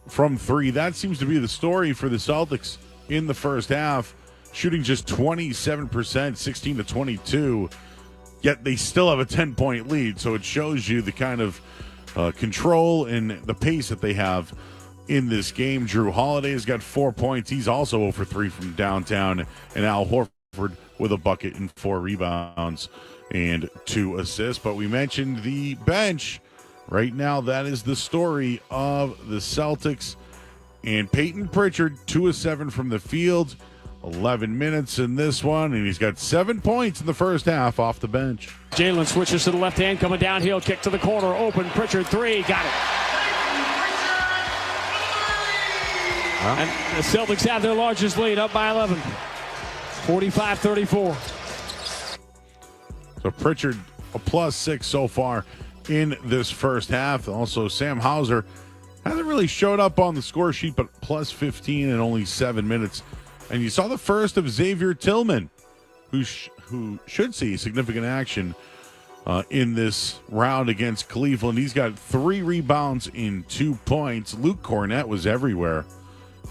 from 3. That seems to be the story for the Celtics in the first half, shooting just 27%, 16 to 22. Yet they still have a 10-point lead, so it shows you the kind of control and the pace that they have in this game. Drew Holiday's got 4 points. He's also 0 for 3 from downtown. And Al Horford with a bucket and 4 rebounds and 2 assists. But we mentioned the bench. Right now, that is the story of the Celtics. And Peyton Pritchard, 2 of 7 from the field. 11 minutes in this one, and he's got 7 points in the first half off the bench. Jalen switches to the left hand, coming downhill, kick to the corner, open, Pritchard 3, got it. And the Celtics have their largest lead, up by 11, 45-34. So Pritchard, a +6 so far in this first half. Also, Sam Hauser hasn't really showed up on the score sheet, but +15 in only 7 minutes. And you saw the first of Xavier Tillman, who should see significant action in this round against Cleveland. He's got 3 rebounds in 2 points. Luke Cornett was everywhere.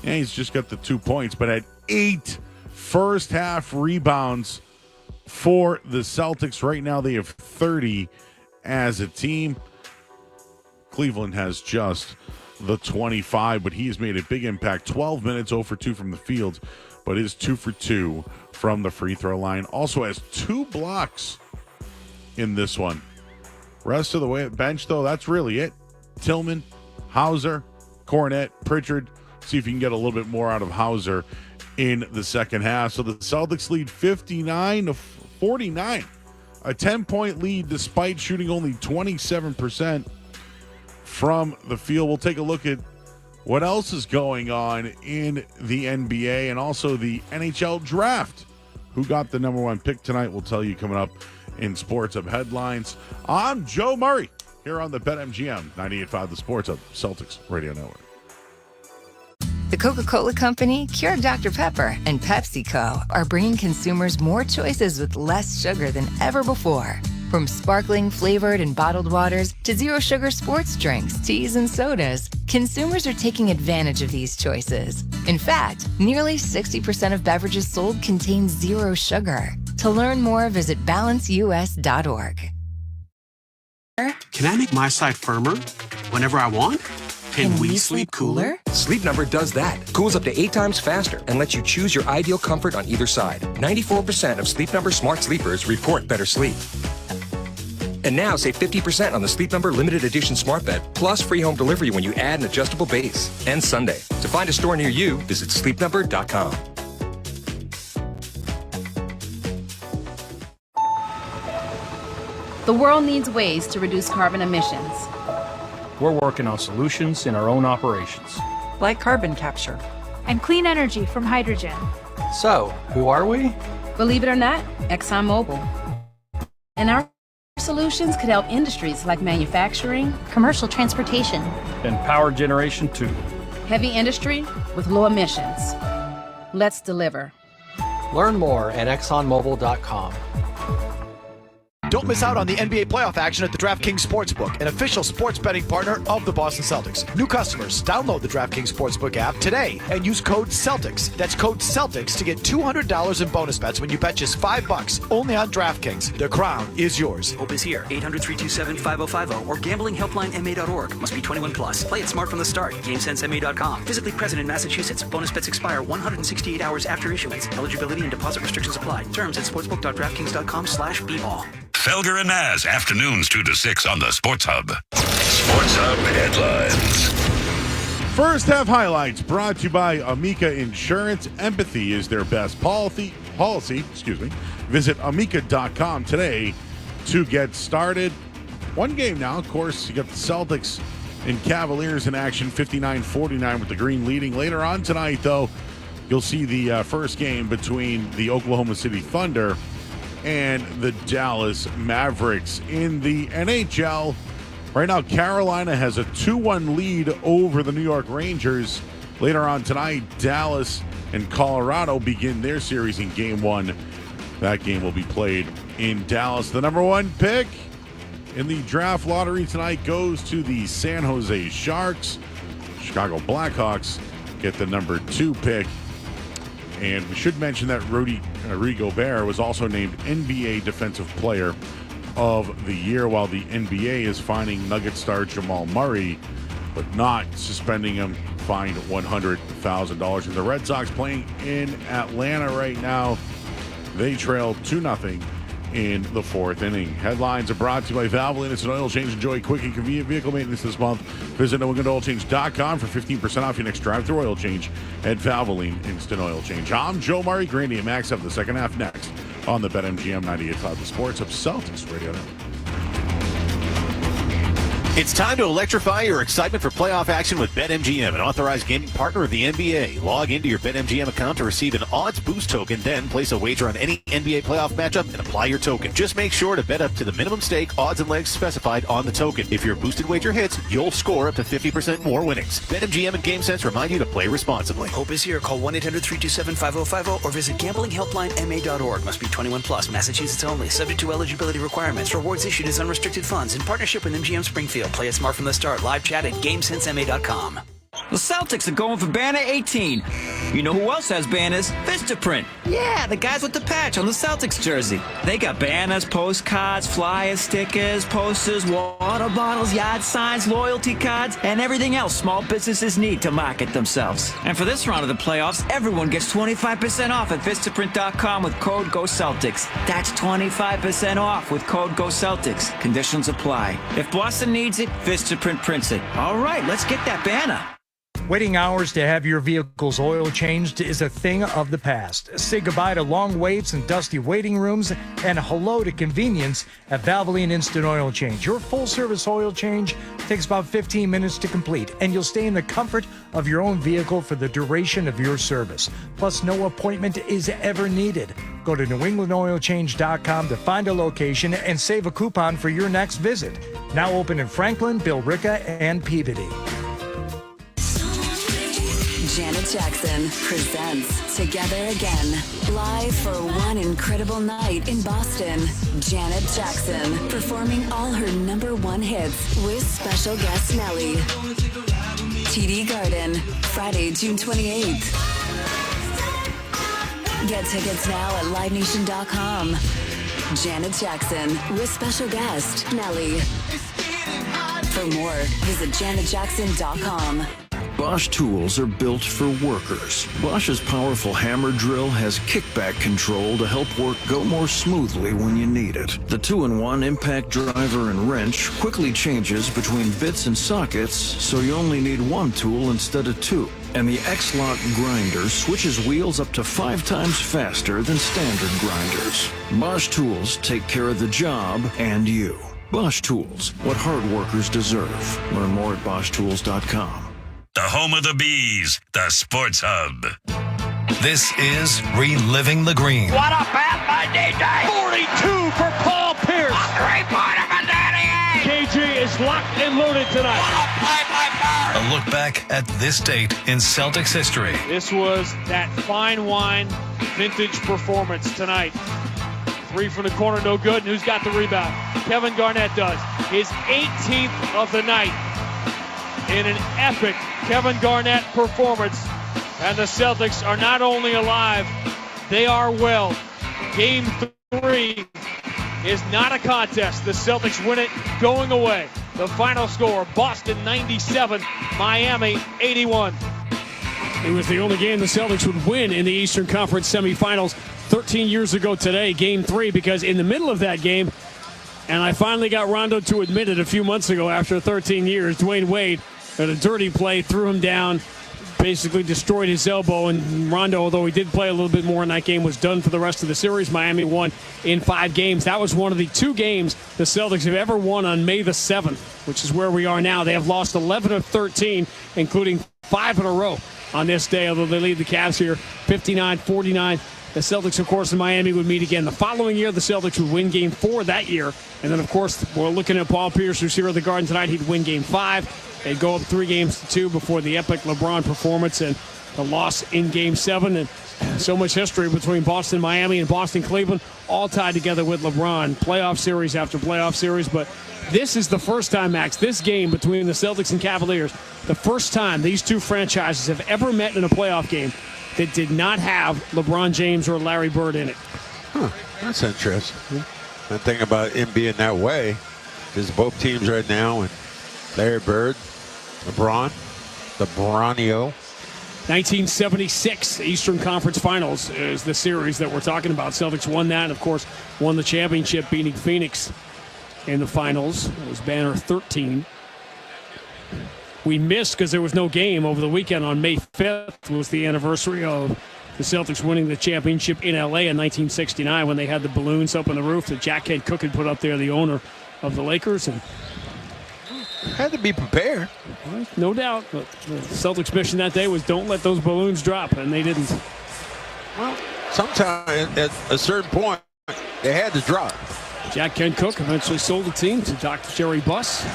And he's just got the 2 points, but had 8 first-half rebounds for the Celtics. Right now they have 30 as a team. Cleveland has just the 25, but he's made a big impact. 12 minutes, 0 for 2 from the field, but is 2 for 2 from the free throw line. Also has 2 blocks in this one. Rest of the way at bench, though, that's really it. Tillman, Hauser, Cornett, Pritchard. See if you can get a little bit more out of Hauser in the second half. So the Celtics lead 59-49. A 10-point lead despite shooting only 27% from the field. We'll take a look at what else is going on in the NBA and also the NHL draft. Who got the number 1 pick tonight? We'll tell you coming up in Sports Hub headlines. I'm Joe Murray here on the BetMGM 98.5 The Sports Hub Celtics Radio Network. The Coca-Cola Company, Keurig Dr. Pepper, and PepsiCo are bringing consumers more choices with less sugar than ever before. From sparkling, flavored, and bottled waters to zero-sugar sports drinks, teas, and sodas, consumers are taking advantage of these choices. In fact, nearly 60% of beverages sold contain zero sugar. To learn more, visit balanceus.org. Can I make my side firmer whenever I want? Can we sleep cooler? Sleep Number does that. Cools up to 8 times faster and lets you choose your ideal comfort on either side. 94% of Sleep Number smart sleepers report better sleep. And now save 50% on the Sleep Number limited edition smart bed, plus free home delivery when you add an adjustable base. And Sunday. To find a store near you, visit sleepnumber.com. The world needs ways to reduce carbon emissions. We're working on solutions in our own operations. Like carbon capture. And clean energy from hydrogen. So, who are we? Believe it or not, ExxonMobil. And our solutions could help industries like manufacturing, commercial transportation, and power generation too. Heavy industry with low emissions. Let's deliver. Learn more at exxonmobil.com. Don't miss out on the NBA playoff action at the DraftKings Sportsbook, an official sports betting partner of the Boston Celtics. New customers, download the DraftKings Sportsbook app today and use code CELTICS. That's code CELTICS to get $200 in bonus bets when you bet just $5 only on DraftKings. The crown is yours. Hope is here. 800-327-5050 or gamblinghelplinema.org. Must be 21 plus. Play it smart from the start. GameSenseMA.com. Physically present in Massachusetts. Bonus bets expire 168 hours after issuance. Eligibility and deposit restrictions apply. Terms at sportsbook.draftkings.com/bball. Felger and Naz, afternoons 2 to 6 on the Sports Hub. Sports Hub headlines. First half highlights brought to you by Amica Insurance. Empathy is their best policy. Visit amica.com today to get started. One game now, of course, you got the Celtics and Cavaliers in action, 59-49 with the Green leading. Later on tonight, though, you'll see the first game between the Oklahoma City Thunder and the Dallas Mavericks. In the NHL, right now Carolina has a 2-1 lead over the New York Rangers. Later on tonight, Dallas and Colorado begin their series in Game 1. That game will be played in Dallas. The number 1 pick in the draft lottery tonight goes to the San Jose Sharks. Chicago Blackhawks get the number 2 pick. And we should mention that Rudy Gobert was also named NBA Defensive Player of the Year, while the NBA is fining Nugget star Jamal Murray, but not suspending him, fined $100,000. And the Red Sox playing in Atlanta right now. They trail 2-0 in the 4th inning. Headlines are brought to you by Valvoline Instant Oil Change. Enjoy quick and convenient vehicle maintenance this month. Visit NewEnglandOilChange.com for 15% off your next drive-through oil change at Valvoline Instant Oil Change. I'm Joe Murray. Grandy and Max have the second half next on the BetMGM 98.5 The Sports of Celtics Radio Network. It's time to electrify your excitement for playoff action with BetMGM, an authorized gaming partner of the NBA. Log into your BetMGM account to receive an odds boost token, then place a wager on any NBA playoff matchup and apply your token. Just make sure to bet up to the minimum stake, odds, and legs specified on the token. If your boosted wager hits, you'll score up to 50% more winnings. BetMGM and GameSense remind you to play responsibly. Hope is here. Call 1-800-327-5050 or visit gamblinghelplinema.org. Must be 21 plus. Massachusetts only. Subject to eligibility requirements. Rewards issued as unrestricted funds in partnership with MGM Springfield. Play it smart from the start. Live chat at GameSenseMA.com. The Celtics are going for banner 18. You know who else has banners? Vistaprint. Yeah, the guys with the patch on the Celtics jersey. They got banners, postcards, flyers, stickers, posters, water bottles, yard signs, loyalty cards, and everything else small businesses need to market themselves. And for this round of the playoffs, everyone gets 25% off at Vistaprint.com with code GOCELTICS. That's 25% off with code GOCELTICS. Conditions apply. If Boston needs it, Vistaprint prints it. All right, let's get that banner. Waiting hours to have your vehicle's oil changed is a thing of the past. Say goodbye to long waits and dusty waiting rooms, and hello to convenience at Valvoline Instant Oil Change. Your full-service oil change takes about 15 minutes to complete, and you'll stay in the comfort of your own vehicle for the duration of your service. Plus, no appointment is ever needed. Go to NewEnglandOilChange.com to find a location and save a coupon for your next visit. Now open in Franklin, Billerica, and Peabody. Janet Jackson presents Together Again. Live for one incredible night in Boston. Janet Jackson performing all her #1 hits with special guest Nelly. TD Garden, Friday, June 28th. Get tickets now at LiveNation.com. Janet Jackson with special guest Nelly. For more, visit JanetJackson.com. Bosch tools are built for workers. Bosch's powerful hammer drill has kickback control to help work go more smoothly when you need it. The 2-in-1 impact driver and wrench quickly changes between bits and sockets, so you only need one tool instead of two. And the X-Lock grinder switches wheels up to 5 times faster than standard grinders. Bosch tools take care of the job and you. Bosch Tools, what hard workers deserve. Learn more at BoschTools.com. The home of the Bees, the Sports Hub. This is Reliving the Green. What a pass by DJ! 42 for Paul Pierce. A 3-pointer for Danny Ainge! KG is locked and loaded tonight. What a play by Bird! A look back at this date in Celtics history. This was that fine wine vintage performance tonight. 3 from the corner, no good. And who's got the rebound? Kevin Garnett does. His 18th of the night in an epic Kevin Garnett performance. And the Celtics are not only alive, they are well. Game 3 is not a contest. The Celtics win it going away. The final score, Boston 97, Miami 81. It was the only game the Celtics would win in the Eastern Conference semifinals 13 years ago today, Game 3, because in the middle of that game, and I finally got Rondo to admit it a few months ago after 13 years, Dwayne Wade had a dirty play, threw him down, basically destroyed his elbow, and Rondo, although he did play a little bit more in that game, was done for the rest of the series. Miami won in 5 games. That was one of the 2 games the Celtics have ever won on May the 7th, which is where we are now. They have lost 11 of 13, including 5 in a row on this day, although they lead the Cavs here 59-49 The Celtics, of course, in Miami would meet again the following year. The Celtics would win Game 4 that year. And then, of course, we're looking at Paul Pierce, who's here at the Garden tonight. He'd win Game 5. They'd go up 3-2 before the epic LeBron performance and the loss in Game 7. And so much history between Boston, Miami, and Boston, Cleveland, all tied together with LeBron. Playoff series after playoff series. But this is the first time, Max, this game between the Celtics and Cavaliers, the first time these two franchises have ever met in a playoff game that did not have LeBron James or Larry Bird in it. Huh, that's interesting. The thing about him being that way is both teams right now, and Larry Bird, LeBron, the Bronio. 1976 Eastern Conference Finals is the series that we're talking about. Celtics won that and, of course, won the championship, beating Phoenix in the finals. It was banner 13. We missed because there was no game over the weekend. On May 5th was the anniversary of the Celtics winning the championship in L.A. in 1969 when they had the balloons up on the roof that Jack Kent Cook had put up there, the owner of the Lakers. And had to be prepared. No doubt. But the Celtics' mission that day was don't let those balloons drop, and they didn't. Well, sometime at a certain point, they had to drop. Jack Kent Cook eventually sold the team to Dr. Jerry Buss.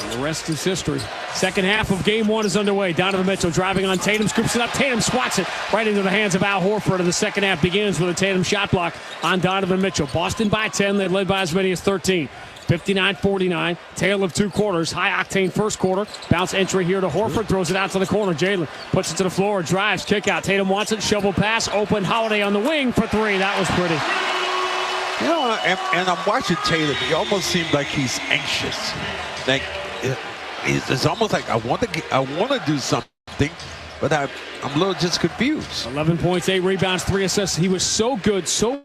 And the rest is history. Second half of Game 1 is underway. Donovan Mitchell driving on Tatum, scoops it up. Tatum swats it right into the hands of Al Horford. And the second half begins with a Tatum shot block on Donovan Mitchell. Boston by 10. They led by as many as 13. 59-49. Tale of two quarters. High-octane first quarter. Bounce entry here to Horford. Throws it out to the corner. Jalen puts it to the floor. Drives. Kick out. Tatum wants it. Shovel pass. Open. Holiday on the wing for three. That was pretty. You know, and I'm watching Tatum. He almost seems like he's anxious. Like it's almost like I want to do something, but I'm a little just confused. 11 points, 8 rebounds, 3 assists. He was so good, so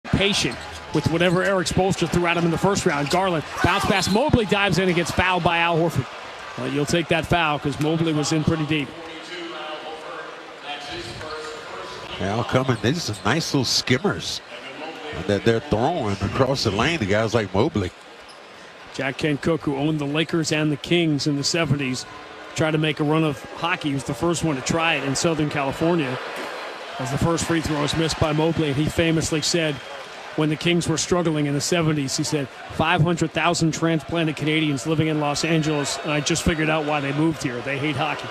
patient with whatever Eric Spoelstra threw at him in the first round. Garland bounce pass. Mobley dives in and gets fouled by Al Horford. Well, you'll take that foul because Mobley was in pretty deep. Al coming. These are nice little skimmers that they're throwing across the lane to guys like Mobley. Jack Kent Cook, who owned the Lakers and the Kings in the 70s, tried to make a run of hockey. He was the first one to try it in Southern California. As the first free throw was missed by Mobley, and he famously said when the Kings were struggling in the 70s, he said, 500,000 transplanted Canadians living in Los Angeles, and I just figured out why they moved here. They hate hockey.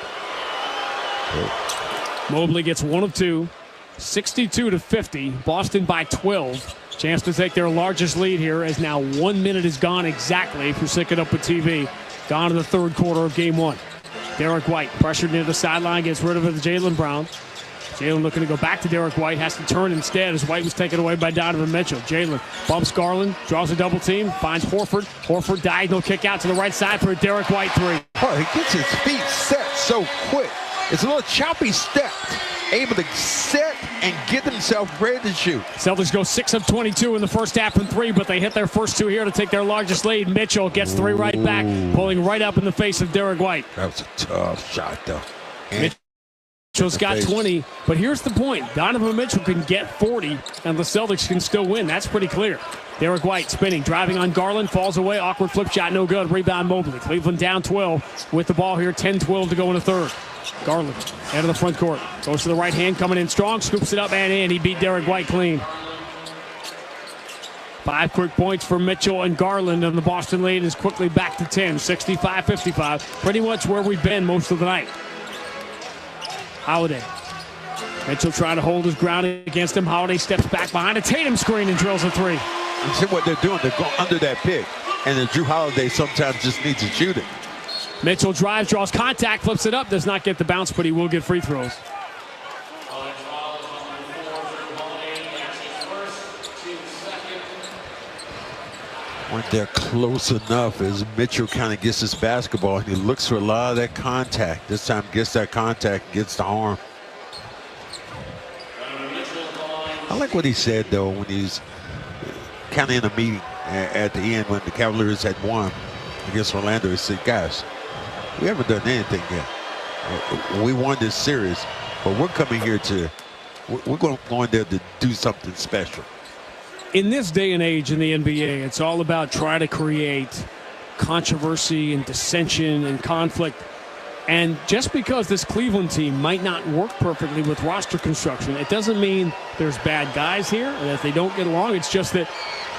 Mobley gets 1 of 2, 62-50, Boston by 12. Chance to take their largest lead here as now 1 minute is gone exactly if you're syncing up with TV. Gone in the third quarter of Game 1. Derek White pressured near the sideline, gets rid of it to Jaylen Brown. Jaylen looking to go back to Derek White, has to turn instead as White was taken away by Donovan Mitchell. Jaylen bumps Garland, draws a double team, finds Horford. Horford diagonal kick out to the right side for a Derek White three. Oh, he gets his feet set so quick. It's a little choppy step. Able to set and get himself ready to shoot. Celtics go 6 of 22 in the first half from 3, but they hit their first 2 here to take their largest lead. Mitchell gets 3 right back, pulling right up in the face of Derek White. That was a tough shot, though. Mitchell's got 20, but here's the point. Donovan Mitchell can get 40, and the Celtics can still win. That's pretty clear. Derek White spinning, driving on Garland, falls away. Awkward flip shot, no good. Rebound Mobley. Cleveland down 12 with the ball here. 10-12 to go in the third. Garland out of the front court. Goes to the right hand, coming in strong. Scoops it up and in. He beat Derek White clean. 5 quick points for Mitchell and Garland, and the Boston lead is quickly back to 10. 65-55. Pretty much where we've been most of the night. Holiday. Mitchell trying to hold his ground against him. Holiday steps back behind a Tatum screen and drills a 3. You see what they're doing? They're going under that pick. And then Drew Holiday sometimes just needs to shoot it. Mitchell drives, draws contact, flips it up, does not get the bounce, but he will get free throws. When they're close enough as Mitchell kind of gets his basketball and he looks for a lot of that contact. This time gets that contact, gets the arm. I like what he said, though, when he's kind of in a meeting at the end when the Cavaliers had won against Orlando. He said, guys, we haven't done anything yet. We won this series, but we're coming here we're going there to do something special. In this day and age in the NBA, it's all about trying to create controversy and dissension and conflict. And just because this Cleveland team might not work perfectly with roster construction, it doesn't mean there's bad guys here and that they don't get along. It's just that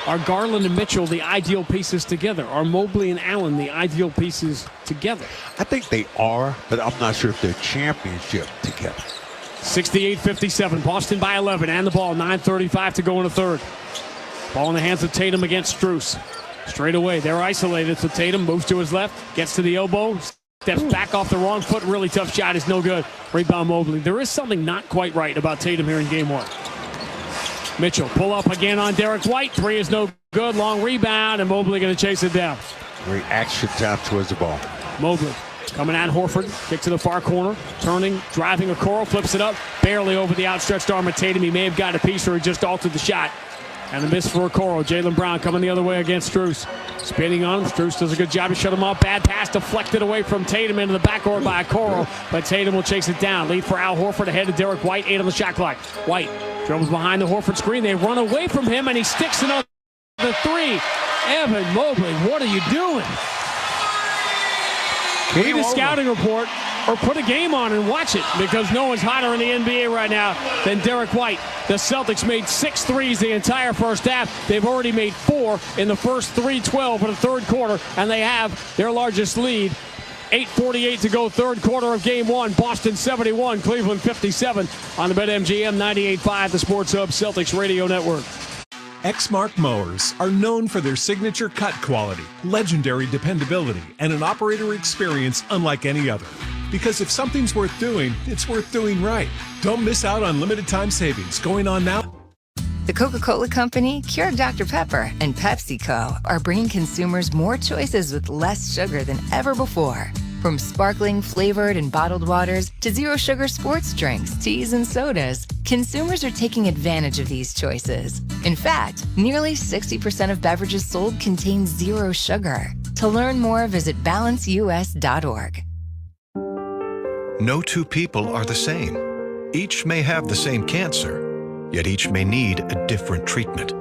are Garland and Mitchell the ideal pieces together? Are Mobley and Allen the ideal pieces together? I think they are, but I'm not sure if they're championship together. 68-57, Boston by 11, and the ball, 9:35 to go in the third. Ball in the hands of Tatum against Strus. Straight away, they're isolated, so Tatum moves to his left, gets to the elbow, steps back off the wrong foot, really tough shot is no good. Rebound Mobley. There is something not quite right about Tatum here in game one. Mitchell, pull up again on Derek White. Three is no good, long rebound, and Mobley going to chase it down. Great action time towards the ball. Mobley coming at Horford, kick to the far corner, turning, driving Okoro, flips it up, barely over the outstretched arm of Tatum. He may have got a piece or he just altered the shot. And a miss for Okoro. Jaylen Brown coming the other way against Strus. Spinning on him. Strus does a good job to shut him off. Bad pass deflected away from Tatum into the backcourt by Okoro, but Tatum will chase it down. Lead for Al Horford ahead to Derek White, 8 on the shot clock. White dribbles behind the Horford screen. They run away from him, and he sticks another three. Evan Mobley, what are you doing? Read the scouting report or put a game on and watch it, because no one's hotter in the NBA right now than Derek White. The Celtics made 6 threes the entire first half. They've already made 4 in the first 3:12 of the third quarter, and they have their largest lead. 8:48 to go, third quarter of game one. Boston 71, Cleveland 57 on the BetMGM 98.5, the Sports Hub Celtics Radio Network. Exmark mowers are known for their signature cut quality, legendary dependability, and an operator experience unlike any other. Because if something's worth doing, it's worth doing right. Don't miss out on limited time savings going on now. The Coca-Cola Company, Keurig Dr. Pepper, and PepsiCo are bringing consumers more choices with less sugar than ever before. From sparkling, flavored, and bottled waters to zero-sugar sports drinks, teas, and sodas, consumers are taking advantage of these choices. In fact, nearly 60% of beverages sold contain zero sugar. To learn more, visit balanceus.org. No two people are the same. Each may have the same cancer, yet each may need a different treatment.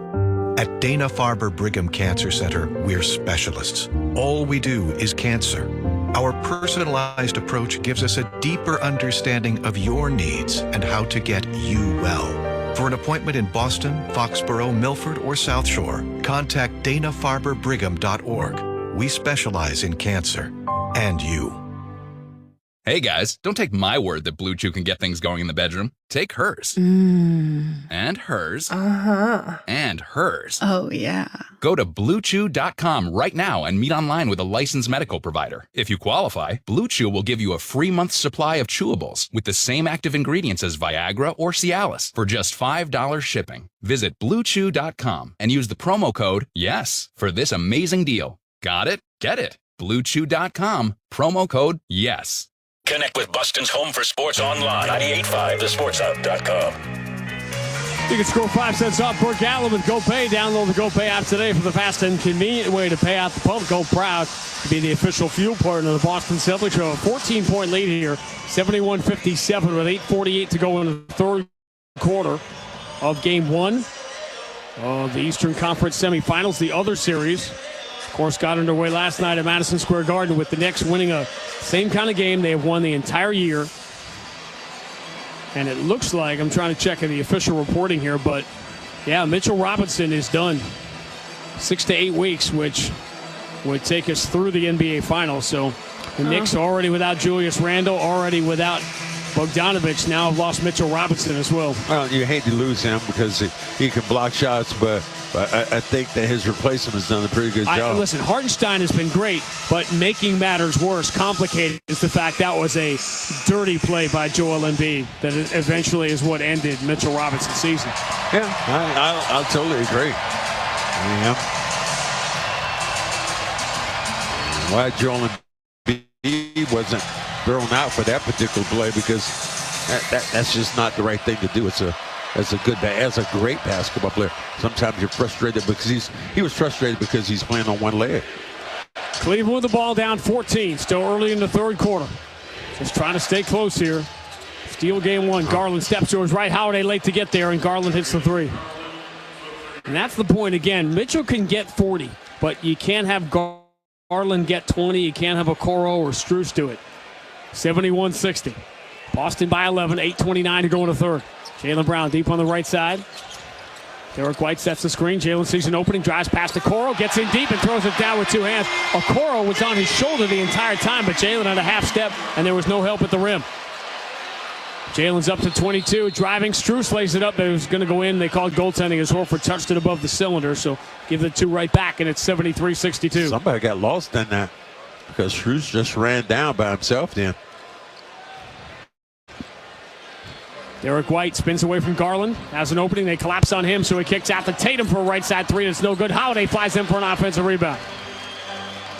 At Dana-Farber Brigham Cancer Center, we're specialists. All we do is cancer. Our personalized approach gives us a deeper understanding of your needs and how to get you well. For an appointment in Boston, Foxborough, Milford, or South Shore, contact danafarberbrigham.org. We specialize in cancer and you. Hey guys, don't take my word that Blue Chew can get things going in the bedroom. Take hers. And hers. And hers. Oh, yeah. Go to BlueChew.com right now and meet online with a licensed medical provider. If you qualify, Blue Chew will give you a free month's supply of chewables with the same active ingredients as Viagra or Cialis for just $5 shipping. Visit BlueChew.com and use the promo code YES for this amazing deal. Got it? Get it. BlueChew.com, promo code YES. Connect with Boston's home for sports online, 98.5thesportshub.com. You can score 5 cents off per gallon with GoPay. Download the GoPay app today for the fast and convenient way to pay out the pump. Go proud to be the official fuel partner of the Boston Celtics. A 14-point lead here, 71-57 with 8:48 to go in the third quarter of game one of the Eastern Conference semifinals. The other series, of course, got underway last night at Madison Square Garden with the Knicks winning a same kind of game they have won the entire year. And it looks like, I'm trying to check the official reporting here, but yeah, Mitchell Robinson is done. 6 to 8 weeks, which would take us through the NBA Finals. So the Knicks already without Julius Randle, already without Bogdanovic, now have lost Mitchell Robinson as well. Well, you hate to lose him because he can block shots, but I think that his replacement has done a pretty good job. Listen, Hartenstein has been great, but making matters worse, complicated, is the fact that was a dirty play by Joel Embiid that eventually is what ended Mitchell Robinson's season. Yeah, I'll totally agree. Yeah. Why Joel Embiid wasn't thrown out for that particular play, because that's just not the right thing to do. As a great basketball player, sometimes you're frustrated because he was frustrated because he's playing on one leg. Cleveland with the ball down 14, still early in the third quarter. Just trying to stay close here. Steal game one. Garland steps to his right. Holiday late to get there, and Garland hits the three. And that's the point again. Mitchell can get 40, but you can't have Garland get 20. You can't have Okoro or Strus do it. 71-60. Boston by 11, 8:29 to go in the third. Jaylen Brown deep on the right side. Derek White sets the screen. Jaylen sees an opening, drives past Okoro, gets in deep and throws it down with two hands. Okoro was on his shoulder the entire time, but Jaylen had a half step, and there was no help at the rim. Jaylen's up to 22, driving. Strus lays it up, but it was going to go in. They called goaltending as Horford touched it above the cylinder, so give the two right back, and it's 73-62. Somebody got lost in that because Strus just ran down by himself then. Derek White spins away from Garland, has an opening. They collapse on him, so he kicks out to Tatum for a right side three. It's no good. Holiday flies in for an offensive rebound.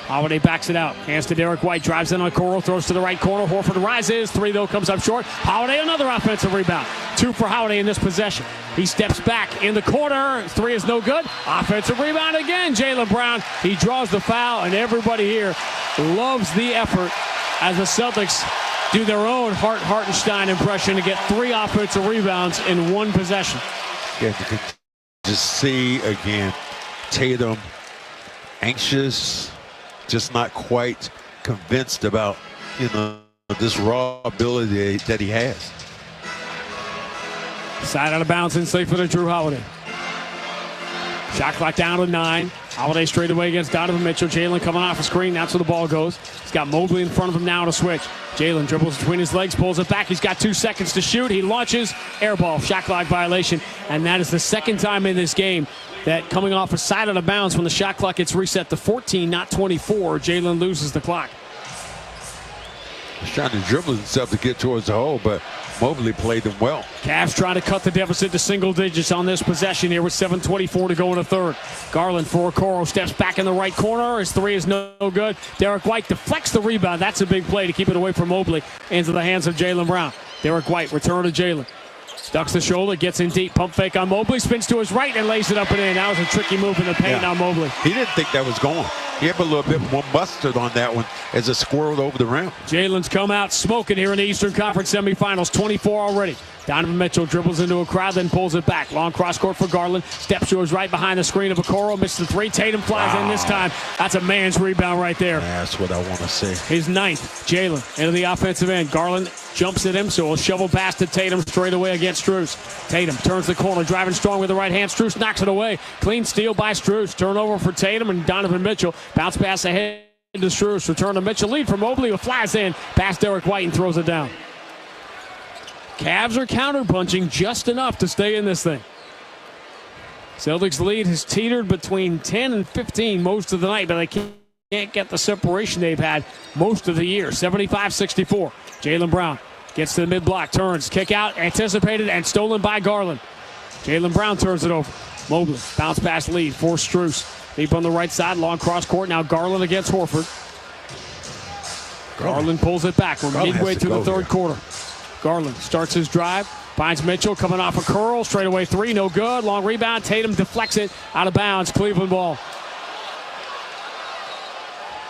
Holiday backs it out. Hands to Derek White. Drives in on Coral. Throws to the right corner. Horford rises. Three, though, comes up short. Holiday, another offensive rebound. Two for Holiday in this possession. He steps back in the corner. Three is no good. Offensive rebound again. Jaylen Brown. He draws the foul, and everybody here loves the effort as the Celtics do their own Hart Hartenstein impression to get three offensive rebounds in one possession. Yeah, you can just see again Tatum anxious, just not quite convinced about, this raw ability that he has. Side out of bounds and safe for the Drew Holiday. Shot clock down to 9. Holiday straight away against Donovan Mitchell. Jaylen coming off a screen. That's where the ball goes. He's got Mobley in front of him now to switch. Jaylen dribbles between his legs, pulls it back. He's got 2 seconds to shoot. He launches. Air ball. Shot clock violation. And that is the second time in this game that coming off a side out of bounds when the shot clock gets reset to 14, not 24, Jaylen loses the clock. He's trying to dribble himself to get towards the hole, but Mobley played him well. Cavs trying to cut the deficit to single digits on this possession here with 7:24 to go in the third. Garland for Okoro, steps back in the right corner. His three is no good. Derek White deflects the rebound. That's a big play to keep it away from Mobley into the hands of Jaylen Brown. Derek White, return to Jaylen. Ducks the shoulder, gets in deep, pump fake on Mobley, spins to his right and lays it up and in. That was a tricky move in the paint on Mobley. He didn't think that was going. He had a little bit more mustard on that one as it squirreled over the rim. Jaylen's come out smoking here in the Eastern Conference semifinals, 24 already. Donovan Mitchell dribbles into a crowd, then pulls it back. Long cross court for Garland. Steps to his right behind the screen of Okoro. Missed the three. Tatum flies in this time. That's a man's rebound right there. That's what I want to see. His ninth. Jaylen into the offensive end. Garland jumps at him, so he'll shovel pass to Tatum straight away against Strus. Tatum turns the corner, driving strong with the right hand. Strus knocks it away. Clean steal by Strus. Turnover for Tatum and Donovan Mitchell. Bounce pass ahead to Strus. Return to Mitchell. Lead for Mobley, who flies in past Derek White and throws it down. Cavs are counterpunching just enough to stay in this thing. Celtics lead has teetered between 10 and 15 most of the night, but they can't get the separation they've had most of the year. 75-64. Jaylen Brown gets to the mid-block, turns, kick out, anticipated, and stolen by Garland. Jaylen Brown turns it over. Mobley, bounce pass lead for Strus. Deep on the right side, long cross court. Now Garland against Horford. Garland pulls it back. We're midway through the third quarter. Garland starts his drive, finds Mitchell coming off a curl, straightaway three, no good. Long rebound, Tatum deflects it out of bounds, Cleveland ball.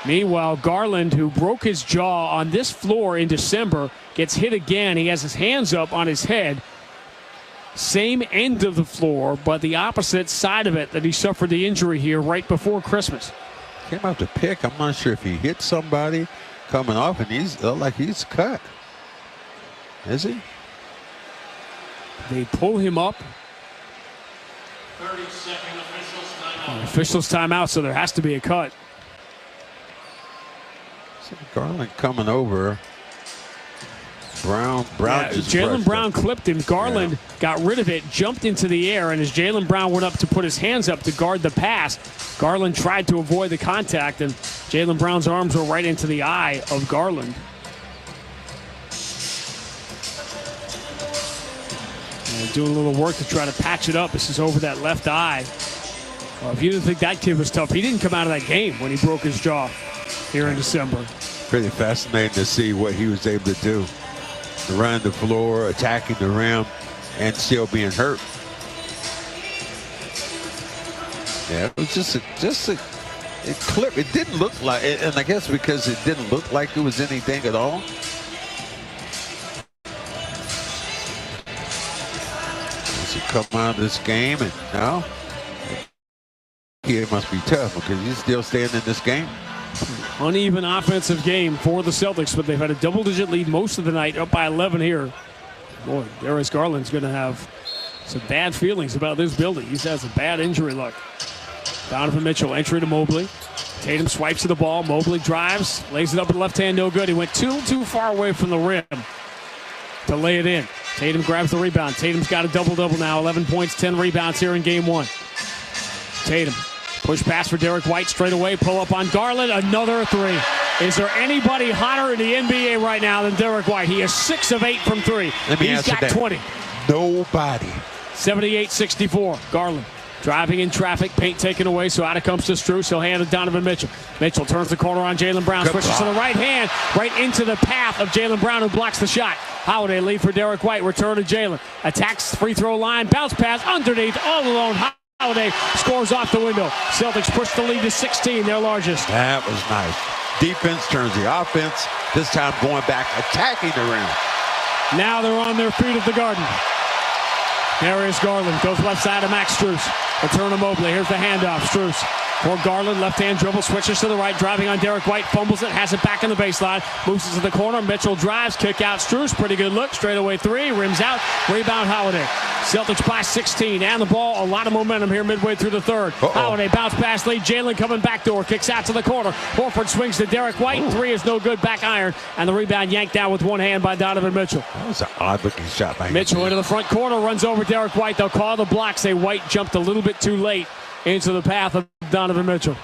Meanwhile, Garland, who broke his jaw on this floor in December, gets hit again. He has his hands up on his head. Same end of the floor, but the opposite side of it that he suffered the injury here right before Christmas. Came out to pick. I'm not sure if he hit somebody coming off, and he's like he's cut. Is he? They pull him up. 30-second officials timeout. Officials timeout, so there has to be a cut. So Garland coming over. Brown Jaylen Brown clipped him. Garland got rid of it, jumped into the air, and as Jaylen Brown went up to put his hands up to guard the pass, Garland tried to avoid the contact, and Jaylen Brown's arms were right into the eye of Garland. And doing a little work to try to patch it up. This is over that left eye. Well, if you didn't think that kid was tough, he didn't come out of that game when he broke his jaw here in December. Pretty fascinating to see what he was able to do. Running the floor, attacking the rim, and still being hurt. Yeah, it was just a clip. It didn't look like, and I guess because it didn't look like it was anything at all. As he come out of this game, and now he must be tough because he's still staying in this game. Uneven offensive game for the Celtics, but they've had a double-digit lead most of the night, up by 11 here. Boy, Darius Garland's going to have some bad feelings about this building. He has a bad injury luck. Donovan Mitchell, entry to Mobley. Tatum swipes to the ball. Mobley drives, lays it up with the left hand, no good. He went too far away from the rim to lay it in. Tatum grabs the rebound. Tatum's got a double-double now, 11 points, 10 rebounds here in game one. Tatum, push pass for Derek White straight away, pull up on Garland, another three. Is there anybody hotter in the NBA right now than Derek White? He is 6 of 8 from three. He's got 20. Nobody. 78-64, Garland. Driving in traffic, paint taken away, so out it comes to Strus. He'll hand it to Donovan Mitchell. Mitchell turns the corner on Jaylen Brown, switches to the right hand, right into the path of Jaylen Brown, who blocks the shot. Holiday lead for Derek White, return to Jaylen. Attacks free throw line, bounce pass underneath, all alone. Holiday scores off the window. Celtics push the lead to 16, their largest. That was nice. Defense turns the offense, this time going back, attacking the rim. Now they're on their feet at the Garden. Darius Garland goes left side of Max Strus. Return to Mobley. Here's the handoff. Strus for Garland. Left-hand dribble. Switches to the right. Driving on Derek White. Fumbles it. Has it back in the baseline. Moves it to the corner. Mitchell drives. Kick out Strus. Pretty good look. Straight away three. Rims out. Rebound Holiday. Celtics by 16. And the ball. A lot of momentum here midway through the third. Holiday bounce pass lead. Jaylen coming backdoor. Kicks out to the corner. Horford swings to Derek White. Three is no good. Back iron. And the rebound yanked down with one hand by Donovan Mitchell. That was an odd-looking shot by Mitchell into the front corner. Runs over Derek White. They'll call the block. Say White jumped a little bit too late into the path of Donovan Mitchell.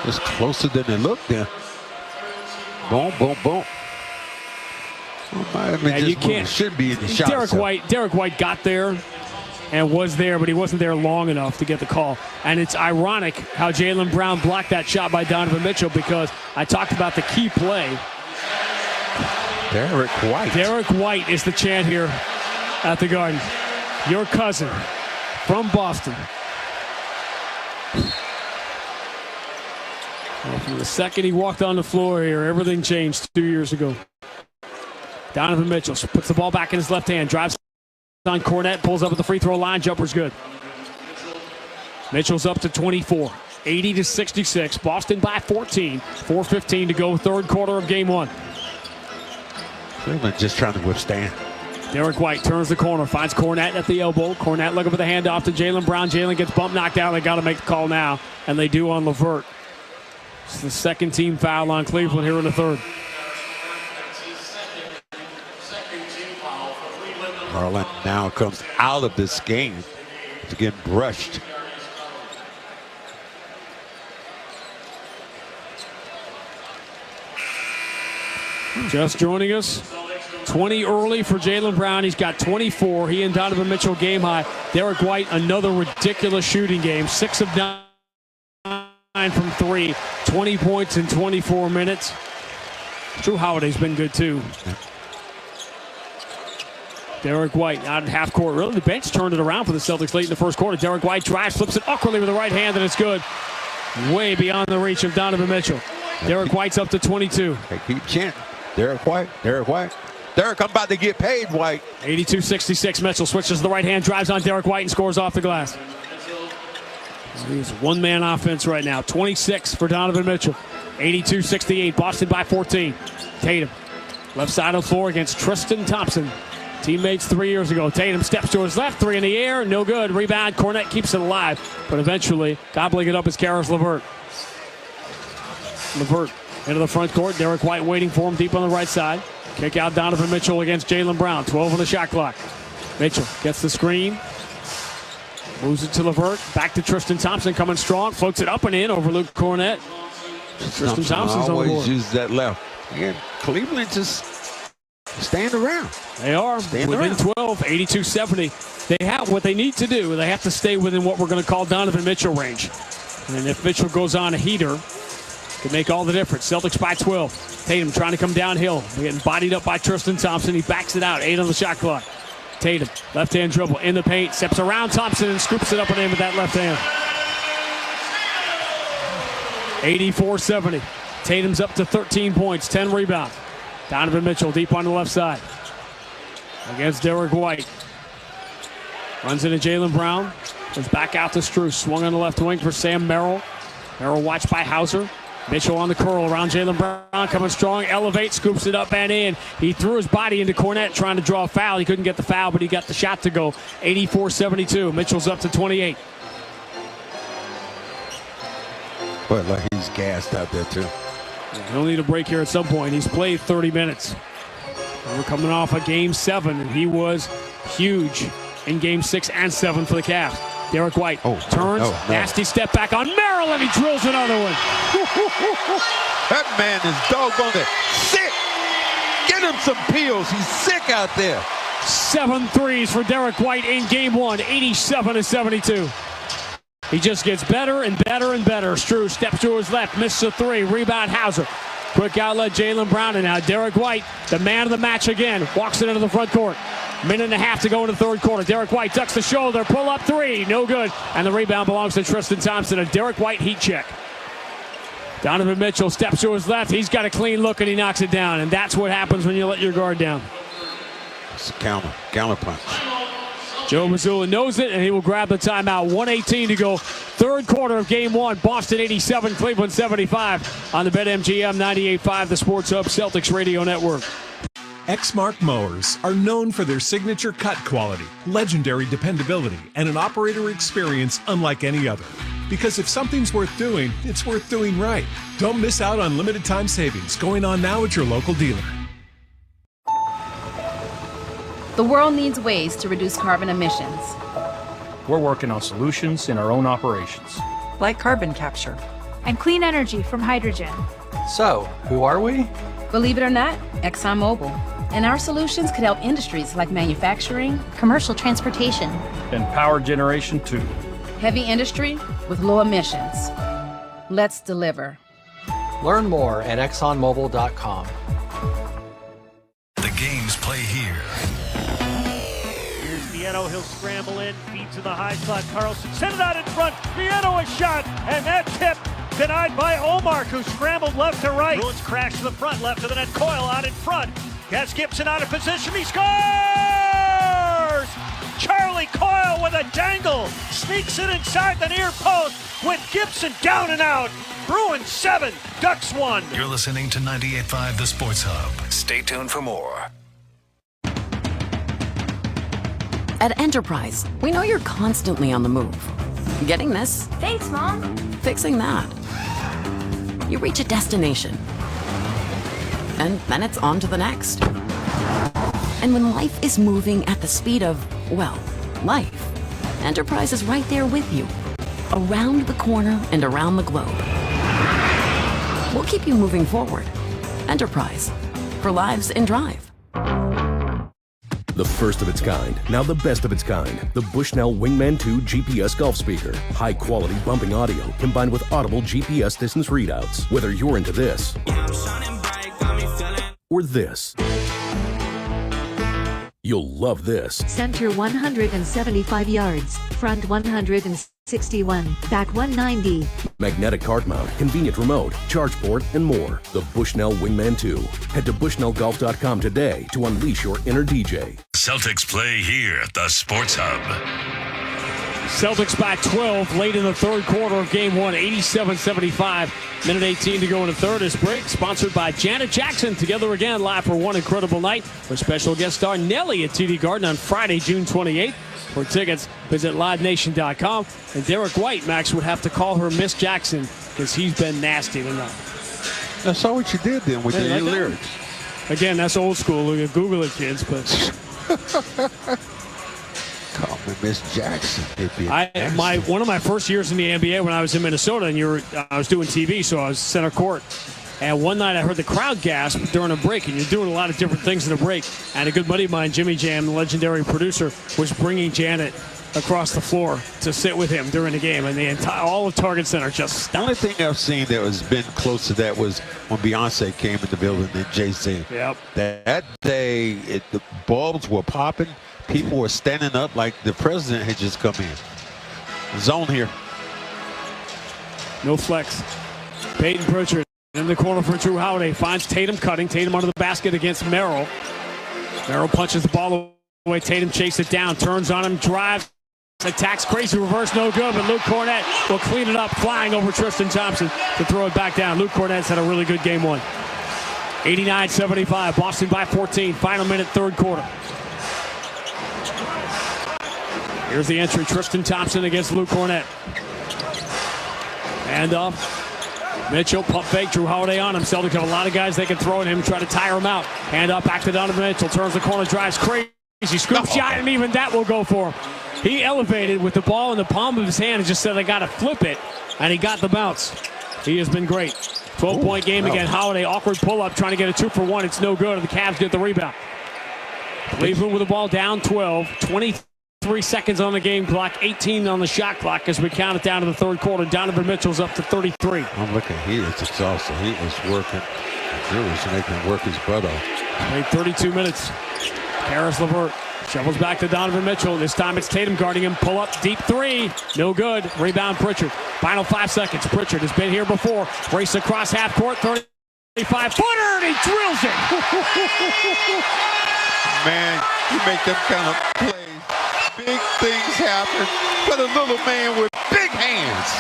It's closer than it looked there. Boom, boom, boom. You can't. Should be in the shot. Derek White got there and was there, but he wasn't there long enough to get the call. And it's ironic how Jaylen Brown blocked that shot by Donovan Mitchell, because I talked about the key play. Derek White. Derek White is the chant here at the Garden. Your cousin from Boston. Well, from the second he walked on the floor here, everything changed 2 years ago. Donovan Mitchell puts the ball back in his left hand, drives on Cornette, pulls up at the free throw line, jumper's good. Mitchell's up to 24, 80-66. Boston by 14, 4:15 to go, third quarter of game one. Cleveland just trying to withstand. Derek White turns the corner, finds Cornette at the elbow. Cornette looking for the handoff to Jaylen Brown. Jaylen gets bumped, knocked down. They got to make the call now, and they do on LeVert. It's the second team foul on Cleveland here in the third. Garland now comes out of this game to get brushed. Just joining us, 20 early for Jaylen Brown. He's got 24. He and Donovan Mitchell game high. Derek White, another ridiculous shooting game. 6 of 9 from 3. 20 points in 24 minutes. Drew Holiday's been good too. Derek White out at half court. Really, the bench turned it around for the Celtics late in the first quarter. Derek White drives, flips it awkwardly with the right hand, and it's good. Way beyond the reach of Donovan Mitchell. Derek White's up to 22. They keep chanting. Derek White, Derek White. Derek, I'm about to get paid, White. 82-66. Mitchell switches to the right hand, drives on Derek White, and scores off the glass. He's one-man offense right now. 26 for Donovan Mitchell. 82-68. Boston by 14. Tatum, left side of the floor against Tristan Thompson. Teammates 3 years ago. Tatum steps to his left, three in the air, no good. Rebound, Cornette keeps it alive, but eventually gobbling it up is Karis LeVert. LeVert into the front court. Derek White waiting for him deep on the right side. Kick out Donovan Mitchell against Jaylen Brown. 12 on the shot clock. Mitchell gets the screen. Moves it to LeVert. Back to Tristan Thompson coming strong. Floats it up and in over Luke Cornette. Tristan Thompson's on the board. Always use that left. Again, Cleveland just staying around. They are within 12, 82-70. They have what they need to do. They have to stay within what we're going to call Donovan Mitchell range. And if Mitchell goes on a heater, could make all the difference. Celtics by 12. Tatum trying to come downhill. Getting bodied up by Tristan Thompson. He backs it out. 8 on the shot clock. Tatum, left-hand dribble in the paint. Steps around Thompson and scoops it up and in with that left hand. 84-70. Tatum's up to 13 points, 10 rebounds. Donovan Mitchell deep on the left side against Derek White. Runs into Jaylen Brown. Goes back out to Strus. Swung on the left wing for Sam Merrill. Merrill watched by Hauser. Mitchell on the curl around Jaylen Brown. Coming strong. Elevates. Scoops it up and in. He threw his body into Cornette trying to draw a foul. He couldn't get the foul, but he got the shot to go. 84-72. Mitchell's up to 28. But like he's gassed out there, too. He'll need a break here at some point. He's played 30 minutes. We're coming off a Game 7, and he was huge in Game 6 and 7 for the Cavs. Derek White turns, nasty step back on Merrill, and he drills another one. That man is doggone it. Sick. Get him some pills. He's sick out there. 7 threes for Derek White in Game 1, 87-72. He just gets better and better and better. Strus steps to his left, misses a 3. Rebound Hauser. Quick outlet Jaylen Brown, and now Derek White, the man of the match again, walks it into the front court. Minute and a half to go in the third quarter. Derek White ducks the shoulder, pull up 3, no good. And the rebound belongs to Tristan Thompson. A Derek White heat check. Donovan Mitchell steps to his left. He's got a clean look and he knocks it down. And that's what happens when you let your guard down. It's a counter punch. Joe Mazzulla knows it, and he will grab the timeout. 1:18 to go. Third quarter of Game 1. Boston 87, Cleveland 75 on the BetMGM 98.5, the Sports Hub Celtics Radio Network. Exmark mowers are known for their signature cut quality, legendary dependability, and an operator experience unlike any other. Because if something's worth doing, it's worth doing right. Don't miss out on limited time savings going on now at your local dealer. The world needs ways to reduce carbon emissions. We're working on solutions in our own operations. Like carbon capture. And clean energy from hydrogen. So, who are we? Believe it or not, ExxonMobil. And our solutions could help industries like manufacturing, commercial transportation, And power generation too. heavy industry with low emissions. Let's deliver. Learn more at exxonmobil.com. The games play here. Here's Vietto. He'll scramble in, feed to the high slot. Carlson sent it out in front. Vietto a shot, and that tip denied by Omar, who scrambled left to right. Bruins crash to the front, left of the net. Coyle out in front. Gets Gibson out of position. He scores! Charlie Coyle with a dangle. Sneaks it inside the near post with Gibson down and out. Bruins 7, Ducks 1. You're listening to 98.5 The Sports Hub. Stay tuned for more. At Enterprise, we know you're constantly on the move. Getting this? Thanks, Mom. Fixing that. You reach a destination. And then it's on to the next. And when life is moving at the speed of, well, life, Enterprise is right there with you. Around the corner and around the globe. We'll keep you moving forward. Enterprise. For lives in drive. The first of its kind, now the best of its kind. The Bushnell Wingman 2 GPS golf speaker. High quality bumping audio combined with audible GPS distance readouts. Whether you're into this or this, you'll love this. Center 175 yards, front 161, back 190. Magnetic cart mount, convenient remote, charge port, and more. The Bushnell Wingman 2. Head to bushnellgolf.com today to unleash your inner DJ. Celtics play here at the Sports Hub. Celtics by 12 late in the third quarter of Game 1, 87-75. Minute 18 to go in the third. This break sponsored by Janet Jackson. Together again, live for one incredible night with special guest star Nelly at TD Garden on Friday, June 28th. For tickets, visit livenation.com. And Derek White, Max, would have to call her Miss Jackson because he's been nasty tonight. I saw what you did then with your lyrics. Again, that's old school. You can Google it, kids, but... Call me Miss Jackson. One of my first years in the NBA when I was in Minnesota, and I was doing TV, so I was center court. And one night I heard the crowd gasp during a break, and you're doing a lot of different things in a break. And a good buddy of mine, Jimmy Jam, the legendary producer, was bringing Janet across the floor to sit with him during the game, and all of Target Center just stopped. The only thing I've seen that has been close to that was when Beyonce came in the building and Jay-Z. Yep. That day, the bulbs were popping. People were standing up like the president had just come in. Zone here. No flex. Peyton Pritchard in the corner for Drew Holiday. Finds Tatum cutting. Tatum under the basket against Merrill. Merrill punches the ball away. Tatum chases it down. Turns on him. Drives. attacks crazy reverse, no good, but Luke Cornett will clean it up, flying over Tristan Thompson to throw it back down. Luke Cornett's had a really good game one. 89-75, Boston by 14, final minute, third quarter. Here's the entry, Tristan Thompson against Luke Cornett. And Mitchell, pump fake, Drew Holiday on him. Celtics have a lot of guys they can throw at him, try to tire him out. Hand up, back to Donovan Mitchell, turns the corner, drives crazy, scoop shot, and even that will go for him. He elevated with the ball in the palm of his hand and just said, I got to flip it, and he got the bounce. He has been great. 12-point game again. Holiday, awkward pull-up, trying to get a 2-for-1. It's no good, and the Cavs get the rebound. Cleveland with the ball down 12, 23 seconds on the game clock, 18 on the shot clock as we count it down to the third quarter. Donovan Mitchell's up to 33. I'm looking, he is exhausted. He is working. Drew is making work his butt off. Played 32 minutes. Karis LeVert shovels back to Donovan Mitchell. This time it's Tatum guarding him. Pull up, deep three. No good. Rebound Pritchard. Final 5 seconds. Pritchard has been here before. Race across half court. 35-footer, and he drills it. Man, you make them kind of plays. Big things happen for the little man with big hands.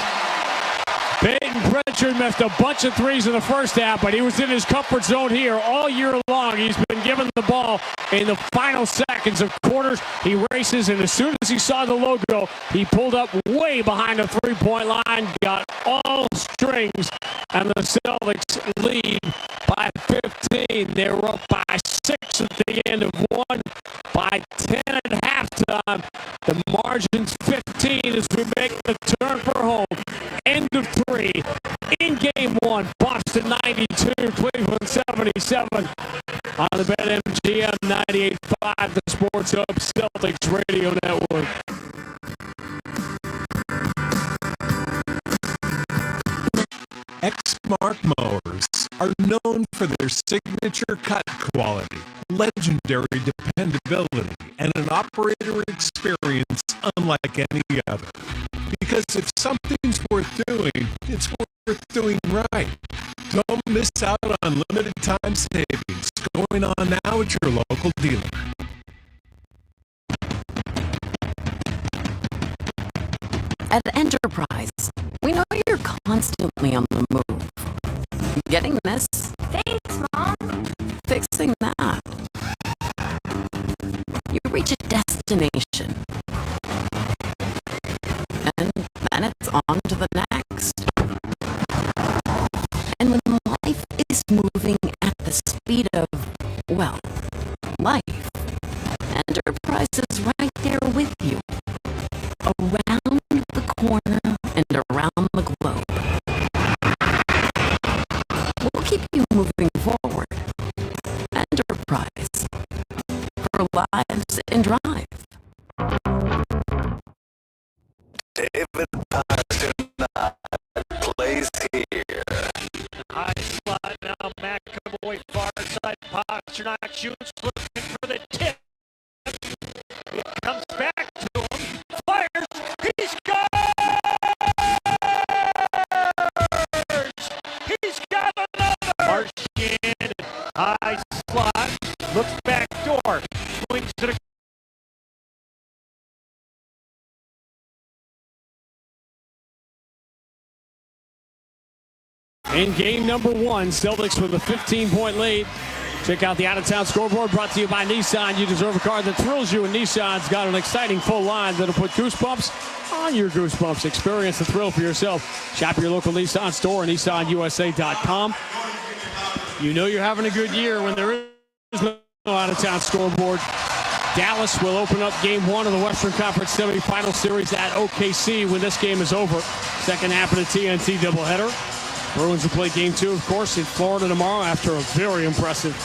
Peyton Pritchard missed a bunch of threes in the first half, but he was in his comfort zone here all year long. He's been given the ball in the final seconds of quarters. He races, and as soon as he saw the logo, he pulled up way behind the three-point line, got all strings, and the Celtics lead by 15. They were up by 6 at the end of one, by 10 at halftime. The margin's 15 as we make the turn for home. End of 3 in game 1. Boston 92, Cleveland 77. On the BetMGM 98.5, the Sports Hub Celtics Radio Network. Exmark mowers are known for their signature cut quality, legendary dependability, and an operator experience unlike any other. Because if something's worth doing, it's worth doing right. Don't miss out on limited time savings going on now at your local dealer. At Enterprise, we know you're constantly on the move. Getting this? Thanks, Mom. Fixing that. You reach a destination. And then it's on to the next. And when life is moving at the speed of, well, life, Enterprise is right there with you. Around the corner and around the globe. We'll keep you moving forward. Enterprise. For lives in drive. David Pasternak plays here. High slot now, McAvoy, far side, Pasternak shoots, looking for the tip. It comes back to him, fires, he scores! He's got another! Marchand, high slot, looks back door, swings to the In game number 1, Celtics with a 15-point lead. Check out the out-of-town scoreboard brought to you by Nissan. You deserve a car that thrills you, and Nissan's got an exciting full line that'll put goosebumps on your goosebumps. Experience the thrill for yourself. Shop your local Nissan store at nissanusa.com. You know you're having a good year when there is no out-of-town scoreboard. Dallas will open up game 1 of the Western Conference semifinal series at OKC when this game is over. Second half of the TNT doubleheader. Bruins will play game 2, of course, in Florida tomorrow after a very impressive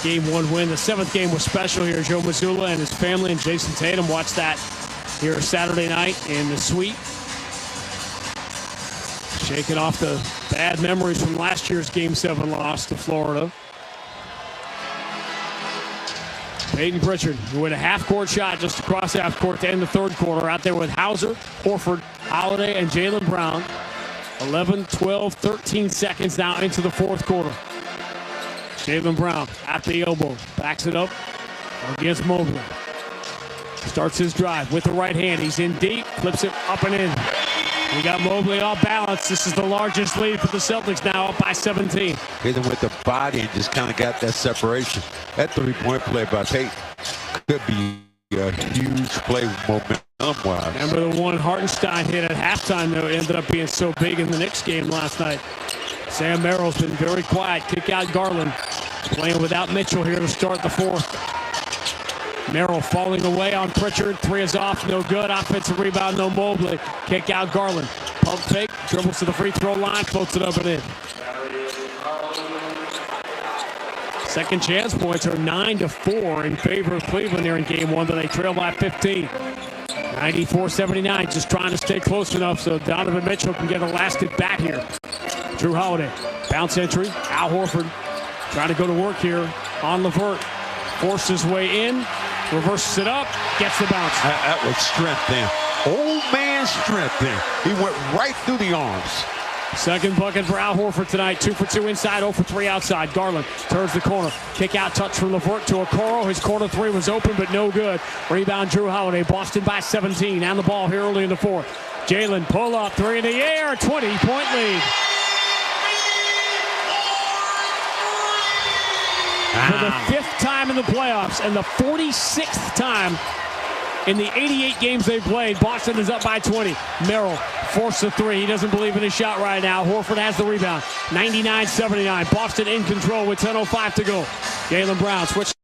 game 1 win. The 7th game was special here. Joe Mazzulla and his family and Jason Tatum watched that here Saturday night in the suite. Shaking off the bad memories from last year's game 7 loss to Florida. Peyton Pritchard, who had a half-court shot just across half court to end the third quarter, out there with Hauser, Horford, Holiday, and Jaylen Brown. 11, 12, 13 seconds now into the fourth quarter. Jaylen Brown at the elbow. Backs it up against Mobley. Starts his drive with the right hand. He's in deep, flips it up and in. We got Mobley off balance. This is the largest lead for the Celtics now, up by 17. Hit him with the body and just kind of got that separation. That three-point play by Payton could be a huge play momentum-wise. Remember the one Hartenstein hit at halftime, though, it ended up being so big in the Knicks game last night. Sam Merrill's been very quiet. Kick out Garland. Playing without Mitchell here to start the fourth. Merrill falling away on Pritchard. Three is off, no good. Offensive rebound, no Mobley. Kick out Garland. Pump fake, dribbles to the free throw line, floats it up and in. Second chance points are 9-4 in favor of Cleveland here in game one, but they trail by 15. 94-79, just trying to stay close enough so Donovan Mitchell can get a last at bat here. Drew Holiday, bounce entry. Al Horford trying to go to work here on LeVert. Forces his way in, reverses it up, gets the bounce. That was strength then. Old man strength then. He went right through the arms. Second bucket for Al Horford tonight. 2 for 2 inside, 0 for 3 outside. Garland turns the corner. Kick out touch from LeVert to Okoro. His corner three was open, but no good. Rebound Drew Holiday. Boston by 17. And the ball here early in the fourth. Jalen pull up, three in the air, 20-point lead. For the 5th time in the playoffs and the 46th time in the 88 games they've played, Boston is up by 20. Merrill forced the three. He doesn't believe in his shot right now. Horford has the rebound. 99-79. Boston in control with 10:05 to go. Jaylen Brown switches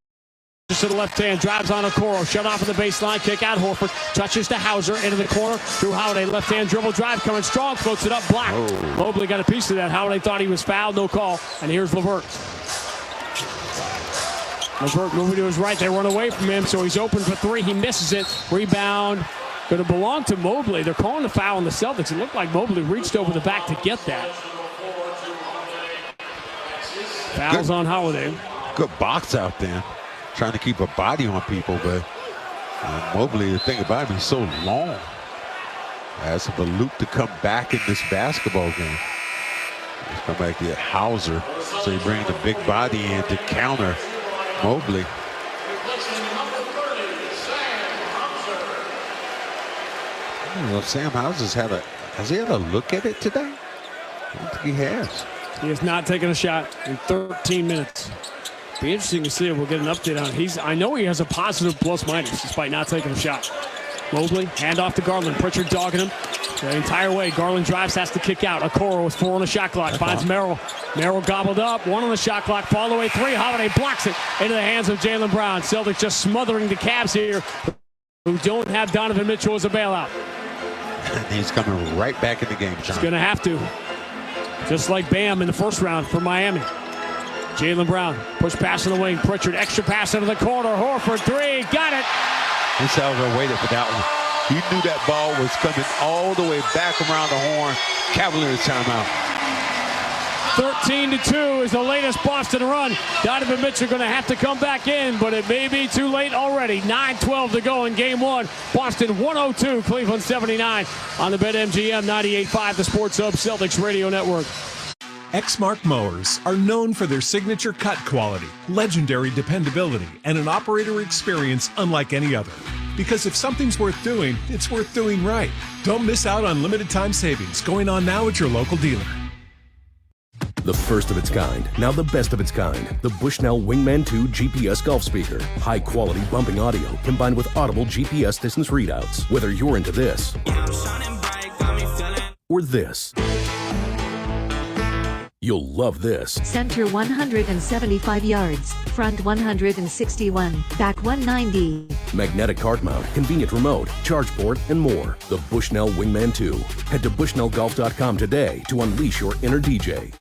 to the left hand, drives on Okoro, shut off at the baseline, kick out Horford, touches to Hauser, into the corner. Drew Holiday, left hand dribble drive, coming strong, floats it up, blocked. Mobley got a piece of that. Holiday thought he was fouled, no call. And here's LeVert. LeVert moving to his right. They run away from him, so he's open for three. He misses it. Rebound going to belong to Mobley. They're calling the foul on the Celtics. It looked like Mobley reached over the back to get that. Fouls on Holiday. Good box out there. Trying to keep a body on people, but Mobley, the thing about him, he's so long. As of a loop to come back in this basketball game. He's come back to get Hauser, so he brings the big body in to counter Mobley. Well, Sam Hauser's has he had a look at it today? I don't think he has. He has not taken a shot in 13 minutes. Be interesting to see if we'll get an update on it. I know he has a positive plus-minus despite not taking a shot. Mobley, hand off to Garland. Pritchard dogging him the entire way. Garland drives, has to kick out. Okoro with 4 on the shot clock. Finds Merrill. Merrill gobbled up. 1 on the shot clock. Fall away 3. Holiday blocks it into the hands of Jaylen Brown. Celtics just smothering the Cavs here, who don't have Donovan Mitchell as a bailout. And he's coming right back in the game, John. He's going to have to. Just like Bam in the first round for Miami. Jaylen Brown, push pass in the wing. Pritchard, extra pass into the corner. Horford, 3, got it. And Salvo waited for that one. He knew that ball was coming all the way back around the horn. Cavaliers timeout. 13-2 is the latest Boston run. Donovan Mitchell going to have to come back in, but it may be too late already. 9:12 to go in game one. Boston 102, Cleveland 79 on the BetMGM 98.5, the Sports Hub Celtics Radio Network. Exmark mowers are known for their signature cut quality, legendary dependability, and an operator experience unlike any other. Because if something's worth doing, it's worth doing right. Don't miss out on limited time savings going on now at your local dealer. The first of its kind, now the best of its kind. The Bushnell Wingman 2 GPS golf speaker. High quality bumping audio combined with audible GPS distance readouts. Whether you're into this or this, you'll love this. Center 175 yards, front 161, back 190. Magnetic cart mount, convenient remote, charge port, and more. The Bushnell Wingman 2. Head to bushnellgolf.com today to unleash your inner DJ.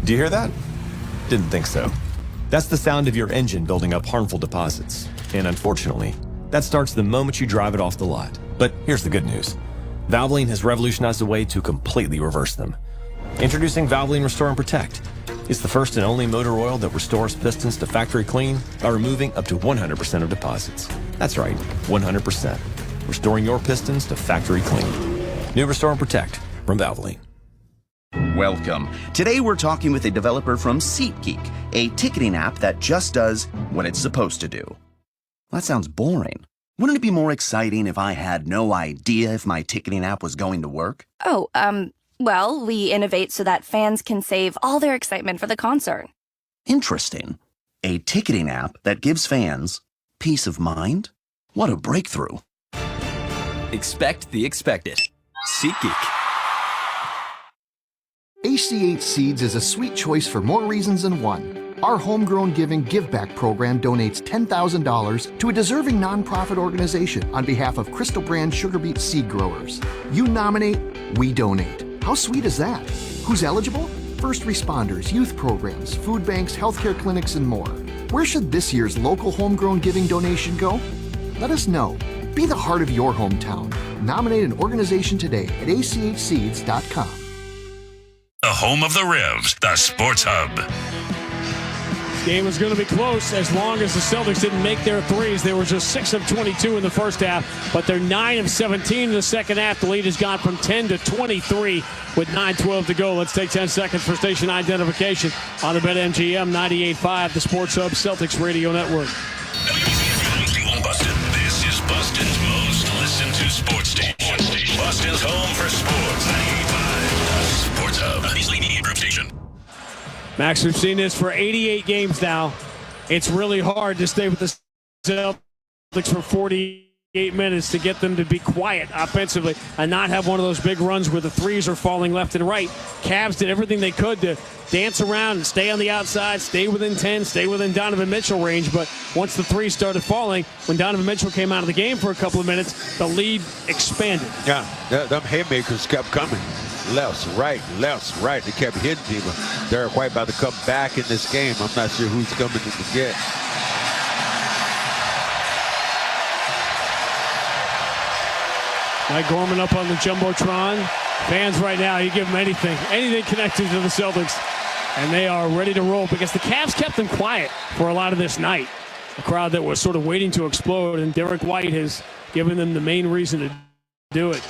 Do you hear that? Didn't think so. That's the sound of your engine building up harmful deposits. And unfortunately, that starts the moment you drive it off the lot. But here's the good news. Valvoline has revolutionized a way to completely reverse them. Introducing Valvoline Restore and Protect. It's the first and only motor oil that restores pistons to factory clean by removing up to 100% of deposits. That's right, 100%. Restoring your pistons to factory clean. New Restore and Protect from Valvoline. Welcome. Today we're talking with a developer from SeatGeek, a ticketing app that just does what it's supposed to do. That sounds boring. Wouldn't it be more exciting if I had no idea if my ticketing app was going to work? Oh, well, we innovate so that fans can save all their excitement for the concert. Interesting. A ticketing app that gives fans peace of mind? What a breakthrough. Expect the expected. SeatGeek. ACH Seeds is a sweet choice for more reasons than one. Our Homegrown Giving Give Back program donates $10,000 to a deserving nonprofit organization on behalf of Crystal Brand sugar beet seed growers. You nominate, we donate. How sweet is that? Who's eligible? First responders, youth programs, food banks, healthcare clinics, and more. Where should this year's local homegrown giving donation go? Let us know. Be the heart of your hometown. Nominate an organization today at achseeds.com. The home of the Revs, the Sports Hub. Game was going to be close as long as the Celtics didn't make their threes. They were just 6 of 22 in the first half, but they're 9 of 17 in the second half. The lead has gone from 10 to 23 with 9:12 to go. Let's take 10 seconds for station identification on the BetMGM 98.5, the Sports Hub Celtics Radio Network. Boston. This is Boston's most listened to sports station. Boston's home for sports. 98.5, Sports Hub. Easily Media Group Station. Max, we've seen this for 88 games now. It's really hard to stay with the Celtics for 48 minutes to get them to be quiet offensively and not have one of those big runs where the threes are falling left and right. Cavs did everything they could to dance around and stay on the outside, stay within 10, stay within Donovan Mitchell range. But once the threes started falling, when Donovan Mitchell came out of the game for a couple of minutes, the lead expanded. Yeah, them haymakers kept coming. Lefts, right. They kept hitting people. Derek White about to come back in this game. I'm not sure who's coming to get. Mike Gorman up on the Jumbotron. Fans right now, you give them anything connected to the Celtics, and they are ready to roll because the Cavs kept them quiet for a lot of this night. A crowd that was sort of waiting to explode, and Derek White has given them the main reason to do it.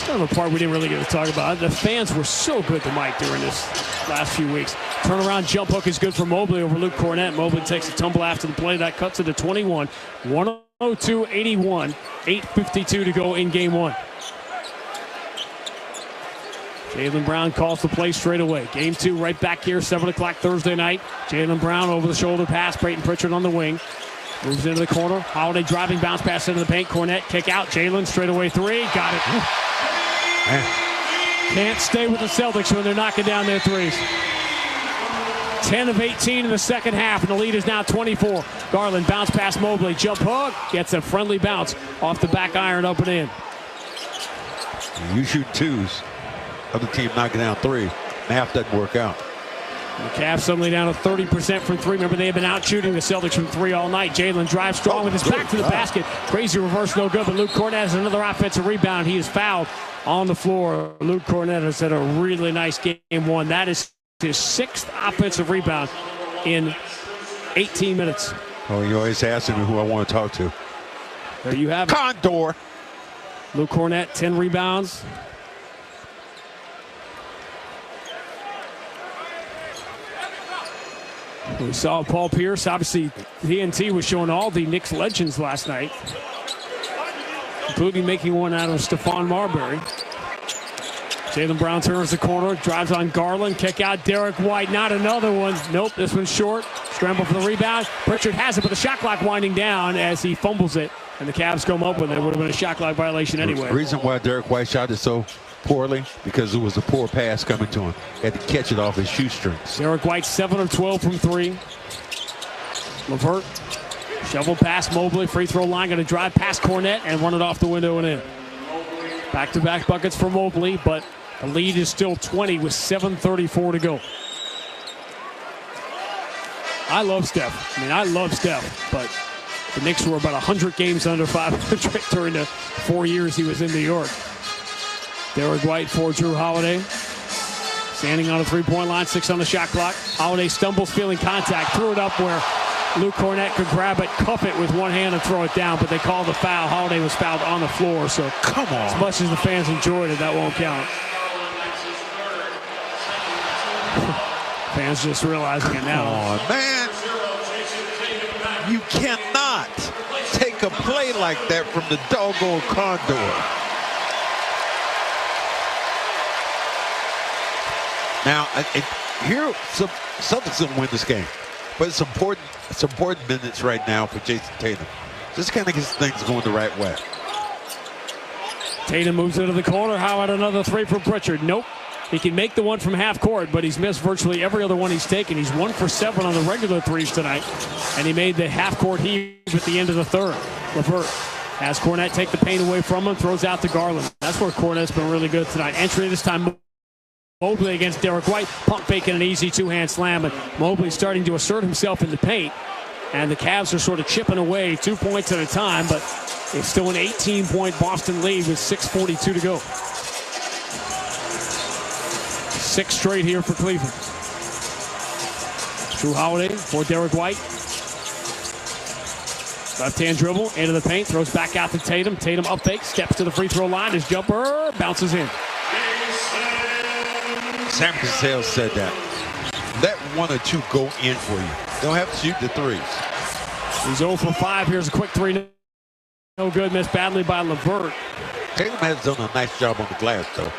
Kind of a part we didn't really get to talk about. The fans were so good to Mike during this last few weeks. Turnaround jump hook is good for Mobley over Luke Cornett. Mobley takes a tumble after the play. That cuts it to 21. 102-81. 8:52 to go in game one. Jaylen Brown calls the play straight away. Game two right back here, 7 o'clock Thursday night. Jaylen Brown over the shoulder pass. Peyton Pritchard on the wing. Moves into the corner. Holiday driving bounce pass into the paint. Cornett kick out. Jaylen straight away three. Got it. Can't stay with the Celtics when they're knocking down their threes. 10 of 18 in the second half, and the lead is now 24. Garland bounce past Mobley. Jump hook. Gets a friendly bounce off the back iron up and in. You shoot twos. Other team knocking down threes. Math doesn't work out. The Cavs suddenly down to 30% from three. Remember, they have been out shooting the Celtics from three all night. Jaylen drives strong with his back to the basket. Crazy reverse, no good, but Luke Cornett has another offensive rebound. He is fouled on the floor. Luke Cornett has had a really nice game one. That is his 6th offensive rebound in 18 minutes. Oh, you always asking me who I want to talk to. There you have it. Condor. Luke Cornett, 10 rebounds. We saw Paul Pierce. Obviously, TNT was showing all the Knicks legends last night, including making one out of Stephon Marbury. Jaylen Brown turns the corner, drives on Garland, kick out Derek White. Not another one. Nope, this one's short. Scramble for the rebound. Pritchard has it, but the shot clock winding down as he fumbles it, and the Cavs come up with it. Would have been a shot clock violation anyway. The reason why Derek White shot it so poorly, because it was a poor pass coming to him. He had to catch it off his shoestrings. Derek White 7 of 12 from three. LeVert shovel past Mobley, free throw line, going to drive past Cornett and run it off the window and in. Back-to-back buckets for Mobley, but the lead is still 20 with 7:34 to go. I love Steph. But the Knicks were about 100 games under 500 during the 4 years he was in New York. Derek White for Drew Holiday. Standing on a three-point line, 6 on the shot clock. Holiday stumbles, feeling contact, threw it up where Luke Cornett could grab it, cuff it with one hand and throw it down, but they called the foul. Holiday was fouled on the floor, so come on. As much as the fans enjoyed it, that won't count. Fans just realizing it now. Oh, man. You cannot take a play like that from the doggone Condor. Now, here, Celtics will win this game, but it's important minutes right now for Jason Tatum. Just kind of gets things going the right way. Tatum moves into the corner. How about another three from Pritchard? Nope. He can make the one from half court, but he's missed virtually every other one he's taken. He's 1 for 7 on the regular threes tonight, and he made the half court heave at the end of the third. LeVert has Cornette take the paint away from him, throws out to Garland. That's where Cornette's been really good tonight. Entry this time, Mobley against Derek White. Pump faking an easy two-hand slam, and Mobley starting to assert himself in the paint. And the Cavs are sort of chipping away 2 points at a time, but it's still an 18-point Boston lead with 6:42 to go. 6 straight here for Cleveland. Drew Holiday for Derek White. Left-hand dribble into the paint, throws back out to Tatum. Tatum up fake, steps to the free throw line. His jumper bounces in. Sam Cassell said that. Let 1 or 2 go in for you. Don't have to shoot the threes. He's 0 for 5. Here's a quick three. No good. Missed badly by LeVert. Tatum has done a nice job on the glass, though.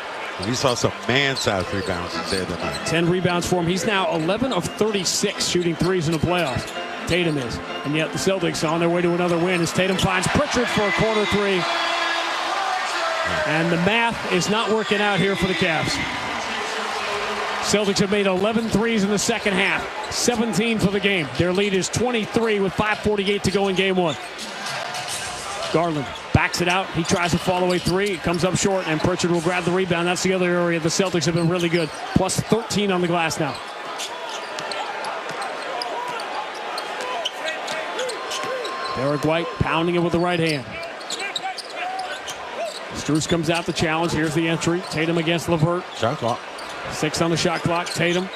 We saw some man-sized rebounds the other night. 10 rebounds for him. He's now 11 of 36 shooting threes in the playoffs. Tatum is. And yet the Celtics on their way to another win as Tatum finds Pritchard for a corner three. And the math is not working out here for the Cavs. Celtics have made 11 threes in the second half, 17 for the game. Their lead is 23 with 5:48 to go in game 1. Garland backs it out. He tries a fall-away three. It comes up short, and Pritchard will grab the rebound. That's the other area the Celtics have been really good. Plus 13 on the glass now. Derek White pounding it with the right hand. Strus comes out to challenge. Here's the entry. Tatum against LeVert. Shot clock. 6 on the shot clock. Tatum,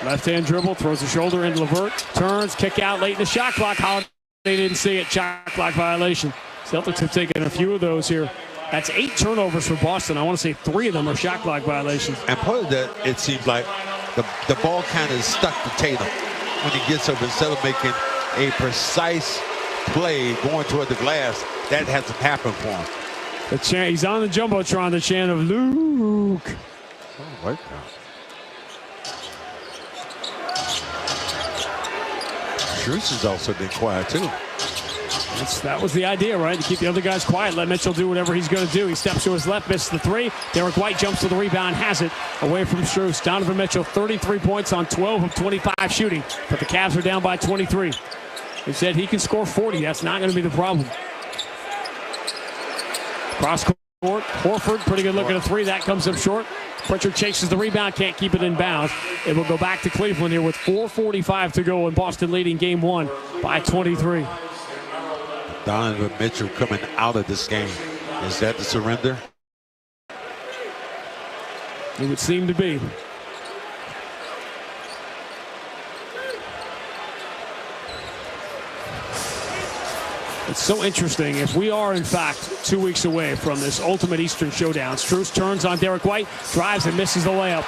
left-hand dribble, throws the shoulder into LeVert. Turns, kick out late in the shot clock. Holiday didn't see it. Shot clock violation. Celtics have taken a few of those here. That's 8 turnovers for Boston. I want to say 3 of them are shot clock violations. And part of that, it seems like the ball kind of stuck to Tatum when he gets up. Instead of making a precise play going toward the glass, that hasn't happened for him. The chant, he's on the Jumbotron, the chant of Luke. Oh, right now. Strus has also been quiet, too. That was the idea, right? To keep the other guys quiet, let Mitchell do whatever he's going to do. He steps to his left, misses the three. Derek White jumps to the rebound, has it away from Strus. Donovan Mitchell, 33 points on 12 of 25 shooting, but the Cavs are down by 23. He said he can score 40. That's not going to be the problem. Cross court, Horford, pretty good look at a three. That comes up short. Pritchard chases the rebound, can't keep it in bounds. It will go back to Cleveland here with 4:45 to go, and Boston leading game 1 by 23. Donovan Mitchell coming out of this game. Is that the surrender? It would seem to be. It's so interesting. If we are, in fact, 2 weeks away from this ultimate Eastern showdown, Strus turns on Derek White, drives and misses the layup.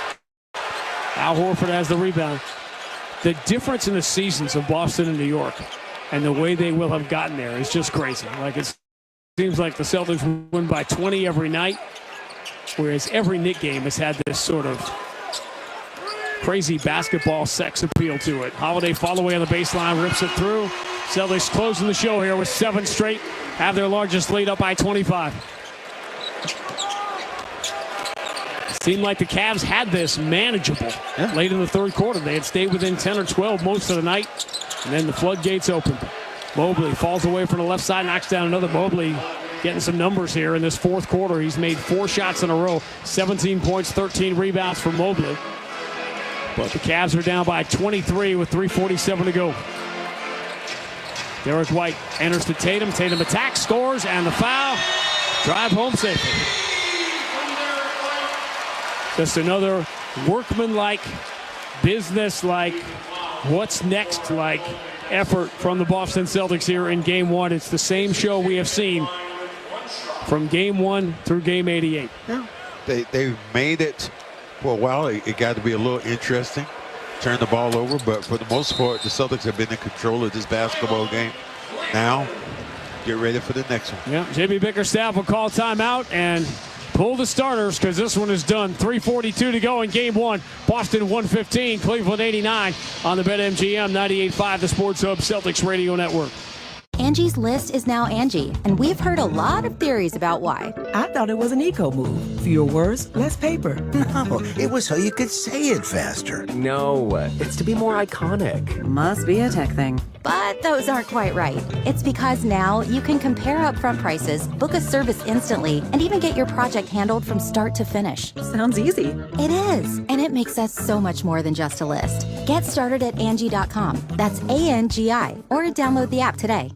Al Horford has the rebound. The difference in the seasons of Boston and New York and the way they will have gotten there is just crazy. Like, it seems like the Celtics win by 20 every night, whereas every Knick game has had this sort of crazy basketball sex appeal to it. Holiday fall away on the baseline, rips it through. Celtics closing the show here with 7 straight, have their largest lead up by 25. It seemed like the Cavs had this manageable late in the third quarter. They had stayed within 10 or 12 most of the night, and then the floodgates opened. Mobley falls away from the left side, knocks down another. Mobley getting some numbers here in this fourth quarter. He's made 4 shots in a row, 17 points, 13 rebounds for Mobley. But the Cavs are down by 23 with 3:47 to go. Derek White enters to Tatum. Tatum attacks, scores, and the foul. Drive home safely. Just another workman-like, business-like, what's next-like effort from the Boston Celtics here in Game 1. It's the same show we have seen from Game 1 through Game 88. Yeah. They've made it for a while. It got to be a little interesting. turn the ball over, but for the most part, the Celtics have been in control of this basketball game. Now, get ready for the next one. Yeah, J.B. Bickerstaff will call timeout and pull the starters because this one is done. 3:42 to go in game one. Boston 115, Cleveland 89 on the BetMGM 98.5, the Sports Hub Celtics Radio Network. Angie's List is now Angie, and we've heard a lot of theories about why. I thought it was an eco move. Fewer words, less paper. No, it was so you could say it faster. No, it's to be more iconic. Must be a tech thing. But those aren't quite right. It's because now you can compare upfront prices, book a service instantly, and even get your project handled from start to finish. Sounds easy. It is, and it makes us so much more than just a list. Get started at Angie.com. That's ANGI, or download the app today.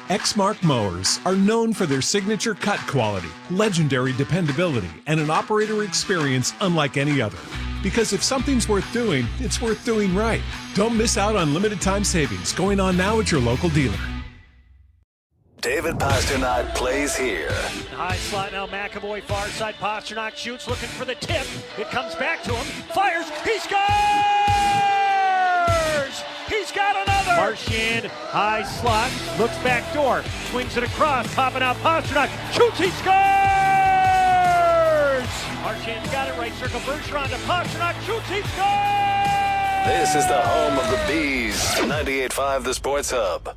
Exmark mowers are known for their signature cut quality, legendary dependability, and an operator experience unlike any other. Because if something's worth doing, it's worth doing right. Don't miss out on limited time savings going on now at your local dealer. David Pasternak plays here. High slot now, McAvoy, far side. Pasternak shoots, looking for the tip. It comes back to him. Fires. He scores! He's got another! Marchand, high slot, looks back door, swings it across, popping out Pasternak, shoots, he scores! Marchand's got it, right circle, Bergeron to Pasternak, shoots, he scores! This is the home of the Bees. 98.5 The Sports Hub.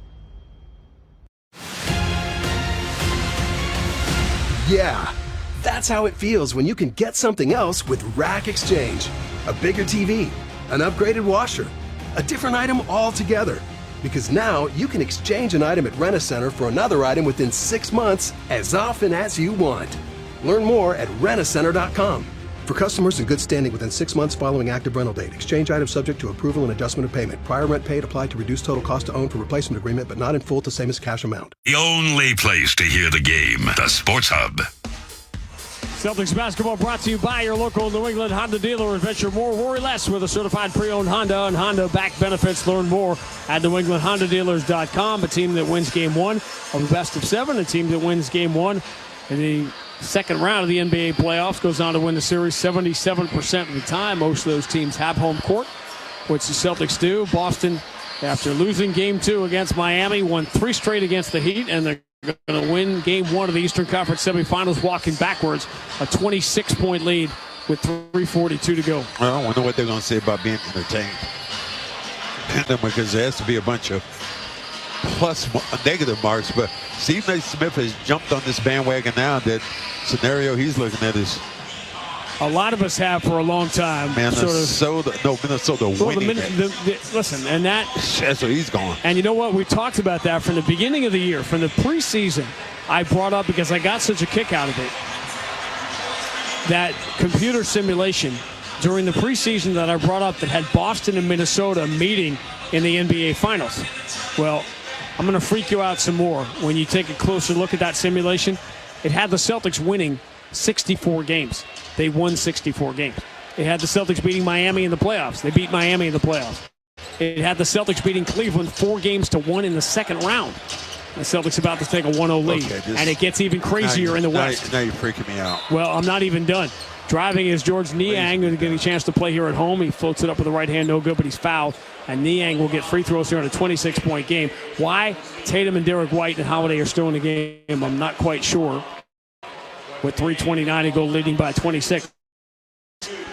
Yeah, that's how it feels when you can get something else with Rack Exchange. A bigger TV, an upgraded washer, a different item altogether. Because now you can exchange an item at Rent-A-Center for another item within 6 months as often as you want. Learn more at rentacenter.com. For customers in good standing within 6 months following active rental date, exchange items subject to approval and adjustment of payment. Prior rent paid applied to reduced total cost to own for replacement agreement, but not in full to same as cash amount. The only place to hear the game, the Sports Hub. Celtics basketball brought to you by your local New England Honda dealer. Adventure more, worry less with a certified pre-owned Honda and Honda back benefits. Learn more at NewEnglandHondaDealers.com. A team that wins game one of the best of 7. A team that wins game one in the second round of the NBA playoffs goes on to win the series 77% of the time. Most of those teams have home court, which the Celtics do. Boston, after losing game 2 against Miami, won 3 straight against the Heat, and they're going to win game 1 of the Eastern Conference semifinals, walking backwards, a 26-point lead with 3:42 to go. Well, I wonder what they're going to say about being entertained. Because there has to be a bunch of negative marks. But Stephen A. Smith has jumped on this bandwagon now. That scenario he's looking at is a lot of us have for a long time. Minnesota winning. Listen, and that's where he's going. And you know what? We talked about that from the beginning of the year, from the preseason. I brought up, because I got such a kick out of it, that computer simulation during the preseason that I brought up that had Boston and Minnesota meeting in the NBA Finals. Well, I'm going to freak you out some more when you take a closer look at that simulation. It had the Celtics winning 64 games. They won 64 games. It had the Celtics beating Miami in the playoffs. They beat Miami in the playoffs. It had the Celtics beating Cleveland 4-1 in the second round. The Celtics about to take a 1-0 lead. And it gets even crazier in the West. Now you're freaking me out. Well, I'm not even done. Driving is George Niang, who's getting a chance to play here at home. He floats it up with the right hand, no good, but he's fouled. And Niang will get free throws here in a 26-point game. Why Tatum and Derek White and Holiday are still in the game, I'm not quite sure. With 3:29 to go, leading by 26.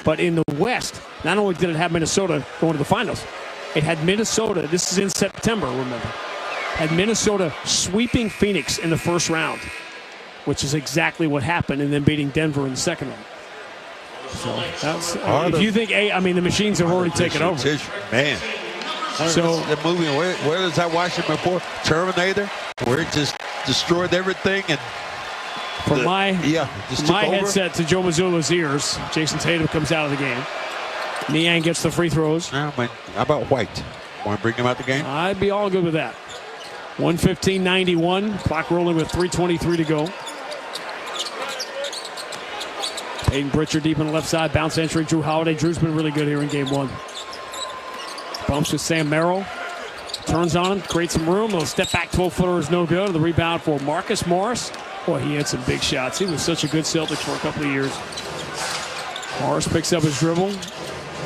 But in the West, not only did it have Minnesota going to the finals, it had Minnesota, this is in September, remember, had Minnesota sweeping Phoenix in the first round, which is exactly what happened, and then beating Denver in the second round. So that's, if you think, the machines have already taken over. Man. So the movie, where does that watch it before? Terminator, where it just destroyed everything and from my headset to Joe Mazzulla's ears, Jason Tatum comes out of the game. Niang gets the free throws. How about White? Want to bring him out the game? I'd be all good with that. 115-91. Clock rolling with 3:23 to go. Peyton Pritchard deep on the left side. Bounce entry. Drew Holiday. Drew's been really good here in game 1. Bumps with Sam Merrill. Turns on him. Creates some room. A little step back 12-footer is no good. The rebound for Marcus Morris. Boy, he had some big shots. He was such a good Celtic for a couple of years. Morris picks up his dribble.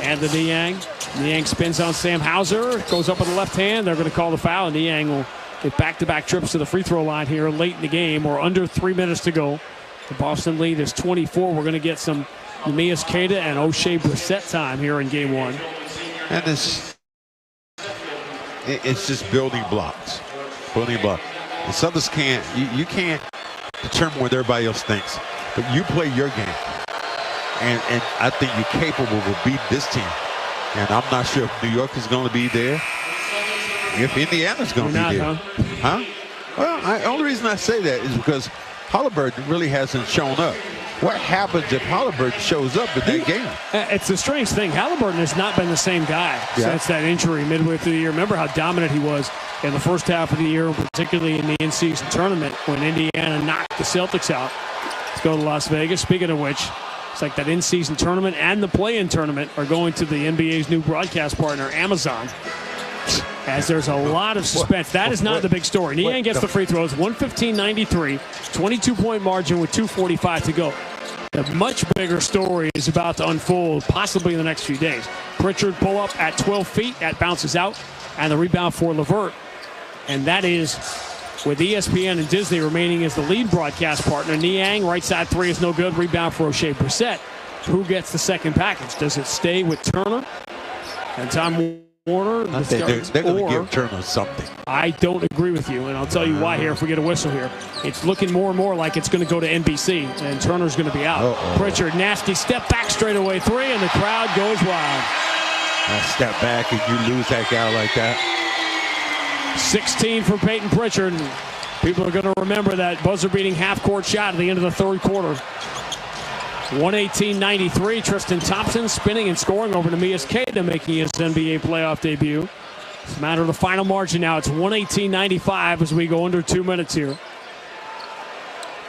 And the Niang. Niang spins on Sam Hauser, goes up with the left hand. They're going to call the foul, and Niang will get back-to-back trips to the free throw line here late in the game. We're under 3 minutes to go. The Boston lead is 24. We're going to get some Neemias Queta and O'Shea Brissett time here in game one. And it's just building blocks. Building blocks. The Celtics can't, you can't determine what everybody else thinks, but you play your game. And I think you're capable of beating this team. And I'm not sure if New York is going to be there. If Indiana's going to be there. Huh? Well, the only reason I say that is because Halliburton really hasn't shown up. What happens if Halliburton shows up in that game? It's a strange thing. Halliburton has not been the same guy since that injury midway through the year. Remember how dominant he was in the first half of the year, particularly in the in-season tournament when Indiana knocked the Celtics out. Let's go to Las Vegas. Speaking of which, it's like that in-season tournament and the play-in tournament are going to the NBA's new broadcast partner, Amazon, as there's a lot of suspense. That is not the big story. Niang gets the free throws, 115-93, 22-point margin with 2:45 to go. The much bigger story is about to unfold, possibly in the next few days. Pritchard pull up at 12 feet. That bounces out. And the rebound for LeVert. And that is with ESPN and Disney remaining as the lead broadcast partner. Niang, right side three is no good. Rebound for O'Shea Brissett. Who gets the second package? Does it stay with Turner and Tom Warner? I think they're going to give Turner something. I don't agree with you, and I'll tell you why here if we get a whistle here. It's looking more and more like it's going to go to NBC, and Turner's going to be out. Pritchard, nasty step back straightaway three, and the crowd goes wild. Step back, and you lose that guy like that. 16 for Peyton Pritchard. People are going to remember that buzzer-beating half-court shot at the end of the third quarter. 118-93. Tristan Thompson spinning and scoring over Neemias Queta, making his NBA playoff debut. It's a matter of the final margin now. It's 118-95 as we go under 2 minutes here.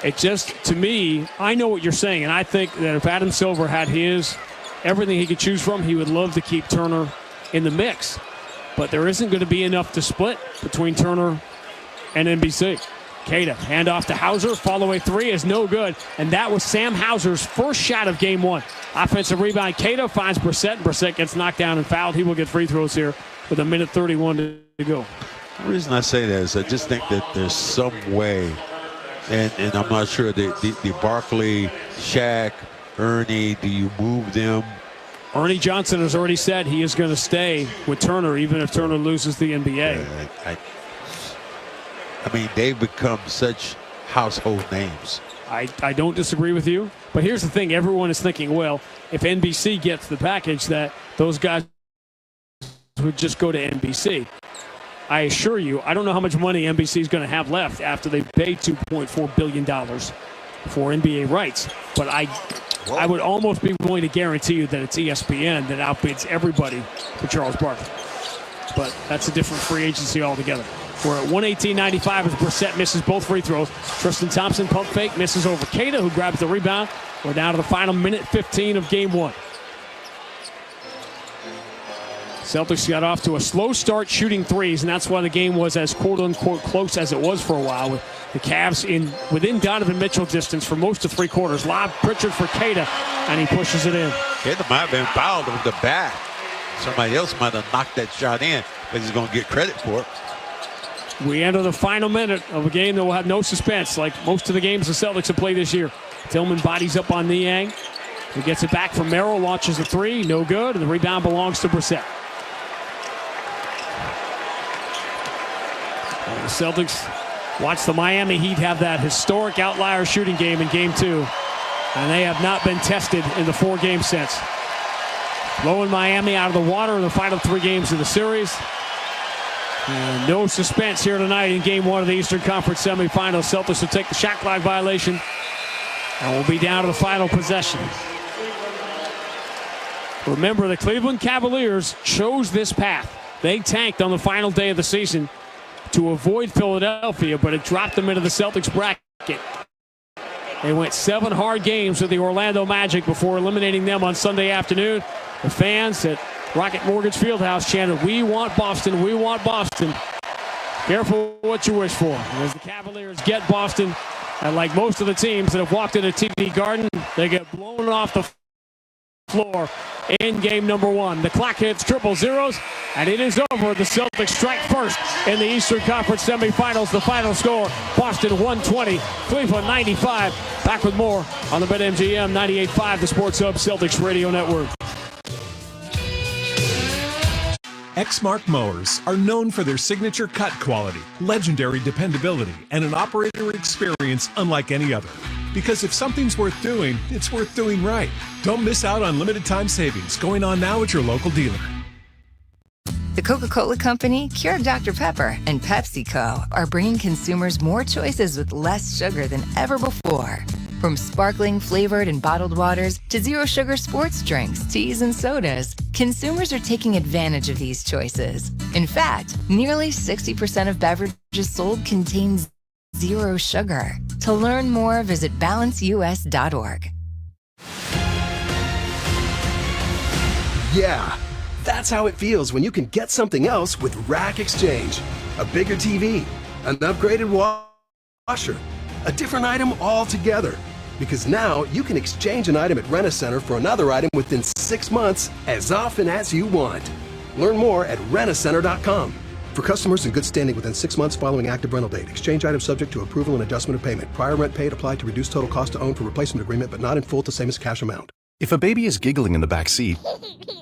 It just, to me, I know what you're saying, and I think that if Adam Silver had everything he could choose from, he would love to keep Turner in the mix. But there isn't going to be enough to split between Turner and NBC. Queta, handoff to Hauser, follow-away three is no good, and that was Sam Hauser's first shot of game one. Offensive rebound, Queta finds Brissett, and Brissett gets knocked down and fouled. He will get free throws here with 1:31 to go. The reason I say that is I just think that there's some way, and I'm not sure, the Barkley, Shaq, Ernie, do you move them? Ernie Johnson has already said he is going to stay with Turner even if Turner loses the NBA. I mean, they've become such household names. I don't disagree with you. But here's the thing. Everyone is thinking, well, if NBC gets the package, that those guys would just go to NBC. I assure you, I don't know how much money NBC is going to have left after they paid $2.4 billion for NBA rights. But I would almost be willing to guarantee you that it's ESPN that outbids everybody for Charles Barkley. But that's a different free agency altogether. We're at 118-95 as Brissett misses both free throws. Tristan Thompson pump fake, misses over Queta, who grabs the rebound. We're down to the final minute 15 of game one. Celtics got off to a slow start shooting threes, and that's why the game was as quote-unquote close as it was for a while, with the Cavs within Donovan Mitchell distance for most of three quarters. Lob Pritchard for Queta, and he pushes it in. Queta might have been fouled on the back. Somebody else might have knocked that shot in, but he's going to get credit for it. We enter the final minute of a game that will have no suspense, like most of the games the Celtics have played this year. Tillman bodies up on Niang. He gets it back from Merrill, launches a three, no good, and the rebound belongs to Brissett. And the Celtics watch the Miami Heat have that historic outlier shooting game in game two, and they have not been tested in the 4 games since. Blowing Miami out of the water in the final 3 games of the series. And no suspense here tonight in game 1 of the Eastern Conference semifinals. Celtics will take the shot clock violation and will be down to the final possession. Remember, the Cleveland Cavaliers chose this path. They tanked on the final day of the season to avoid Philadelphia, but it dropped them into the Celtics bracket. They went 7 hard games with the Orlando Magic before eliminating them on Sunday afternoon. The fans at Rocket Mortgage Fieldhouse chanted, "We want Boston, we want Boston." Careful what you wish for. As the Cavaliers get Boston, and like most of the teams that have walked into TD Garden, they get blown off the floor in game number 1. The clock hits triple zeros, and it is over. The Celtics strike first in the Eastern Conference semifinals. The final score, Boston 120, Cleveland 95. Back with more on the BetMGM 98.5, the Sports Hub Celtics Radio Network. Exmark mowers are known for their signature cut quality, legendary dependability, and an operator experience unlike any other. Because if something's worth doing, it's worth doing right. Don't miss out on limited time savings going on now at your local dealer. The Coca-Cola Company, Keurig Dr. Pepper, and PepsiCo are bringing consumers more choices with less sugar than ever before. From sparkling, flavored, and bottled waters to zero-sugar sports drinks, teas, and sodas, consumers are taking advantage of these choices. In fact, nearly 60% of beverages sold contain zero sugar. To learn more, visit balanceus.org. Yeah, that's how it feels when you can get something else with Rack Exchange. A bigger TV, an upgraded washer, a different item altogether. Because now you can exchange an item at Rent-A-Center for another item within 6 months, as often as you want. Learn more at rentacenter.com. For customers in good standing within 6 months following active rental date, exchange item subject to approval and adjustment of payment. Prior rent paid applied to reduce total cost to own for replacement agreement, but not in full to same as cash amount. If a baby is giggling in the back seat,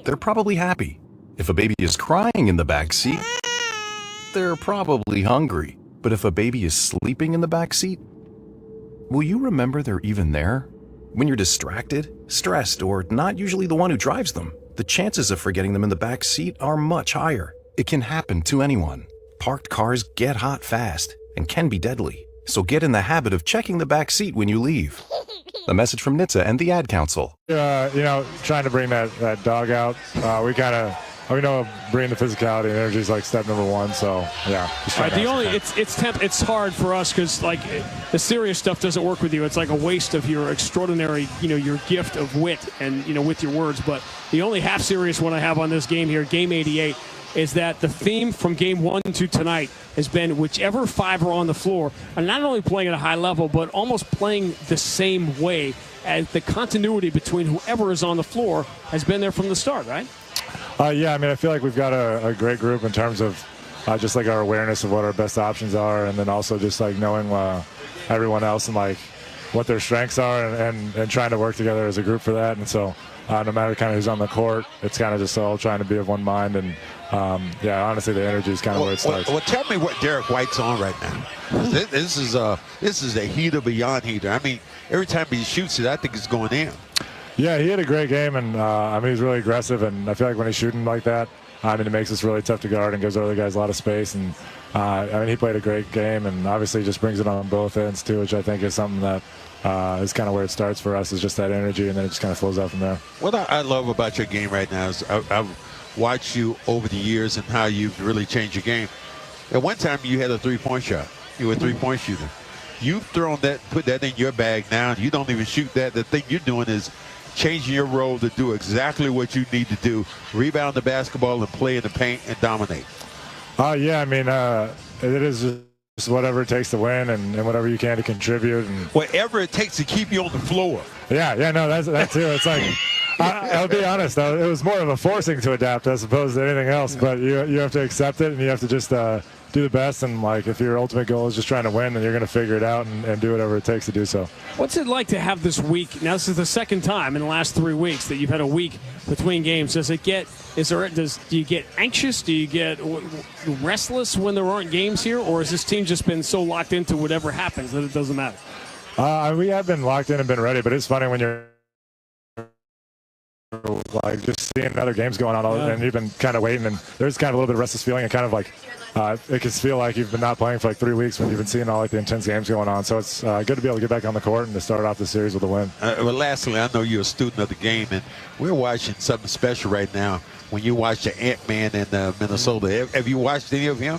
they're probably happy. If a baby is crying in the back seat, they're probably hungry. But if a baby is sleeping in the back seat, will you remember they're even there? When you're distracted, stressed, or not usually the one who drives them, the chances of forgetting them in the back seat are much higher. It can happen to anyone. Parked cars get hot fast and can be deadly. So get in the habit of checking the back seat when you leave. A message from NHTSA and the Ad Council. Trying to bring that dog out. We know bringing the physicality and energy is like step number 1. So yeah. It's hard for us because the serious stuff doesn't work with you. It's like a waste of your extraordinary, your gift of wit and with your words. But the only half serious one I have on this game here, game 88, is that the theme from game 1 to tonight has been whichever 5 are on the floor are not only playing at a high level, but almost playing the same way, as the continuity between whoever is on the floor has been there from the start, right? I feel like we've got a great group in terms of just like our awareness of what our best options are, and then also just like knowing everyone else and like what their strengths are and trying to work together as a group for that. And so no matter kind of who's on the court, it's kind of just all trying to be of one mind. And honestly, the energy is kind of where it starts. Well, tell me what Derek White's on right now. This is a heater beyond heater. I mean, every time he shoots it, I think it's going in. Yeah, he had a great game, and he's really aggressive, and I feel like when he's shooting like that, it makes us really tough to guard and gives other guys a lot of space. And he played a great game, and obviously just brings it on both ends too, which I think is something that is kind of where it starts for us, is just that energy, and then it just kind of flows out from there. What I love about your game right now is I've watched you over the years and how you've really changed your game. At one time, you had a three-point shot. You were a three-point shooter. You've put that in your bag now. You don't even shoot that. The thing you're doing is changing your role to do exactly what you need to do: rebound the basketball and play in the paint and dominate. It is just whatever it takes to win and whatever you can to contribute. And whatever it takes to keep you on the floor. That's too. It's like, I'll be honest, though, it was more of a forcing to adapt as opposed to anything else. But you have to accept it, and you have to just do the best. And if your ultimate goal is just trying to win, then you're going to figure it out and do whatever it takes to do so. What's it like to have this week? Now, this is the second time in the last 3 weeks that you've had a week between games. Do you get anxious? Do you get restless when there aren't games here? Or has this team just been so locked into whatever happens that it doesn't matter? We have been locked in and been ready, but it's funny when you're just seeing other games going on, and you've been kind of waiting, and there's kind of a little bit of restless feeling, and kind of it can feel like you've been not playing for 3 weeks when you've been seeing all the intense games going on. So it's good to be able to get back on the court and to start off the series with a win. Well, lastly, I know you're a student of the game, and we're watching something special right now. When you watch the Ant-Man in Minnesota, have you watched any of him?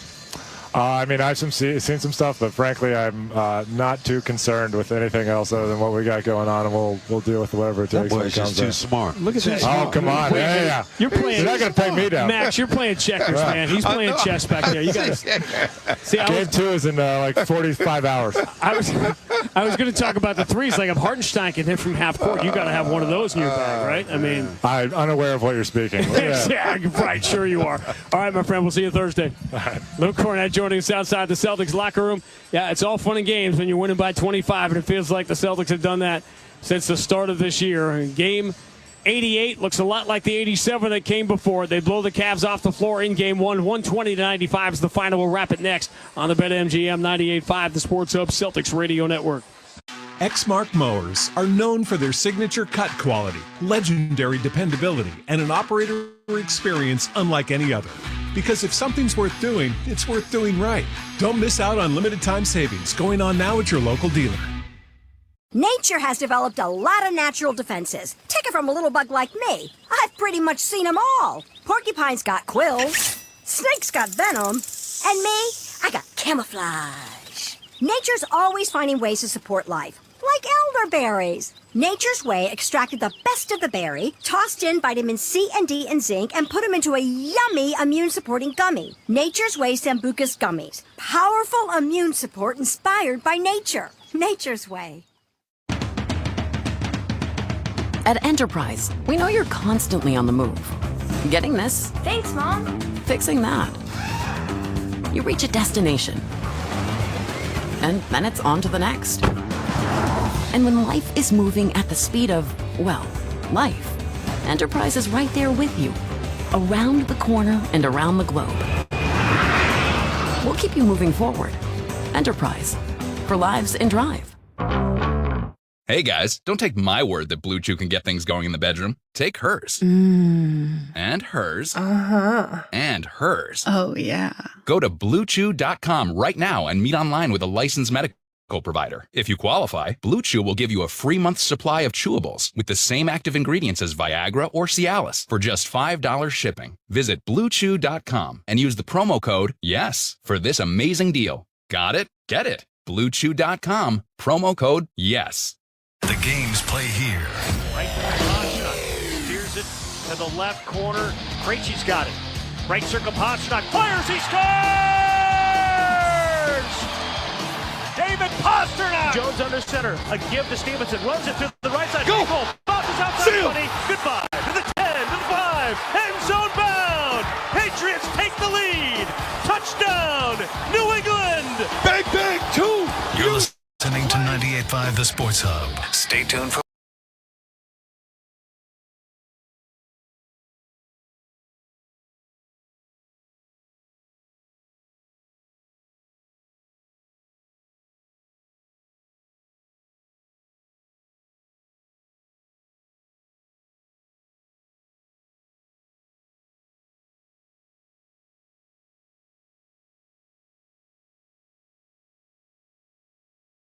I mean, I've seen some stuff, but frankly, I'm not too concerned with anything else other than what we got going on, and we'll deal with whatever it takes. That boy's just too smart. Look at that. Oh, come on. Yeah. You're playing. You're not going to pay me down. Max, you're playing checkers, man. He's playing chess back there. You got see. Game 2 is in like 45 hours. I was going to talk about the threes. Like if Hartenstein can hit from half court, you got to have one of those in your bag, right? I mean, I'm unaware of what you're speaking. Yeah, right. Sure you are. All right, my friend. We'll see you Thursday. Luke Cornett joining us outside the Celtics locker room. Yeah, it's all fun and games when you're winning by 25, and it feels like the Celtics have done that since the start of this year. Game 88 looks a lot like the 87 that came before. They blow the Cavs off the floor in Game 1. 120-95 is the final. We'll wrap it next on the BetMGM 98.5, the Sports Hub Celtics Radio Network. Exmark mowers are known for their signature cut quality, legendary dependability, and an operator experience unlike any other. Because if something's worth doing, it's worth doing right. Don't miss out on limited time savings going on now at your local dealer. Nature has developed a lot of natural defenses. Take it from a little bug like me. I've pretty much seen them all. Porcupines got quills, snakes got venom, and me, I got camouflage. Nature's always finding ways to support life, like elderberries. Nature's Way extracted the best of the berry, tossed in vitamin C and D and zinc, and put them into a yummy immune-supporting gummy. Nature's Way Sambucus Gummies. Powerful immune support inspired by nature. Nature's Way. At Enterprise, we know you're constantly on the move. Getting this, Thanks, Mom. fixing that. You reach a destination, and then it's on to the next. And when life is moving at the speed of, well, life, Enterprise is right there with you, around the corner and around the globe. We'll keep you moving forward. Enterprise, for lives in drive. Hey guys, don't take my word that Blue Chew can get things going in the bedroom. Take hers. And hers. And hers. Oh, yeah. Go to BlueChew.com right now and meet online with a licensed medical provider. If you qualify, Blue Chew will give you a free month's supply of chewables with the same active ingredients as Viagra or Cialis for just $5 shipping. Visit BlueChew.com and use the promo code YES for this amazing deal. Got it? Get it. BlueChew.com, promo code YES. The games play here. Right to Pasternak. Steers it to the left corner. Krejci's got it. Right circle, Pasternak fires. He scores! David Pasternak! Jones under center. A give to Stevenson. Runs it to the right side. Go! Bounces outside 20. Goodbye. To the 10. To the 5. End zone bound. Patriots take the lead. Touchdown. New England. Bang, bang, 2. You're listening to 98.5 The Sports Hub. Stay tuned for